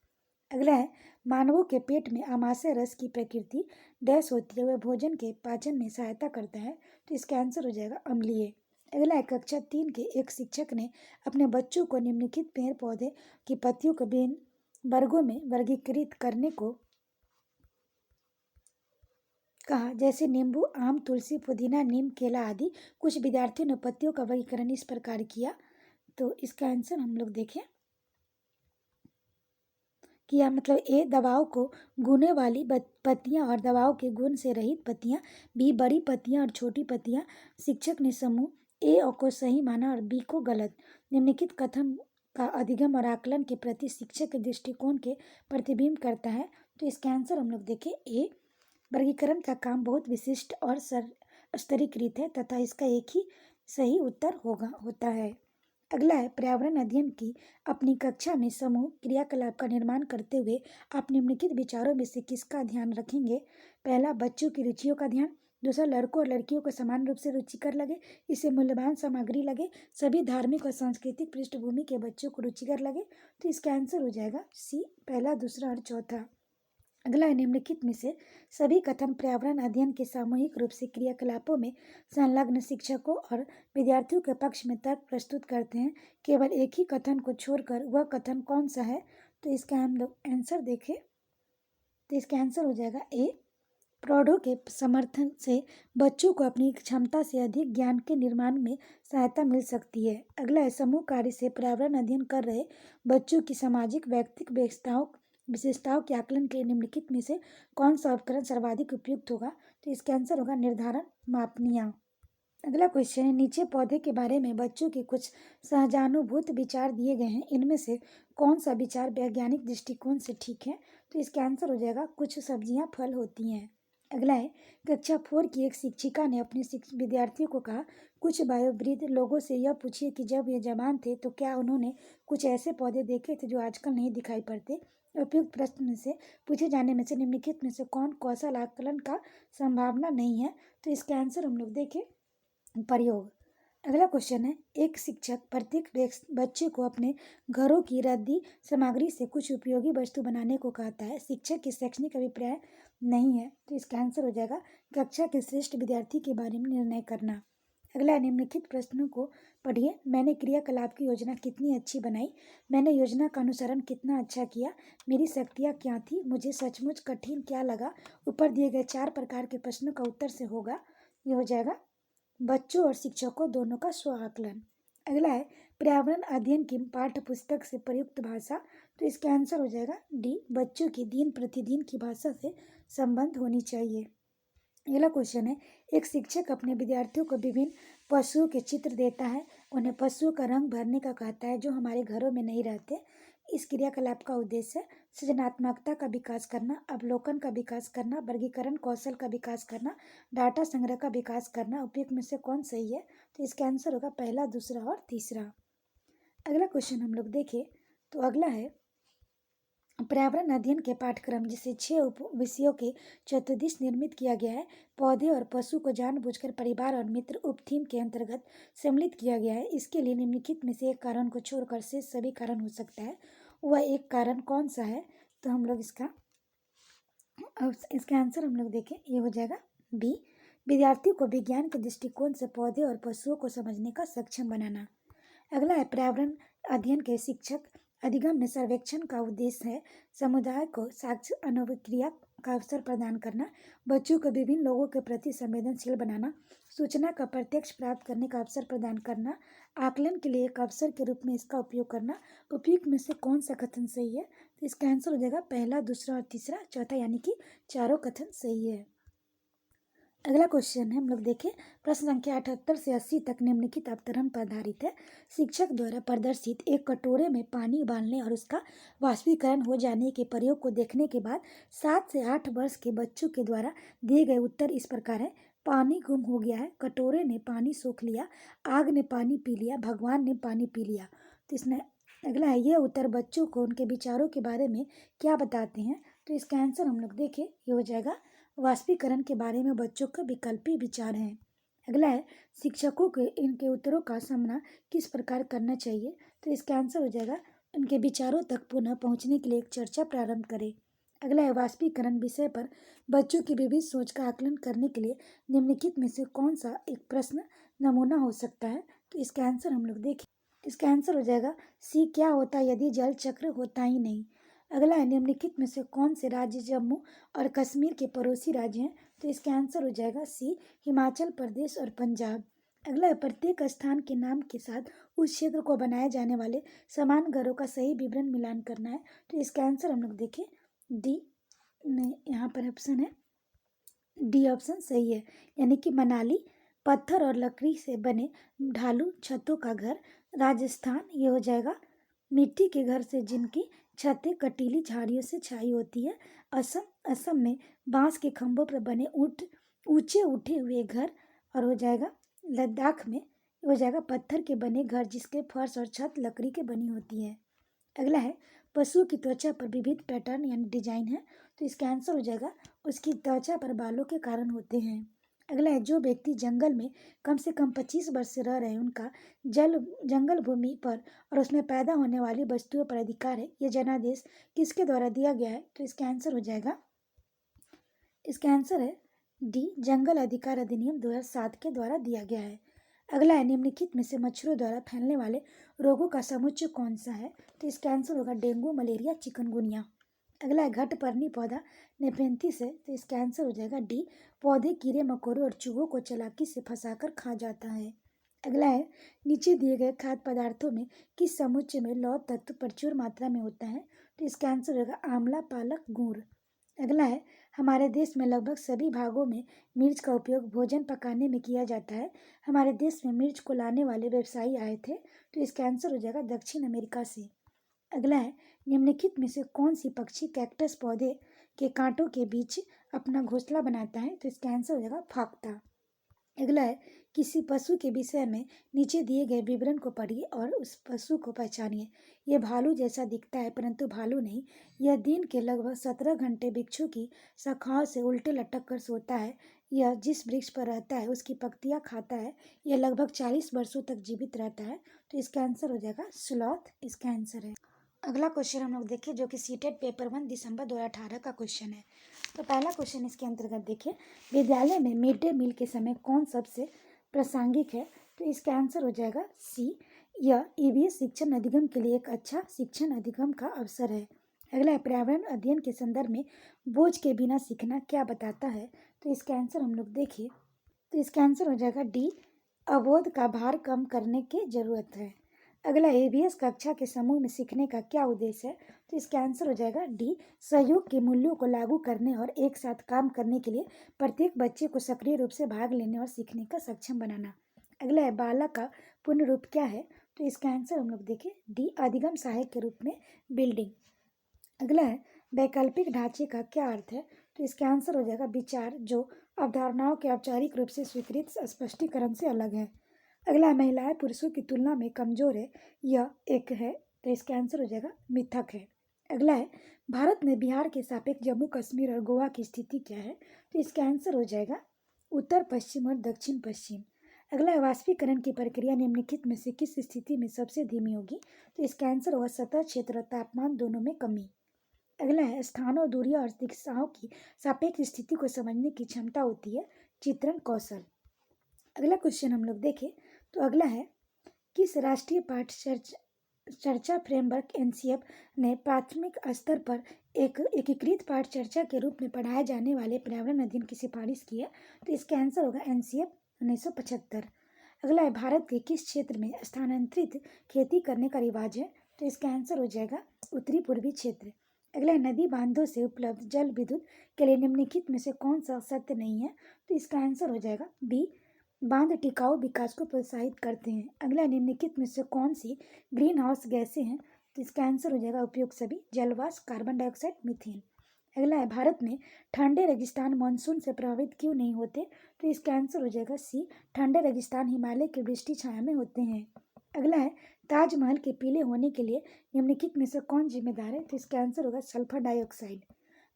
अगला है, मानवों के पेट में आमाशय रस की प्रकृति डैश होती है, वह भोजन के पाचन में सहायता करता है। तो इसका आंसर हो जाएगा अम्लीय। अगला है, कक्षा 3 के एक शिक्षक ने अपने बच्चों को निम्नलिखित पेड़ पौधे की पत्तियों को विभिन्न वर्गों में वर्गीकृत करने को कहा, जैसे नींबू, आम, तुलसी, पुदीना, नीम, केला आदि। कुछ विद्यार्थियों ने पत्तियों का वर्गीकरण इस प्रकार किया। तो इसका आंसर हम लोग देखें, किया मतलब ए, दवाओं को गूने वाली पत्तियां और दवाओं के गुण से रहित पत्तियां। बी, बड़ी पत्तियां और छोटी पत्तियां। शिक्षक ने समूह ए को सही माना और बी को गलत। निम्नलिखित कथन का अधिगम और आकलन के प्रति शिक्षक के दृष्टिकोण के प्रतिबिंब करता है। तो इसका आंसर हम लोग देखें, ए, वर्गीकरण का काम बहुत विशिष्ट और स्तरीकृत है तथा इसका एक ही सही उत्तर होता है। अगला है, पर्यावरण अध्ययन की अपनी कक्षा में समूह क्रियाकलाप का निर्माण करते हुए आप निम्नलिखित विचारों में से किसका ध्यान रखेंगे? पहला, बच्चों की रुचियों का ध्यान। दूसरा, लड़कों और लड़कियों को समान रूप से रुचिकर लगे, इसे मूल्यवान सामग्री लगे, सभी धार्मिक और सांस्कृतिक पृष्ठभूमि के बच्चों को रुचिकर लगे। तो इसका आंसर हो जाएगा सी, पहला, दूसरा और चौथा। अगला है, निम्नलिखित में से सभी कथन पर्यावरण अध्ययन के सामूहिक रूप से क्रियाकलापों में संलग्न शिक्षकों और विद्यार्थियों के पक्ष में तर्क प्रस्तुत करते हैं। केवल एक ही कथन को छोड़कर वह कथन कौन सा है? तो इसका हम लोग आंसर देखें तो इसका आंसर हो जाएगा ए, प्रौढ़ों के समर्थन से बच्चों को अपनी क्षमता से अधिक ज्ञान के निर्माण में सहायता मिल सकती है। अगला है, समूह कार्य से पर्यावरण अध्ययन कर रहे बच्चों की सामाजिक व्यक्तिगत विशेषताओं के आकलन के लिए निम्नलिखित में से कौन सा उपकरण सर्वाधिक उपयुक्त होगा? तो इसका आंसर होगा निर्धारण मापनियाँ। अगला क्वेश्चन है, नीचे पौधे के बारे में बच्चों के कुछ सहजानुभूत विचार दिए गए हैं, इनमें से कौन सा विचार वैज्ञानिक दृष्टिकोण से ठीक है? तो इसका आंसर हो जाएगा कुछ सब्जियां फल होती हैं। अगला है, कक्षा 4 की एक शिक्षिका ने अपने विद्यार्थियों को कहा, कुछ वयोवृद्ध लोगों से यह पूछिए कि जब ये जवान थे तो क्या उन्होंने कुछ ऐसे पौधे देखे थे जो आजकल नहीं दिखाई पड़ते। उपयुक्त प्रश्न में से पूछे जाने में से निम्नलिखित में से कौन कौशल आकलन का संभावना नहीं है? तो इसका आंसर हम लोग देखें, प्रयोग। अगला क्वेश्चन है, एक शिक्षक प्रत्येक बच्चे को अपने घरों की रद्दी सामग्री से कुछ उपयोगी वस्तु बनाने को कहता है, शिक्षक की शैक्षणिक अभिप्राय नहीं है। तो इसका आंसर हो जाएगा कक्षा के श्रेष्ठ विद्यार्थी के बारे में निर्णय करना। अगला, निम्नलिखित प्रश्नों को पढ़िए। मैंने क्रियाकलाप की योजना कितनी अच्छी बनाई, मैंने योजना का अनुसरण कितना अच्छा किया, मेरी शक्तियाँ क्या थी, मुझे सचमुच कठिन क्या लगा। ऊपर दिए गए 4 प्रकार के प्रश्नों का उत्तर से होगा, ये हो जाएगा बच्चों और शिक्षकों दोनों का स्व आकलन। अगला है, पर्यावरण अध्ययन की पाठ्य पुस्तक से प्रयुक्त भाषा। तो इसका आंसर हो जाएगा डी, बच्चों की दिन प्रतिदिन की भाषा से संबंध होनी चाहिए। अगला क्वेश्चन है, एक शिक्षक अपने विद्यार्थियों को विभिन्न पशुओं के चित्र देता है, उन्हें पशुओं का रंग भरने का कहता है जो हमारे घरों में नहीं रहते। इस क्रियाकलाप का उद्देश्य है सृजनात्मकता का विकास करना, अवलोकन का विकास करना, वर्गीकरण कौशल का विकास करना, डाटा संग्रह का विकास करना। उपयुक्त में से कौन सही है? तो इसका आंसर होगा पहला, दूसरा और तीसरा। अगला क्वेश्चन हम लोग देखें तो अगला है, पर्यावरण अध्ययन के पाठ्यक्रम जिसे 6 उप विषयों के चतुर्दिश निर्मित किया गया है, पौधे और पशु को जानबूझकर परिवार और मित्र उप थीम के अंतर्गत सम्मिलित किया गया है। इसके लिए निम्नलिखित में से एक कारण को छोड़कर शेष सभी कारण हो सकता है, वह एक कारण कौन सा है? तो हम लोग इसका आंसर हम लोग देखें, ये हो जाएगा बी, विद्यार्थी को विज्ञान के दृष्टिकोण से पौधे और पशुओं को समझने का सक्षम बनाना। अगला है, पर्यावरण अध्ययन के शिक्षक अधिगम में सर्वेक्षण का उद्देश्य है समुदाय को साक्ष्य अनुभवक्रिया का अवसर प्रदान करना, बच्चों को विभिन्न लोगों के प्रति संवेदनशील बनाना, सूचना का प्रत्यक्ष प्राप्त करने का अवसर प्रदान करना, आकलन के लिए एक अवसर के रूप में इसका उपयोग करना। उपयुक्त में से कौन सा कथन सही है? तो इसका आंसर हो जाएगा पहला, दूसरा और तीसरा, चौथा, यानी कि चारों कथन सही है। अगला क्वेश्चन है, हम लोग देखें, प्रश्न संख्या 78 से 80 तक निम्नलिखित अवतरण पर आधारित है। शिक्षक द्वारा प्रदर्शित एक कटोरे में पानी उबालने और उसका वाष्पीकरण हो जाने के प्रयोग को देखने के बाद 7 से 8 वर्ष के बच्चों के द्वारा दिए गए उत्तर इस प्रकार है। पानी गुम हो गया है, कटोरे ने पानी सोख लिया, आग ने पानी पी लिया, भगवान ने पानी पी लिया। तो इसमें अगला है, यह उत्तर बच्चों को उनके विचारों के बारे में क्या बताते हैं? तो इसका आंसर हम लोग देखें, ये हो जाएगा वाष्पीकरण के बारे में बच्चों का विकल्पी विचार है। अगला है, शिक्षकों के इनके उत्तरों का सामना किस प्रकार करना चाहिए? तो इसका आंसर हो जाएगा उनके विचारों तक पुनः पहुंचने के लिए एक चर्चा प्रारंभ करें। अगला है, वाष्पीकरण विषय पर बच्चों की विविध सोच का आकलन करने के लिए निम्नलिखित में से कौन सा एक प्रश्न नमूना हो सकता है? तो इसका आंसर हम लोग देखें, इसका आंसर हो जाएगा सी, क्या होता यदि जल चक्र होता ही नहीं। अगला है, निम्नलिखित में से कौन से राज्य जम्मू और कश्मीर के पड़ोसी राज्य हैं? तो इसका आंसर हो जाएगा सी, हिमाचल प्रदेश और पंजाब। अगला है, प्रत्येक स्थान के नाम के साथ उस क्षेत्र को बनाए जाने वाले समान घरों का सही विवरण मिलान करना है। तो इसका आंसर हम लोग देखें, डी, नहीं, यहाँ पर ऑप्शन है डी, ऑप्शन सही है, यानी कि मनाली, पत्थर और लकड़ी से बने ढालू छतों का घर। राजस्थान, ये हो जाएगा मिट्टी के घर से जिनकी छतें कटीली झाड़ियों से छाई होती है। असम में बांस के खंभों पर बने ऊंचे उठे हुए घर। और हो जाएगा लद्दाख में हो जाएगा पत्थर के बने घर जिसके फर्श और छत लकड़ी के बनी होती है। अगला है, पशु की त्वचा पर विविध पैटर्न यानी डिजाइन है। तो इसका आंसर हो जाएगा उसकी त्वचा पर बालों के कारण होते हैं। अगला है, जो व्यक्ति जंगल में कम से कम 25 वर्ष से रह रहे हैं उनका जंगल भूमि पर और उसमें पैदा होने वाली वस्तुओं पर अधिकार है। यह जनादेश किसके द्वारा दिया गया है? तो इसका आंसर हो जाएगा, इसका आंसर है डी, जंगल अधिकार अधिनियम 2007 के द्वारा दिया गया है। अगला है, निम्नलिखित में से मच्छरों द्वारा फैलने वाले रोगों का समुच्चय कौन सा है? तो इसका आंसर होगा डेंगू, मलेरिया, चिकनगुनिया। अगला है, घटपर्णी पौधा नेफेंथिस है, तो इसका आंसर हो जाएगा डी, पौधे कीड़े मकोड़ों और चूहों को चालाकी से फंसाकर खा जाता है। अगला है, नीचे दिए गए खाद्य पदार्थों में किस समुच्चय में लौह तत्व प्रचुर मात्रा में होता है? तो इसका आंसर होगा आंवला, पालक, गुड़। अगला है, हमारे देश में लगभग सभी भागों में मिर्च का उपयोग भोजन पकाने में किया जाता है। हमारे देश में मिर्च को लाने वाले व्यवसायी आए थे, तो इसका आंसर हो जाएगा दक्षिण अमेरिका से। अगला है, निम्नलिखित में से कौन सी पक्षी कैक्टस पौधे के कांटों के बीच अपना घोंसला बनाता है? तो इसका आंसर हो जाएगा फाख्ता। अगला है, किसी पशु के विषय में नीचे दिए गए विवरण को पढ़िए और उस पशु को पहचानिए। यह भालू जैसा दिखता है परंतु भालू नहीं। यह दिन के लगभग 17 घंटे वृक्षों की शाखाओं से उल्टे लटक कर सोता है। यह जिस वृक्ष पर रहता है उसकी पत्तियां खाता है। यह लगभग 40 वर्षों तक जीवित रहता है, तो इसका आंसर हो जाएगा स्लॉथ, इसका आंसर है। अगला क्वेश्चन हम लोग देखें जो कि सीटेट पेपर 1 दिसंबर 2018 का क्वेश्चन है। तो पहला क्वेश्चन इसके अंतर्गत देखिए, विद्यालय में मिड डे मील के समय कौन सबसे प्रासंगिक है? तो इसका आंसर हो जाएगा सी, यह ईवीएस शिक्षण अधिगम के लिए एक अच्छा शिक्षण अधिगम का अवसर है। अगला है, पर्यावरण अध्ययन के संदर्भ में बोझ के बिना सीखना क्या बताता है? तो इसका आंसर हम लोग देखिए, तो इसका आंसर हो जाएगा डी, अवोध का भार कम करने की जरूरत है। अगला, एबीएस कक्षा के समूह में सीखने का क्या उद्देश्य है? तो इसका आंसर हो जाएगा डी, सहयोग के मूल्यों को लागू करने और एक साथ काम करने के लिए प्रत्येक बच्चे को सक्रिय रूप से भाग लेने और सीखने का सक्षम बनाना। अगला है, बालक का पूर्ण रूप क्या है? तो इसका आंसर हम लोग देखें डी, अधिगम सहायक के रूप में बिल्डिंग। अगला है, वैकल्पिक ढांचे का क्या अर्थ है? तो इसका आंसर हो जाएगा विचार जो अवधारणाओं के औपचारिक रूप से स्वीकृत स्पष्टीकरण से अलग है। अगला, महिलाएं पुरुषों की तुलना में कमजोर है, यह एक है, तो इसका आंसर हो जाएगा मिथक है। अगला है, भारत में बिहार के सापेक्ष जम्मू कश्मीर और गोवा की स्थिति क्या है? तो इसका आंसर हो जाएगा उत्तर पश्चिम और दक्षिण पश्चिम। अगला है, वाष्पीकरण की प्रक्रिया निम्नलिखित में से किस स्थिति में सबसे धीमी होगी? तो इसका आंसर होगा सतह क्षेत्र और तापमान दोनों में कमी। अगला है, स्थानों, दूरियों और दिशाओं की सापेक्ष स्थिति को समझने की क्षमता होती है चित्रण कौशल। अगला क्वेश्चन हम लोग देखें तो अगला है, किस राष्ट्रीय पाठ चर्चा फ्रेमवर्क एनसीएफ ने प्राथमिक स्तर पर एक एकीकृत पाठ चर्चा के रूप में पढ़ाए जाने वाले पर्यावरण अध्ययन की सिफारिश की है? तो इसका आंसर होगा एनसीएफ 1975। अगला है, भारत के किस क्षेत्र में स्थानांतरित खेती करने का रिवाज है? तो इसका आंसर हो जाएगा उत्तरी पूर्वी क्षेत्र। अगला है, नदी बांधों से उपलब्ध जल विद्युत के लिए निम्नलिखित में से कौन सा सत्य नहीं है? तो इसका आंसर हो जाएगा बी, बांध टिकाऊ विकास को प्रोत्साहित करते हैं। अगला, निम्नलिखित में से कौन सी ग्रीन हाउस गैसें हैं? तो इसका आंसर हो जाएगा उपयुक्त सभी, जलवाष्प, कार्बन डाइऑक्साइड, मीथेन। अगला है, भारत में ठंडे रेगिस्तान मानसून से प्रभावित क्यों नहीं होते? तो इसका आंसर हो जाएगा सी, ठंडे रेगिस्तान हिमालय की वृष्टि छाया में होते हैं। अगला है, ताजमहल के पीले होने के लिए निम्नलिखित में से कौन जिम्मेदार है? तो इसका आंसर होगा सल्फर डाइऑक्साइड।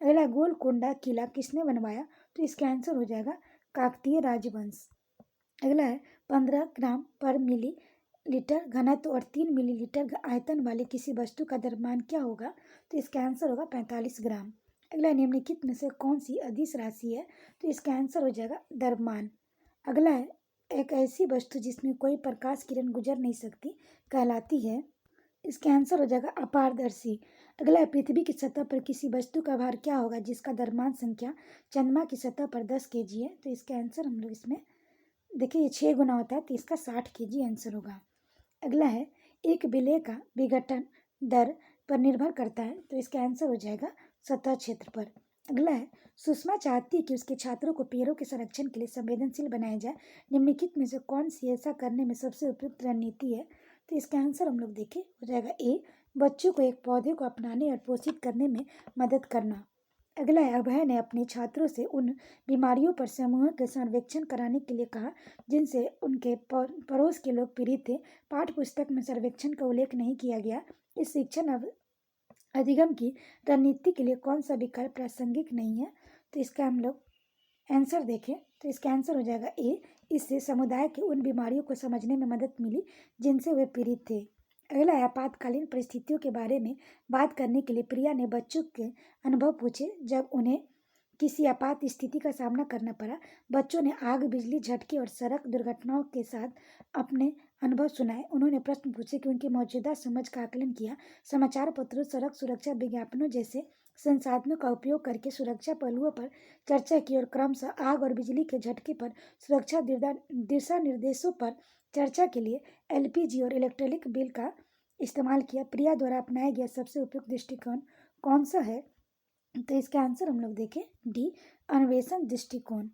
अगला, गोलकोंडा किला किसने बनवाया? तो इसका आंसर हो जाएगा काकतीय राजवंश। अगला है, 15 ग्राम पर मिली लीटर घनत्व और 3 मिलीलीटर आयतन वाले किसी वस्तु का द्रव्यमान क्या होगा? तो इसका आंसर होगा 45 ग्राम। अगला, निम्नलिखित में से कौन सी अदिश राशि है? तो इसका आंसर हो जाएगा द्रव्यमान। अगला है, एक ऐसी वस्तु जिसमें कोई प्रकाश किरण गुजर नहीं सकती कहलाती है? इसका आंसर हो जाएगा अपारदर्शी। अगला है, पृथ्वी की सतह पर किसी वस्तु का भार क्या होगा जिसका द्रव्यमान संख्या चंद्रमा की सतह पर 10 kg है? तो इसका आंसर हम लोग इसमें देखिए, ये 6 गुना होता है तो इसका 60 kg आंसर होगा। अगला है, एक विलेय का विघटन दर पर निर्भर करता है? तो इसका आंसर हो जाएगा सतह क्षेत्र पर। अगला है, सुषमा चाहती है कि उसके छात्रों को पेड़ों के संरक्षण के लिए संवेदनशील बनाया जाए। निम्नलिखित में से कौन सी ऐसा करने में सबसे उपयुक्त रणनीति है? तो इसका आंसर हम लोग देखें हो जाएगा ए, बच्चों को एक पौधे को अपनाने और पोषित करने में मदद करना। अगला है, अभय ने अपने छात्रों से उन बीमारियों पर समूह के सर्वेक्षण कराने के लिए कहा जिनसे उनके पड़ोस के लोग पीड़ित थे। पाठ्य पुस्तक में सर्वेक्षण का उल्लेख नहीं किया गया। इस शिक्षण अधिगम की रणनीति के लिए कौन सा विकल्प प्रासंगिक नहीं है? तो इसका हम लोग आंसर देखें तो इसका आंसर हो जाएगा ए। इससे समुदाय के उन बीमारियों को समझने में मदद मिली जिनसे वे पीड़ित थे। अगला है आपातकालीन परिस्थितियों के बारे में बात करने के लिए प्रिया ने बच्चों के अनुभव पूछे जब उन्हें किसी आपात स्थिति का सामना करना पड़ा। बच्चों ने आग, बिजली झटके और सड़क दुर्घटनाओं के साथ अपने अनुभव सुनाए। उन्होंने प्रश्न पूछे कि उनकी मौजूदा समझ का आकलन किया। समाचार पत्रों, सड़क सुरक्षा विज्ञापनों जैसे संसाधनों का उपयोग करके सुरक्षा पहलुओं पर चर्चा की और क्रमशः आग और बिजली के झटके पर सुरक्षा दिशा निर्देशों पर चर्चा के लिए एलपीजी और इलेक्ट्रिक बिल का इस्तेमाल किया। प्रिया द्वारा अपनाया गया सबसे उपयुक्त दृष्टिकोण कौन सा है? तो इसका आंसर हम लोग देखें डी, अन्वेषण दृष्टिकोण।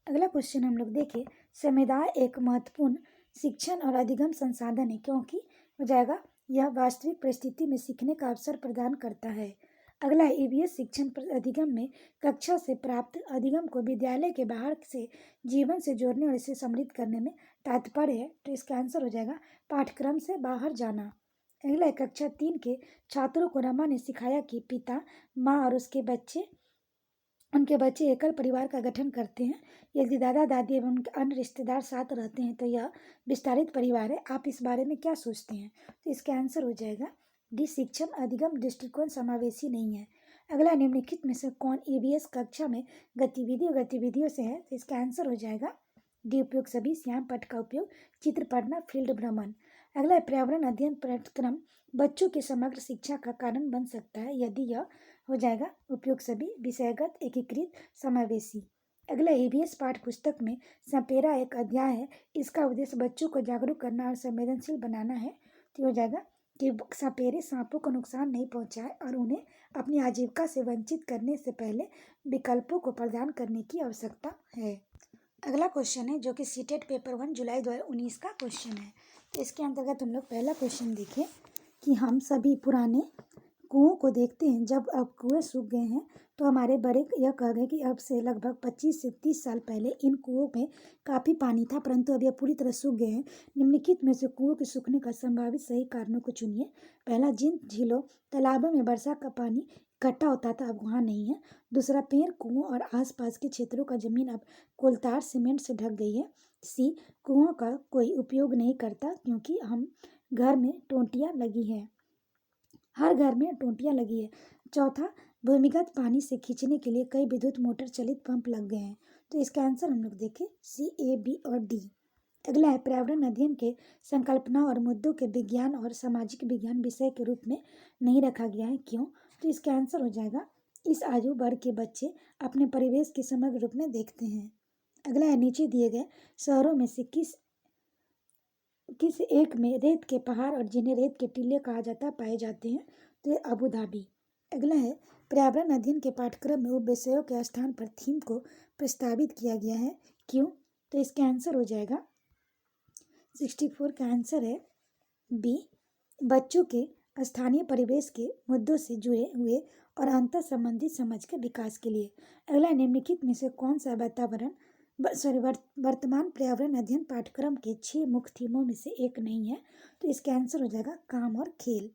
अगला क्वेश्चन हम लोग देखें, समुदाय एक महत्वपूर्ण शिक्षण और अधिगम संसाधन है क्योंकि हो जाएगा यह वास्तविक परिस्थिति में सीखने का अवसर प्रदान करता है। अगला है ईवीएस शिक्षण अधिगम में कक्षा से प्राप्त अधिगम को विद्यालय के बाहर से जीवन से जोड़ने और इसे समृद्ध करने में तात्पर्य है। तो इसका आंसर हो जाएगा पाठ्यक्रम से बाहर जाना। अगला है कक्षा 3 के छात्रों को रमा ने सिखाया कि पिता, माँ और उनके बच्चे एकल परिवार का गठन करते हैं। यदि दादा दादी एवं उनके अन्य रिश्तेदार साथ रहते हैं तो यह विस्तारित परिवार है। आप इस बारे में क्या सोचते हैं? तो इसका आंसर हो जाएगा डी, शिक्षण अधिगम दृष्टिकोण समावेशी नहीं है। अगला, निम्नलिखित में से कौन ईवीएस कक्षा में गतिविधियों से है? तो इसका आंसर हो जाएगा डी, उपयोग सभी, श्याम पट का उपयोग, चित्र पढ़ना, फील्ड भ्रमण। अगला, पर्यावरण अध्ययन पाठ्यक्रम बच्चों की समग्र शिक्षा का कारण बन सकता है यदि यह हो जाएगा उपयोग सभी, विषयगत, एकीकृत, समावेशी। अगला, ईवीएस पाठ्य पुस्तक में सपेरा एक अध्याय है। इसका उद्देश्य बच्चों को जागरूक करना और संवेदनशील बनाना है। तो हो जाएगा कि सपेरे सांपों को नुकसान नहीं पहुंचाए और उन्हें अपनी आजीविका से वंचित करने से पहले विकल्पों को प्रदान करने की आवश्यकता है। अगला क्वेश्चन है जो कि सीटेट पेपर 1 जुलाई 2019 का क्वेश्चन है। तो इसके अंतर्गत हम लोग पहला क्वेश्चन देखें कि हम सभी पुराने कुओं को देखते हैं। जब अब कुएं सूख गए हैं तो हमारे बड़े यह कह गए कि अब से लगभग 25 से 30 साल पहले इन कुओं में काफ़ी पानी था, परंतु अब यह पूरी तरह सूख गए हैं। निम्नलिखित में से कुओं के सूखने का संभावित सही कारणों को चुनिए। पहला, जिन झीलों तालाबों में वर्षा का पानी इकट्ठा होता था अब वहाँ नहीं है। दूसरा, पेड़, कुओं और आसपास के क्षेत्रों का जमीन अब कोलतार सीमेंट से ढक गई है। सी, कुओं का कोई उपयोग नहीं करता क्योंकि हम घर में टोंटियाँ लगी हैं, हर घर में टोंटियाँ लगी है। चौथा, भूमिगत पानी से खींचने के लिए कई विद्युत मोटर चलित पंप लग गए हैं। तो इसका आंसर हम लोग देखें सी, ए, बी और डी। अगला है पर्यावरण अध्ययन के संकल्पना और मुद्दों के विज्ञान और सामाजिक विज्ञान विषय के रूप में नहीं रखा गया है, क्यों? तो इसका आंसर हो जाएगा इस आयु वर्ग के बच्चे अपने परिवेश के समग्र रूप में देखते हैं। अगला है नीचे दिए गए शहरों में से किस एक में रेत के पहाड़ और जिन्हें रेत के टीले कहा जाता पाए जाते हैं? तो ये अबू धाबी। अगला है पर्यावरण अध्ययन के पाठ्यक्रम में उप विषयों के स्थान पर थीम को प्रस्तावित किया गया है, क्यों? तो इसका आंसर हो जाएगा 64 का आंसर है बी, बच्चों के स्थानीय परिवेश के मुद्दों से जुड़े हुए और अंतर संबंधित समझ के विकास के लिए। अगला, निम्नलिखित में से कौन सा वर्तमान पर्यावरण अध्ययन पाठ्यक्रम के 6 मुख्य थीमों में से एक नहीं है? तो इसका आंसर हो जाएगा काम और खेल।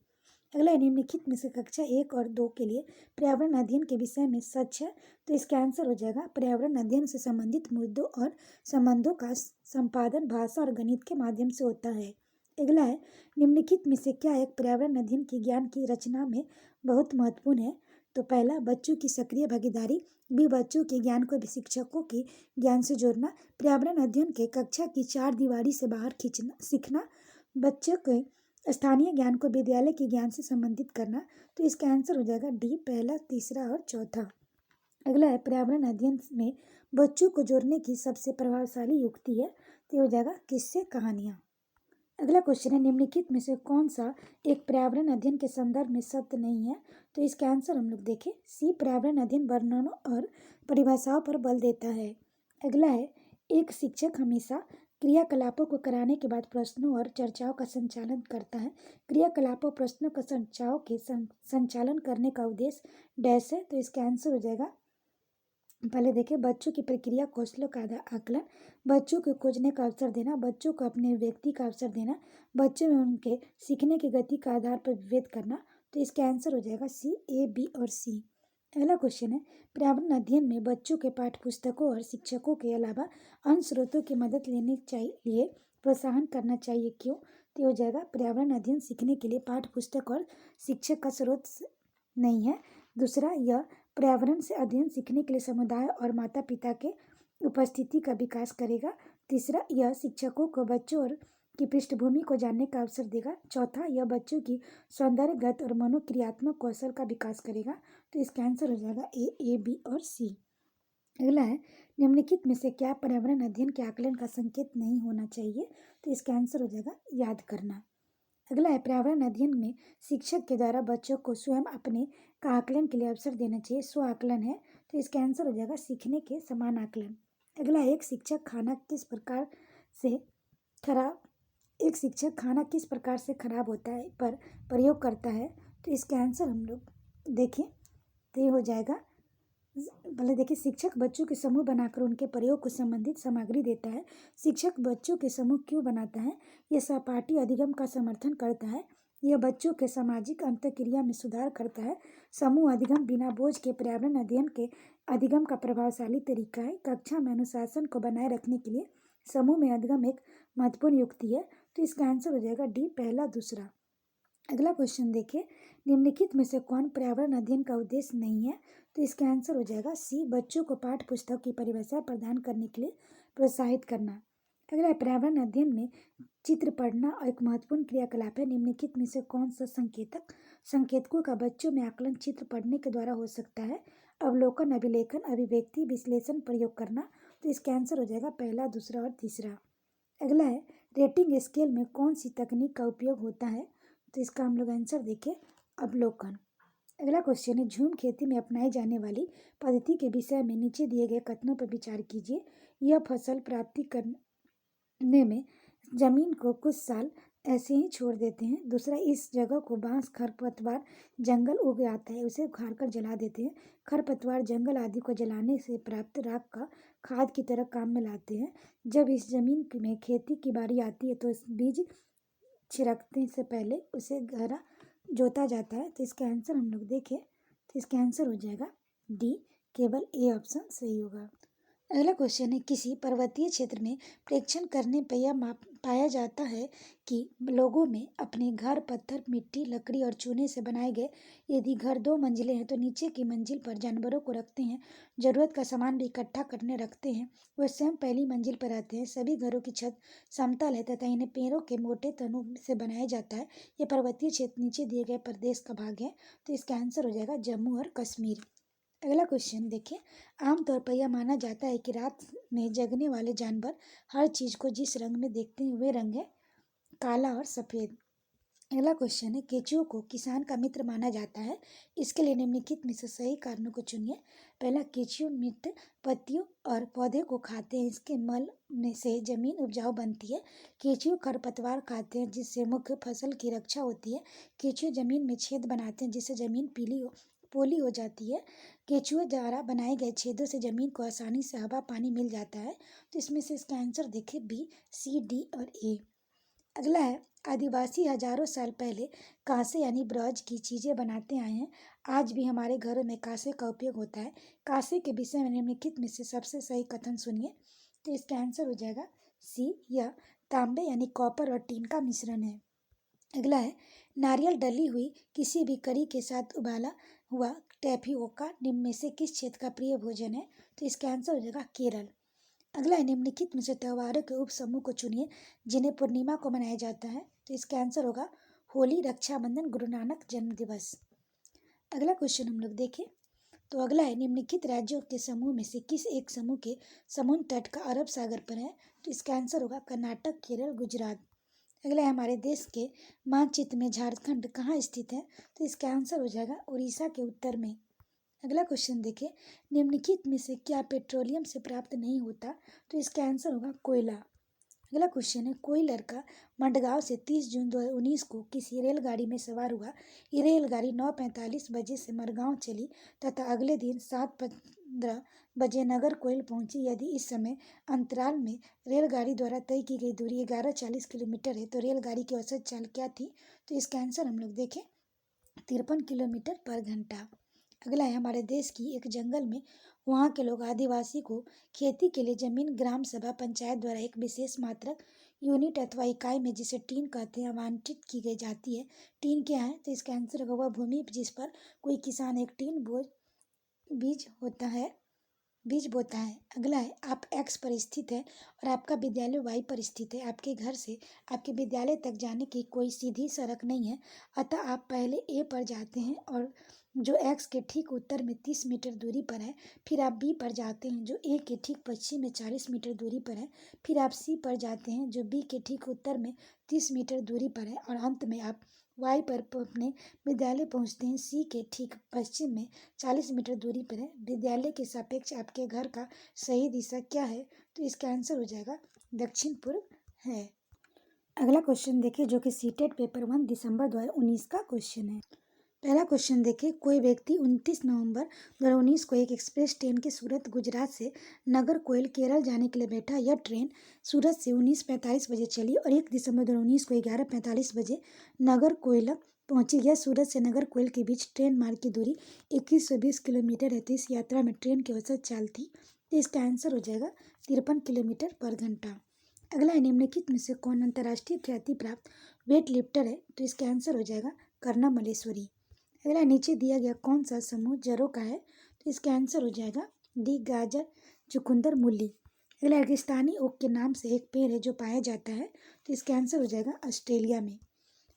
अगला, निम्नलिखित में से कक्षा 1 और 2 के लिए पर्यावरण अध्ययन के विषय में सच है? तो इसका आंसर हो जाएगा पर्यावरण अध्ययन से संबंधित मुद्दों और संबंधों का संपादन भाषा और गणित के माध्यम से होता है। अगला है निम्नलिखित में से क्या एक पर्यावरण अध्ययन की ज्ञान की रचना में बहुत महत्वपूर्ण है? तो पहला, बच्चों की सक्रिय भागीदारी, बी, बच्चों के ज्ञान को शिक्षकों के ज्ञान से जोड़ना, पर्यावरण अध्ययन के कक्षा की 4 दीवारी से बाहर सीखना, बच्चों के स्थानीय ज्ञान को विद्यालय के ज्ञान से संबंधित करना। तो इसका आंसर हो जाएगा डी, पहला, तीसरा और चौथा। अगला है पर्यावरण अध्ययन में बच्चों को जोड़ने की सबसे प्रभावशाली युक्ति है? तो हो जाएगा किस्से, कहानियाँ। अगला क्वेश्चन है निम्नलिखित में से कौन सा एक पर्यावरण अध्ययन के संदर्भ में सत्य नहीं है? तो इसका आंसर हम लोग देखें सी, पर्यावरण अध्ययन वर्णनों और परिभाषाओं पर बल देता है। अगला है एक शिक्षक हमेशा क्रियाकलापों को कराने के बाद प्रश्नों और चर्चाओं का संचालन करता है। क्रियाकलापों, प्रश्नों का चर्चाओं के संचालन करने का उद्देश्य डैश है। तो इसका आंसर हो जाएगा, पहले देखें, बच्चों की प्रक्रिया कौशलों का आकलन, बच्चों को खोजने का अवसर देना, बच्चों को अपने व्यक्ति का अवसर देना, बच्चों में उनके सीखने की गति का आधार पर विभेद करना। तो इसका आंसर हो जाएगा सी, ए, बी और सी। अगला क्वेश्चन है, पर्यावरण अध्ययन में बच्चों के पाठ्य पुस्तकों और शिक्षकों के अलावा अन्य स्रोतों की मदद लेने चाहिए, प्रोत्साहन करना चाहिए, क्यों? तो हो जाएगा, पर्यावरण अध्ययन सीखने के लिए पाठ्य पुस्तक और शिक्षक का स्रोत नहीं है। दूसरा, यह पर्यावरण से अध्ययन सीखने के लिए समुदाय और माता पिता के उपस्थिति का विकास करेगा। तीसरा, यह शिक्षकों को बच्चों और की पृष्ठभूमि को जानने का अवसर देगा। चौथा, यह बच्चों की सौंदर्यगत और मनोक्रियात्मक कौशल का विकास करेगा। तो इसका आंसर हो जाएगा ए, बी और सी। अगला है, निम्नलिखित में से क्या पर्यावरण अध्ययन के आकलन का संकेत नहीं होना चाहिए? तो इसका आंसर हो जाएगा याद करना। अगला है, पर्यावरण अध्ययन में शिक्षक के द्वारा बच्चों को स्वयं अपने का आकलन के लिए अवसर देना चाहिए, स्व आकलन है। तो इसका आंसर हो जाएगा सीखने के समान आकलन। अगला, एक शिक्षक खाना किस प्रकार से खराब होता है पर प्रयोग करता है? तो इसका आंसर हम लोग देखें तो ये हो जाएगा, पहले देखिए, शिक्षक बच्चों के समूह बनाकर उनके प्रयोग को संबंधित सामग्री देता है। शिक्षक बच्चों के समूह क्यों बनाता है? यह सहपाठी अधिगम का समर्थन करता है। यह बच्चों के सामाजिक अंतःक्रिया में सुधार करता है। समूह अधिगम बिना बोझ के पर्यावरण अध्ययन के अधिगम का प्रभावशाली तरीका है। कक्षा में अनुशासन को बनाए रखने के लिए समूह में अधिगम एक महत्वपूर्ण युक्ति है। तो इसका आंसर हो जाएगा डी, पहला दूसरा। अगला क्वेश्चन देखिए, निम्नलिखित में से कौन पर्यावरण अध्ययन का उद्देश्य नहीं है? तो इसका आंसर हो जाएगा सी, बच्चों को पाठ्य पुस्तक की परिभाषा प्रदान करने के लिए प्रोत्साहित करना। अगला, पर्यावरण अध्ययन में चित्र पढ़ना एक महत्वपूर्ण क्रियाकलाप है। निम्नलिखित में से कौन सा संकेतकों का बच्चों में आकलन चित्र पढ़ने के द्वारा हो सकता है? अवलोकन, अभिलेखन, अभिव्यक्ति, विश्लेषण, प्रयोग करना। तो इसका आंसर हो जाएगा पहला, दूसरा और तीसरा। अगला है, रेटिंग स्केल में कौन सी तकनीक का उपयोग होता है? तो इसका हम लोग आंसर देखें, अवलोकन। अगला क्वेश्चन है, झूम खेती में अपनाई जाने वाली पद्धति के विषय में नीचे दिए गए कथनों पर विचार कीजिए। यह फसल प्राप्ति करने में जमीन को कुछ साल ऐसे ही छोड़ देते हैं। दूसरा, इस जगह को बांस, खरपतवार, जंगल उग आता है, उसे उखाड़कर जला देते हैं। खरपतवार, जंगल आदि को जलाने से प्राप्त राख का खाद की तरह काम में लाते हैं। जब इस जमीन में खेती की बारी आती है तो इस बीज छिड़कने से पहले उसे गहरा जोता जाता है। तो इसका आंसर हम लोग देखें तो इसका आंसर हो जाएगा डी, केवल ए ऑप्शन सही होगा। अगला क्वेश्चन है, किसी पर्वतीय क्षेत्र में प्रेक्षण करने पर यह पाया जाता है कि लोगों में अपने घर पत्थर, मिट्टी, लकड़ी और चूने से बनाए गए, यदि घर 2 मंजिलें हैं तो नीचे की मंजिल पर जानवरों को रखते हैं, जरूरत का सामान भी इकट्ठा करने रखते हैं, वह स्वयं पहली मंजिल पर रहते हैं। सभी घरों की छत समतल है तथा इन्हें पेड़ों के मोटे तनों से बनाया जाता है। यह पर्वतीय क्षेत्र नीचे दिए गए प्रदेश का भाग है। तो इसका आंसर हो जाएगा जम्मू और कश्मीर। अगला क्वेश्चन देखिए, आमतौर पर यह माना जाता है कि रात में जगने वाले जानवर हर चीज को जिस रंग में देखते हैं वे रंग है काला और सफेद। अगला क्वेश्चन है, केंचुओं को किसान का मित्र माना जाता है, इसके लिए निम्नलिखित में से सही कारणों को चुनिए। पहला, केंचुए मिट्टी, पत्तियों और पौधे को खाते हैं, इसके मल में से जमीन उपजाऊ बनती है। केंचुए खरपतवार खाते हैं जिससे मुख्य फसल की रक्षा होती है। केंचुए जमीन में छेद बनाते हैं जिससे जमीन पोली हो जाती है। केंचुए द्वारा बनाए गए छेदों से जमीन को आसानी से हवा पानी मिल जाता है। तो इसमें से इसका आंसर देखिए बी, सी, डी और ए। अगला है, आदिवासी हजारों साल पहले कांसे यानी ब्रॉन्ज की चीजें बनाते आए हैं। आज भी हमारे घरों में कांसे का उपयोग होता है। कांसे के विषय में निम्नलिखित में से सबसे सही कथन सुनिए। तो इसका आंसर हो जाएगा सी, यह तांबे यानी कॉपर और टीन का मिश्रण है। अगला है, नारियल डली हुई किसी भी करी के साथ उबाला हुआ टैपियोका निम्न में से किस क्षेत्र का प्रिय भोजन है? तो इसका आंसर हो जाएगा केरल। अगला है, निम्नलिखित में से त्योहारों के उप समूह को चुनिए जिन्हें पूर्णिमा को मनाया जाता है। तो इसका आंसर होगा होली, रक्षाबंधन, गुरु नानक जन्म दिवस। अगला क्वेश्चन हम लोग देखें तो अगला है, निम्नलिखित राज्यों के समूह में से किस एक समूह के समुद्र तट का अरब सागर पर है? तो इसका आंसर होगा कर्नाटक, केरल, गुजरात। अगला है, हमारे देश के मानचित्र में झारखंड कहाँ स्थित है? तो इसका आंसर हो जाएगा उड़ीसा के उत्तर में। अगला क्वेश्चन देखिए, निम्नलिखित में से क्या पेट्रोलियम से प्राप्त नहीं होता? तो इसका आंसर होगा कोयला। अगला क्वेश्चन है, कोई लड़का मडगांव से 30 जून 2019 को किसी रेलगाड़ी में सवार हुआ। ये रेलगाड़ी 9:45 बजे से मडगांव चली तथा अगले दिन 7:15 बजे नागरकोइल पहुंची। यदि इस समय अंतराल में रेलगाड़ी द्वारा तय की गई दूरी 1140 किलोमीटर है तो रेलगाड़ी की औसत चाल क्या थी? तो इसका आंसर हम लोग देखें 53 किलोमीटर पर घंटा। अगला है हमारे देश की एक जंगल में वहाँ के लोग आदिवासी को खेती के लिए जमीन ग्राम सभा पंचायत द्वारा एक विशेष मात्रक यूनिट अथवा इकाई में जिसे टीन कहते हैं आवंटित की गई जाती है। टीन क्या है? तो इसका आंसर होगा वह भूमि जिस पर कोई किसान एक टीन बोझ बीज होता है बीज बोता है। अगला है आप एक्स पर स्थित है और आपका विद्यालय वाई पर स्थित है। आपके घर से आपके विद्यालय तक जाने की कोई सीधी सड़क नहीं है, अतः आप पहले ए पर जाते हैं और जो एक्स के ठीक उत्तर में 30 मीटर दूरी पर है। फिर आप बी पर जाते हैं जो ए के ठीक पश्चिम में 40 मीटर दूरी पर है। फिर आप सी पर जाते हैं जो बी के ठीक उत्तर में 30 मीटर दूरी पर है और अंत में आप वाई पर अपने विद्यालय पहुंचते हैं सी के ठीक पश्चिम में 40 मीटर दूरी पर है। विद्यालय के सापेक्ष आपके घर का सही दिशा क्या है? तो इसका आंसर हो जाएगा दक्षिण पूर्व है। अगला क्वेश्चन देखिए जो कि सीटेट पेपर 1 दिसंबर 2019 का क्वेश्चन है। पहला क्वेश्चन देखिए कोई व्यक्ति 29 नवंबर 2019 को एक एक्सप्रेस ट्रेन के सूरत गुजरात से नागरकोइल केरल जाने के लिए बैठा। यह ट्रेन सूरत से 19:45 बजे चली और 1 दिसंबर 2019 को 11:45 बजे नागरकोइल पहुंची। यह सूरत से नागरकोइल के बीच ट्रेन मार्ग की दूरी 2120 किलोमीटर है। तो इस यात्रा में ट्रेन की औसत चाल थी। तो इसका आंसर हो जाएगा 53 किलोमीटर पर घंटा। अगला है निम्नलिखित में से कौन अंतर्राष्ट्रीय ख्याति प्राप्त वेट लिफ्टर है? तो इसका आंसर हो जाएगा कर्णा मल्लेश्वरी। अगला नीचे दिया गया कौन सा समूह जड़ों का है? तो इसका आंसर हो जाएगा डी गाजर चुकंदर मूली। अगला रेगिस्तानी ओक के नाम से एक पेड़ है जो पाया जाता है। तो इसका आंसर हो जाएगा ऑस्ट्रेलिया में।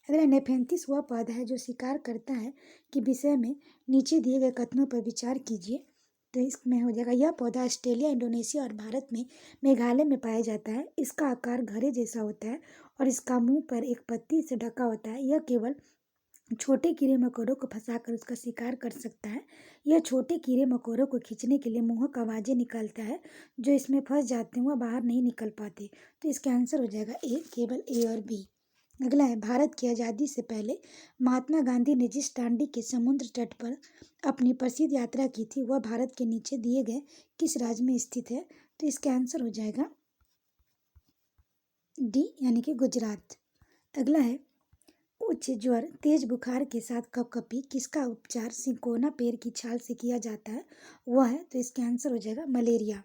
अगला नेफेंथिस वह पौधा है जो शिकार करता है कि विषय में नीचे दिए गए कथनों पर विचार कीजिए। तो इसमें हो जाएगा यह पौधा ऑस्ट्रेलिया इंडोनेशिया और भारत में मेघालय में पाया जाता है। इसका आकार घड़े जैसा होता है और इसका मुंह पर एक पत्ती से ढका होता है। यह केवल छोटे कीड़े मकोड़ों को फंसाकर उसका शिकार कर सकता है। यह छोटे कीड़े मकोड़ों को खींचने के लिए मोहक आवाज़ें निकालता है। जो इसमें फंस जाते हैं वह बाहर नहीं निकल पाते। तो इसका आंसर हो जाएगा ए, केवल ए और बी। अगला है भारत की आज़ादी से पहले महात्मा गांधी ने जिस दांडी के समुद्र तट पर अपनी प्रसिद्ध यात्रा की थी वह भारत के नीचे दिए गए किस राज्य में स्थित है? तो इसका आंसर हो जाएगा डी यानी कि गुजरात। अगला है उच्च ज्वर तेज बुखार के साथ कपकपी किसका उपचार सिंकोना पेड़ की छाल से किया जाता है? वह है तो इसका आंसर हो जाएगा मलेरिया।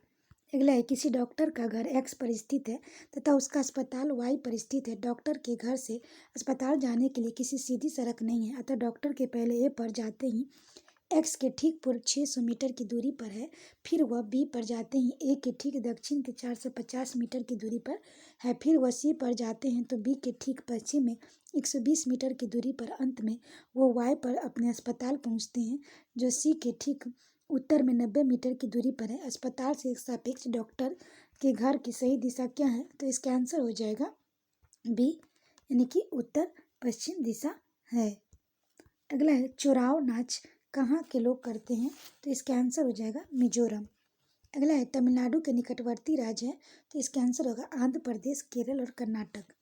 अगला है किसी डॉक्टर का घर एक्स पर स्थित है तथा उसका अस्पताल वाई पर स्थित है। डॉक्टर के घर से अस्पताल जाने के लिए किसी सीधी सड़क नहीं है, अतः डॉक्टर के पहले ए पर जाते ही एक्स के ठीक पूर्व 600 मीटर की दूरी पर है। फिर वह बी पर जाते ही ए के ठीक दक्षिण के 450 मीटर की दूरी पर है। फिर वह सी पर जाते हैं तो बी के ठीक पश्चिम में 120 मीटर की दूरी पर। अंत में वो वाई पर अपने अस्पताल पहुंचते हैं जो सी के ठीक उत्तर में 90 मीटर की दूरी पर है। अस्पताल से एक सापेक्ष डॉक्टर के घर की सही दिशा क्या है? तो इसका आंसर हो जाएगा बी यानी कि उत्तर पश्चिम दिशा है। अगला है चुराव नाच कहाँ के लोग करते हैं? तो इसका आंसर हो जाएगा मिजोरम। अगला है तमिलनाडु के निकटवर्ती राज्य है। तो इसका आंसर होगा आंध्र प्रदेश, केरल और कर्नाटक।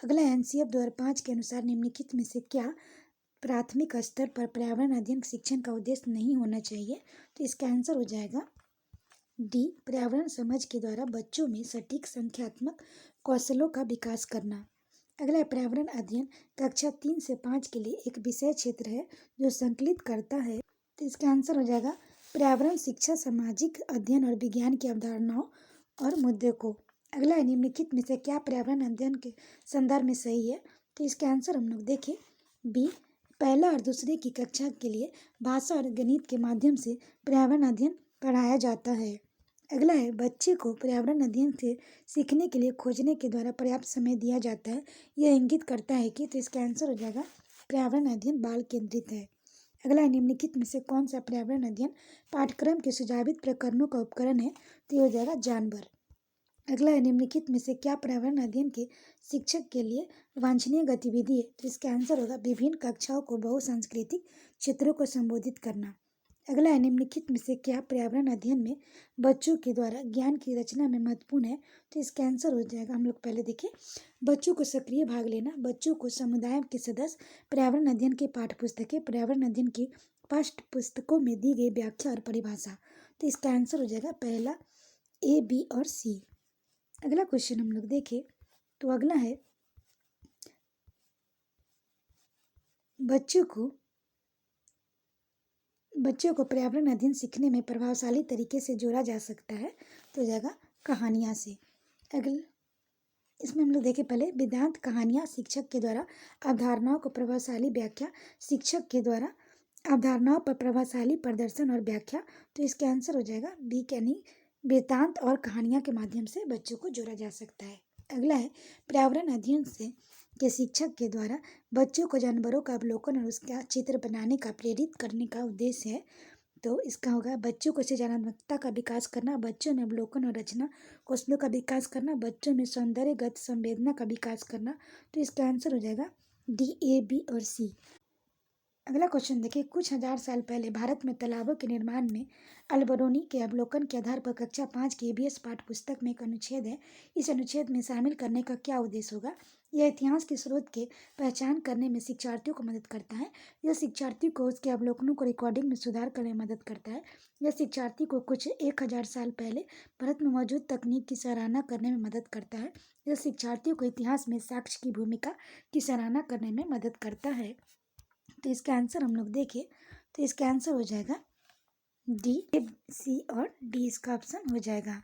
अगला एनसीएफ 2005 के अनुसार निम्नलिखित में से क्या प्राथमिक स्तर पर पर्यावरण अध्ययन शिक्षण का उद्देश्य नहीं होना चाहिए? तो इसका आंसर हो जाएगा डी पर्यावरण समझ के द्वारा बच्चों में सटीक संख्यात्मक कौशलों का विकास करना। अगला पर्यावरण अध्ययन कक्षा 3 से 5 के लिए एक विषय क्षेत्र है जो संकलित करता है। तो इसका आंसर हो जाएगा पर्यावरण शिक्षा सामाजिक अध्ययन और विज्ञान की अवधारणाओं और मुद्दे को। अगला है निम्नलिखित में से क्या पर्यावरण अध्ययन के संदर्भ में सही है? तो इसका आंसर हम लोग देखें बी पहला और दूसरे की कक्षा के लिए भाषा और गणित के माध्यम से पर्यावरण अध्ययन पढ़ाया जाता है। अगला है बच्चे को पर्यावरण अध्ययन से सीखने के लिए खोजने के द्वारा पर्याप्त समय दिया जाता है। यह इंगित करता है कि तो इसका आंसर हो जाएगा पर्यावरण अध्ययन बाल केंद्रित है। अगला है निम्नलिखित में से कौन सा पर्यावरण अध्ययन पाठ्यक्रम के सुझावित प्रकरणों का उपकरण है? तो ये हो जाएगा जानवर। अगला है निम्नलिखित में से क्या पर्यावरण अध्ययन के शिक्षक के लिए वांछनीय गतिविधि है? तो इसका आंसर होगा विभिन्न कक्षाओं को बहुसांस्कृतिक क्षेत्रों को संबोधित करना। अगला है निम्नलिखित में से क्या पर्यावरण अध्ययन में बच्चों के द्वारा ज्ञान की रचना में महत्वपूर्ण है? तो इसका आंसर हो जाएगा हम लोग पहले देखें बच्चों को सक्रिय भाग लेना, बच्चों को समुदाय के सदस्य, पर्यावरण अध्ययन की पाठ्यपुस्तकें, पर्यावरण अध्ययन की पाठ्य पुस्तकों में दी गई व्याख्या और परिभाषा। तो इसका आंसर हो जाएगा पहला ए, बी और सी। अगला क्वेश्चन हम लोग देखें तो अगला है बच्चों को बच्चों को पर्यावरण अध्ययन सीखने में प्रभावशाली तरीके से जोड़ा जा सकता है, तो हो जाएगा कहानियाँ से। अगले इसमें हम लोग देखें पहले वेदांत कहानियाँ शिक्षक के द्वारा अवधारणाओं को प्रभावशाली व्याख्या, शिक्षक के द्वारा अवधारणाओं पर प्रभावशाली प्रदर्शन और व्याख्या। तो इसका आंसर हो जाएगा बी, यानी वेदांत और कहानियाँ के माध्यम से बच्चों को जोड़ा जा सकता है। अगला है पर्यावरण अध्ययन से के शिक्षक के द्वारा बच्चों को जानवरों का अवलोकन और उसका चित्र बनाने का प्रेरित करने का उद्देश्य है। तो इसका होगा बच्चों को सृजनात्मकता का विकास करना, बच्चों में अवलोकन और रचना कौशलों का विकास करना, बच्चों में सौंदर्यगत संवेदना का विकास करना। तो इसका आंसर हो जाएगा डी, ए, बी और सी। अगला क्वेश्चन देखिए, कुछ हजार साल पहले भारत में तालाबों के निर्माण में अल्बेरोनी के अवलोकन के आधार पर कक्षा 5 की ईवीएस पाठ्य पुस्तक में एक अनुच्छेद है। इस अनुच्छेद में शामिल करने का क्या उद्देश्य होगा? यह इतिहास के स्रोत के पहचान करने में शिक्षार्थियों को मदद करता है। यह शिक्षार्थी को उसके अवलोकनों को रिकॉर्डिंग में सुधार करने में मदद करता है। यह शिक्षार्थी को कुछ 1000 साल पहले भारत में मौजूद तकनीक की सराहना करने में मदद करता है। यह शिक्षार्थियों को इतिहास में साक्ष्य की भूमिका की सराहना करने में मदद करता है। तो इसका आंसर हम लोग देखें तो इसका आंसर हो जाएगा डी, सी और डी इसका ऑप्शन हो जाएगा।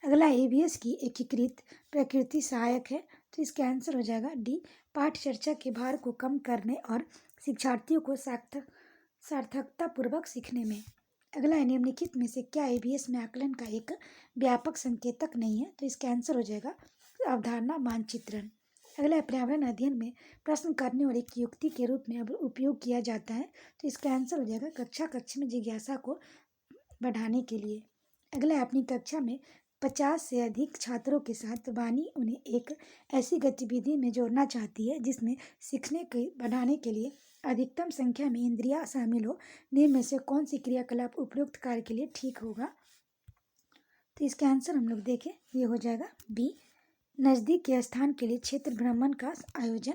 अगला ईवीएस की एकीकृत प्रकृति सहायक है। तो इसका आंसर हो जाएगा डी, पाठ चर्चा के भार को कम करने और शिक्षार्थियों को सार्थकता पूर्वक सीखने में। अगला है निम्नलिखित में से क्या ईवीएस में आकलन का एक व्यापक संकेतक नहीं है? तो इसका आंसर हो जाएगा अवधारणा मानचित्रण। अगला है पर्यावरण अध्ययन में प्रश्न करने और एक युक्ति के रूप में अब उपयोग किया जाता है। तो इसका आंसर हो जाएगा कक्ष में जिज्ञासा को बढ़ाने के लिए। अगला है अपनी कक्षा में 50 से अधिक छात्रों के साथ वाणी उन्हें एक ऐसी गतिविधि में जोड़ना चाहती है जिसमें सीखने के बढ़ाने के लिए अधिकतम संख्या में इंद्रियां शामिल हो। निम्न में से कौन सी क्रियाकलाप उपयुक्त कार्य के लिए ठीक होगा? तो इसका आंसर हम लोग देखें, ये हो जाएगा बी, नज़दीक के स्थान के लिए क्षेत्र भ्रमण का आयोजन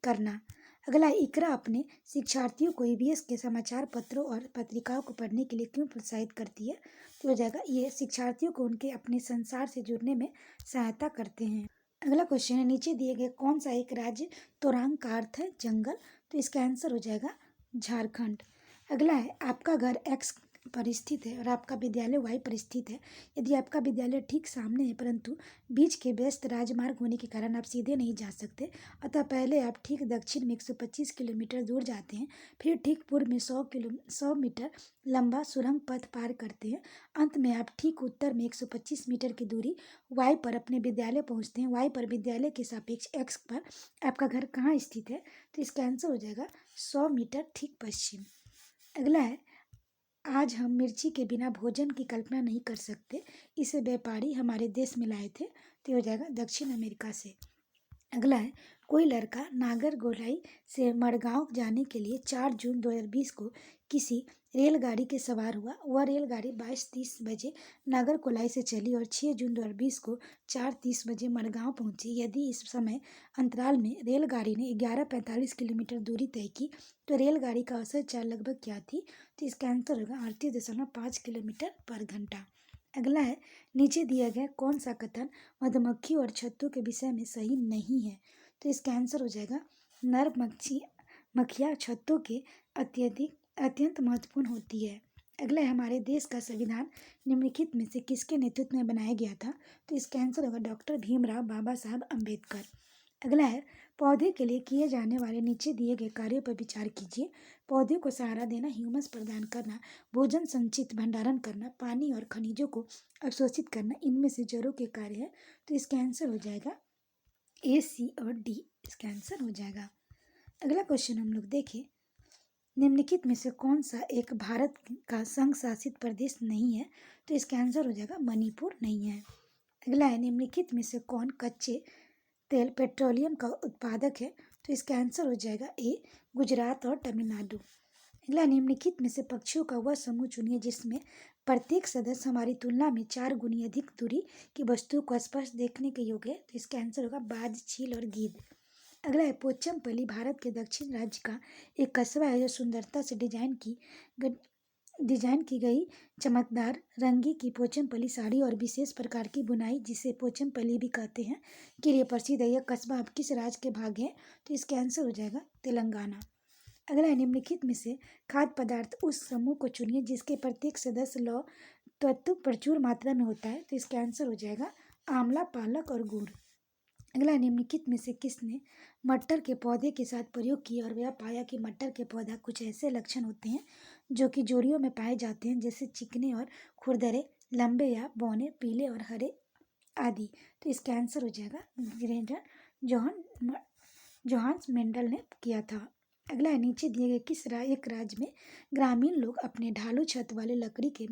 करना। अगला इकरा अपने शिक्षार्थियों को ईवीएस के समाचार पत्रों और पत्रिकाओं को पढ़ने के लिए क्यों प्रोत्साहित करती है? तो हो जाएगा ये शिक्षार्थियों को उनके अपने संसार से जुड़ने में सहायता करते हैं। अगला क्वेश्चन है, नीचे दिए गए कौन सा एक राज्य तोरांग का अर्थ है जंगल? तो इसका आंसर हो जाएगा झारखंड। अगला है आपका घर एक्स पर स्थित है और आपका विद्यालय वाई पर स्थित है। यदि आपका विद्यालय ठीक सामने है परंतु बीच के व्यस्त राजमार्ग होने के कारण आप सीधे नहीं जा सकते, अतः पहले आप ठीक दक्षिण में 125 किलोमीटर दूर जाते हैं, फिर ठीक पूर्व में 100 मीटर लंबा सुरंग पथ पार करते हैं, अंत में आप ठीक उत्तर में 125 मीटर की दूरी वाई पर अपने विद्यालय पहुंचते हैं। वाई पर विद्यालय के सापेक्ष एक्स पर आपका घर कहाँ स्थित है? तो इसका आंसर हो जाएगा 100 मीटर ठीक पश्चिम। अगला है आज हम मिर्ची के बिना भोजन की कल्पना नहीं कर सकते, इसे व्यापारी हमारे देश में लाए थे। तो हो जाएगा दक्षिण अमेरिका से। अगला है कोई लड़का नागरकोइल से मडगांव जाने के लिए 4 जून 2020 को किसी रेलगाड़ी के सवार हुआ। वह रेलगाड़ी 22:30 बजे नागरकोइल से चली और 6 जून 2020 को 4:30 बजे मडगांव पहुंची। यदि इस समय अंतराल में रेलगाड़ी ने 11:45 किलोमीटर दूरी तय की तो रेलगाड़ी का औसत चाल लगभग क्या थी? तो इसका आंसर होगा 38.5 किलोमीटर पर घंटा। अगला है नीचे दिया गया कौन सा कथन मधुमक्खी और छत्तों के विषय में सही नहीं है? तो इसका आंसर हो जाएगा नर मक्खियाँ छत्तों के अत्यंत महत्वपूर्ण होती है। अगला है हमारे देश का संविधान निम्नलिखित में से किसके नेतृत्व में बनाया गया था? तो इसका आंसर होगा डॉक्टर भीमराव बाबा साहब अम्बेडकर। अगला है पौधे के लिए किए जाने वाले नीचे दिए गए कार्यों पर विचार कीजिए। पौधे को सहारा देना, ह्यूमस प्रदान करना, भोजन संचित भंडारण करना, पानी और खनिजों को अवशोषित करना, इनमें से जड़ों के कार्य है। तो इसका आंसर हो जाएगा ए, सी और डी इसका आंसर हो जाएगा। अगला क्वेश्चन हम लोग देखें, निम्नलिखित में से कौन सा एक भारत का संघ शासित प्रदेश नहीं है? तो इसका आंसर हो जाएगा मणिपुर नहीं है। अगला है निम्नलिखित में से कौन कच्चे तेल पेट्रोलियम का उत्पादक है? तो इसका आंसर हो जाएगा ए, गुजरात और तमिलनाडु। अगला निम्नलिखित में से पक्षियों का वह समूह चुनिए जिसमें प्रत्येक सदस्य हमारी तुलना में 4 गुनी अधिक दूरी की वस्तुओं को स्पष्ट देखने के योग्य है। तो इसका आंसर होगा बाज, चील और गिद्ध। अगला है पोचमपल्ली भारत के दक्षिण राज्य का एक कस्बा है जो सुंदरता से डिजाइन की गई चमकदार रंगी की पोचमपल्ली साड़ी और विशेष प्रकार की बुनाई जिसे पोचमपल्ली भी कहते हैं के लिए प्रसिद्ध है। यह कस्बा अब किस राज्य के भाग है? तो इसका आंसर हो जाएगा तेलंगाना। अगला है, निम्नलिखित में से खाद्य पदार्थ उस समूह को चुनिए जिसके प्रत्येक सदस्य लौह तत्व प्रचुर मात्रा में होता है। तो इसका आंसर हो जाएगा आंवला, पालक और गुड़। अगला, निम्नलिखित में से किसने मटर के पौधे के साथ प्रयोग किया और वह पाया कि मटर के पौधा कुछ ऐसे लक्षण होते हैं जो कि जोड़ियों में पाए जाते हैं, जैसे चिकने और खुरदरे, लंबे या बौने, पीले और हरे आदि। तो इसका आंसर हो जाएगा ग्रेटर जोहान्स मेंडल ने किया था। अगला है, नीचे दिए गए किस एक राज्य में ग्रामीण लोग अपने ढालू छत वाले लकड़ी के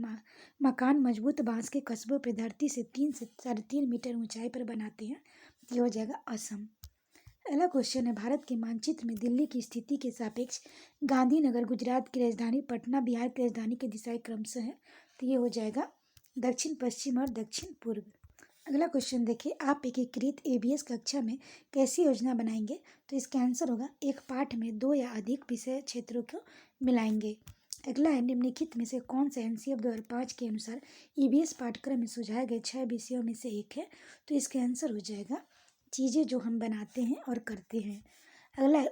मकान मजबूत बांस के कस्बों पर धरती से 3 से 3.5 मीटर ऊंचाई पर बनाते हैं? ये हो जाएगा असम। अगला क्वेश्चन है, भारत के मानचित्र में दिल्ली की स्थिति के सापेक्ष गांधीनगर गुजरात की राजधानी, पटना बिहार की राजधानी के दिशाएं क्रमशः है। तो ये हो जाएगा दक्षिण पश्चिम और दक्षिण पूर्व। अगला क्वेश्चन देखिए, आप एकीकृत एबीएस कक्षा में कैसी योजना बनाएंगे? तो इसका आंसर होगा एक पाठ में 2 या अधिक विषय क्षेत्रों को मिलाएंगे। अगला है, निम्नलिखित में से कौन सा एनसीएफ 2005 के अनुसार ईबीएस पाठ्यक्रम में सुझाए गए 6 विषयों में से एक है? तो इसका आंसर हो जाएगा चीज़ें जो हम बनाते हैं और करते हैं। अगला है,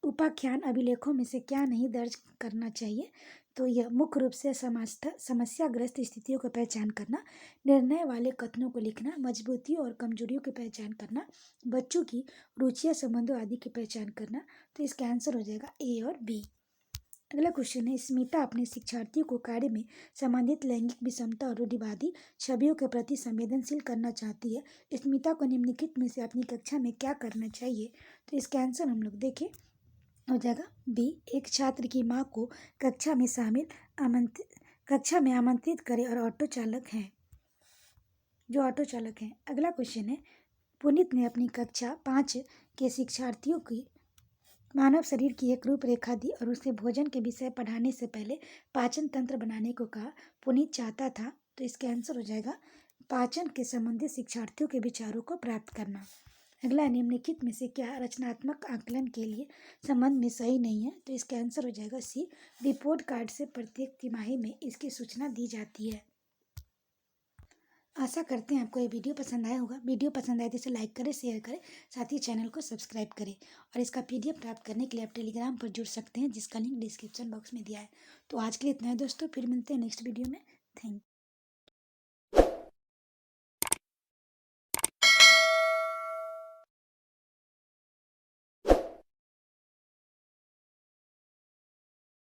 उपाख्यान अभिलेखों में से क्या नहीं दर्ज करना चाहिए? तो यह मुख्य रूप से समस्याग्रस्त स्थितियों को पहचान करना, निर्णय वाले कथनों को लिखना, मजबूतियों और कमजोरियों की पहचान करना, बच्चों की रुचियां संबंधों आदि की पहचान करना। तो इसका आंसर हो जाएगा ए और बी। अगला क्वेश्चन है, स्मिता अपने शिक्षार्थियों को कार्य में संबंधित लैंगिक विषमता और रूढ़िवादी छवियों के प्रति संवेदनशील करना चाहती है। स्मिता को निम्नलिखित में से अपनी कक्षा में क्या करना चाहिए? तो इसका आंसर हम लोग देखें हो जाएगा बी, एक छात्र की मां को कक्षा में आमंत्रित करें और ऑटो चालक हैं जो ऑटो चालक हैं। अगला क्वेश्चन है, पुनीत ने अपनी कक्षा 5 के शिक्षार्थियों की मानव शरीर की एक रूपरेखा दी और उसे भोजन के विषय पढ़ाने से पहले पाचन तंत्र बनाने को कहा। पुनीत चाहता था। तो इसका आंसर हो जाएगा पाचन के संबंधित शिक्षार्थियों के विचारों को प्राप्त करना। अगला, निम्नलिखित में से क्या रचनात्मक आकलन के लिए संबंध में सही नहीं है? तो इसका आंसर हो जाएगा सी, रिपोर्ट कार्ड से प्रत्येक तिमाही में इसकी सूचना दी जाती है। आशा करते हैं आपको ये वीडियो पसंद आया होगा। वीडियो पसंद आए तो इसे लाइक करें, शेयर करें, साथ ही चैनल को सब्सक्राइब करें। और इसका पीडीएफ प्राप्त करने के लिए आप टेलीग्राम पर जुड़ सकते हैं, जिसका लिंक डिस्क्रिप्शन बॉक्स में दिया है। तो आज के लिए इतना है दोस्तों, फिर मिलते हैं नेक्स्ट वीडियो में। Thank you.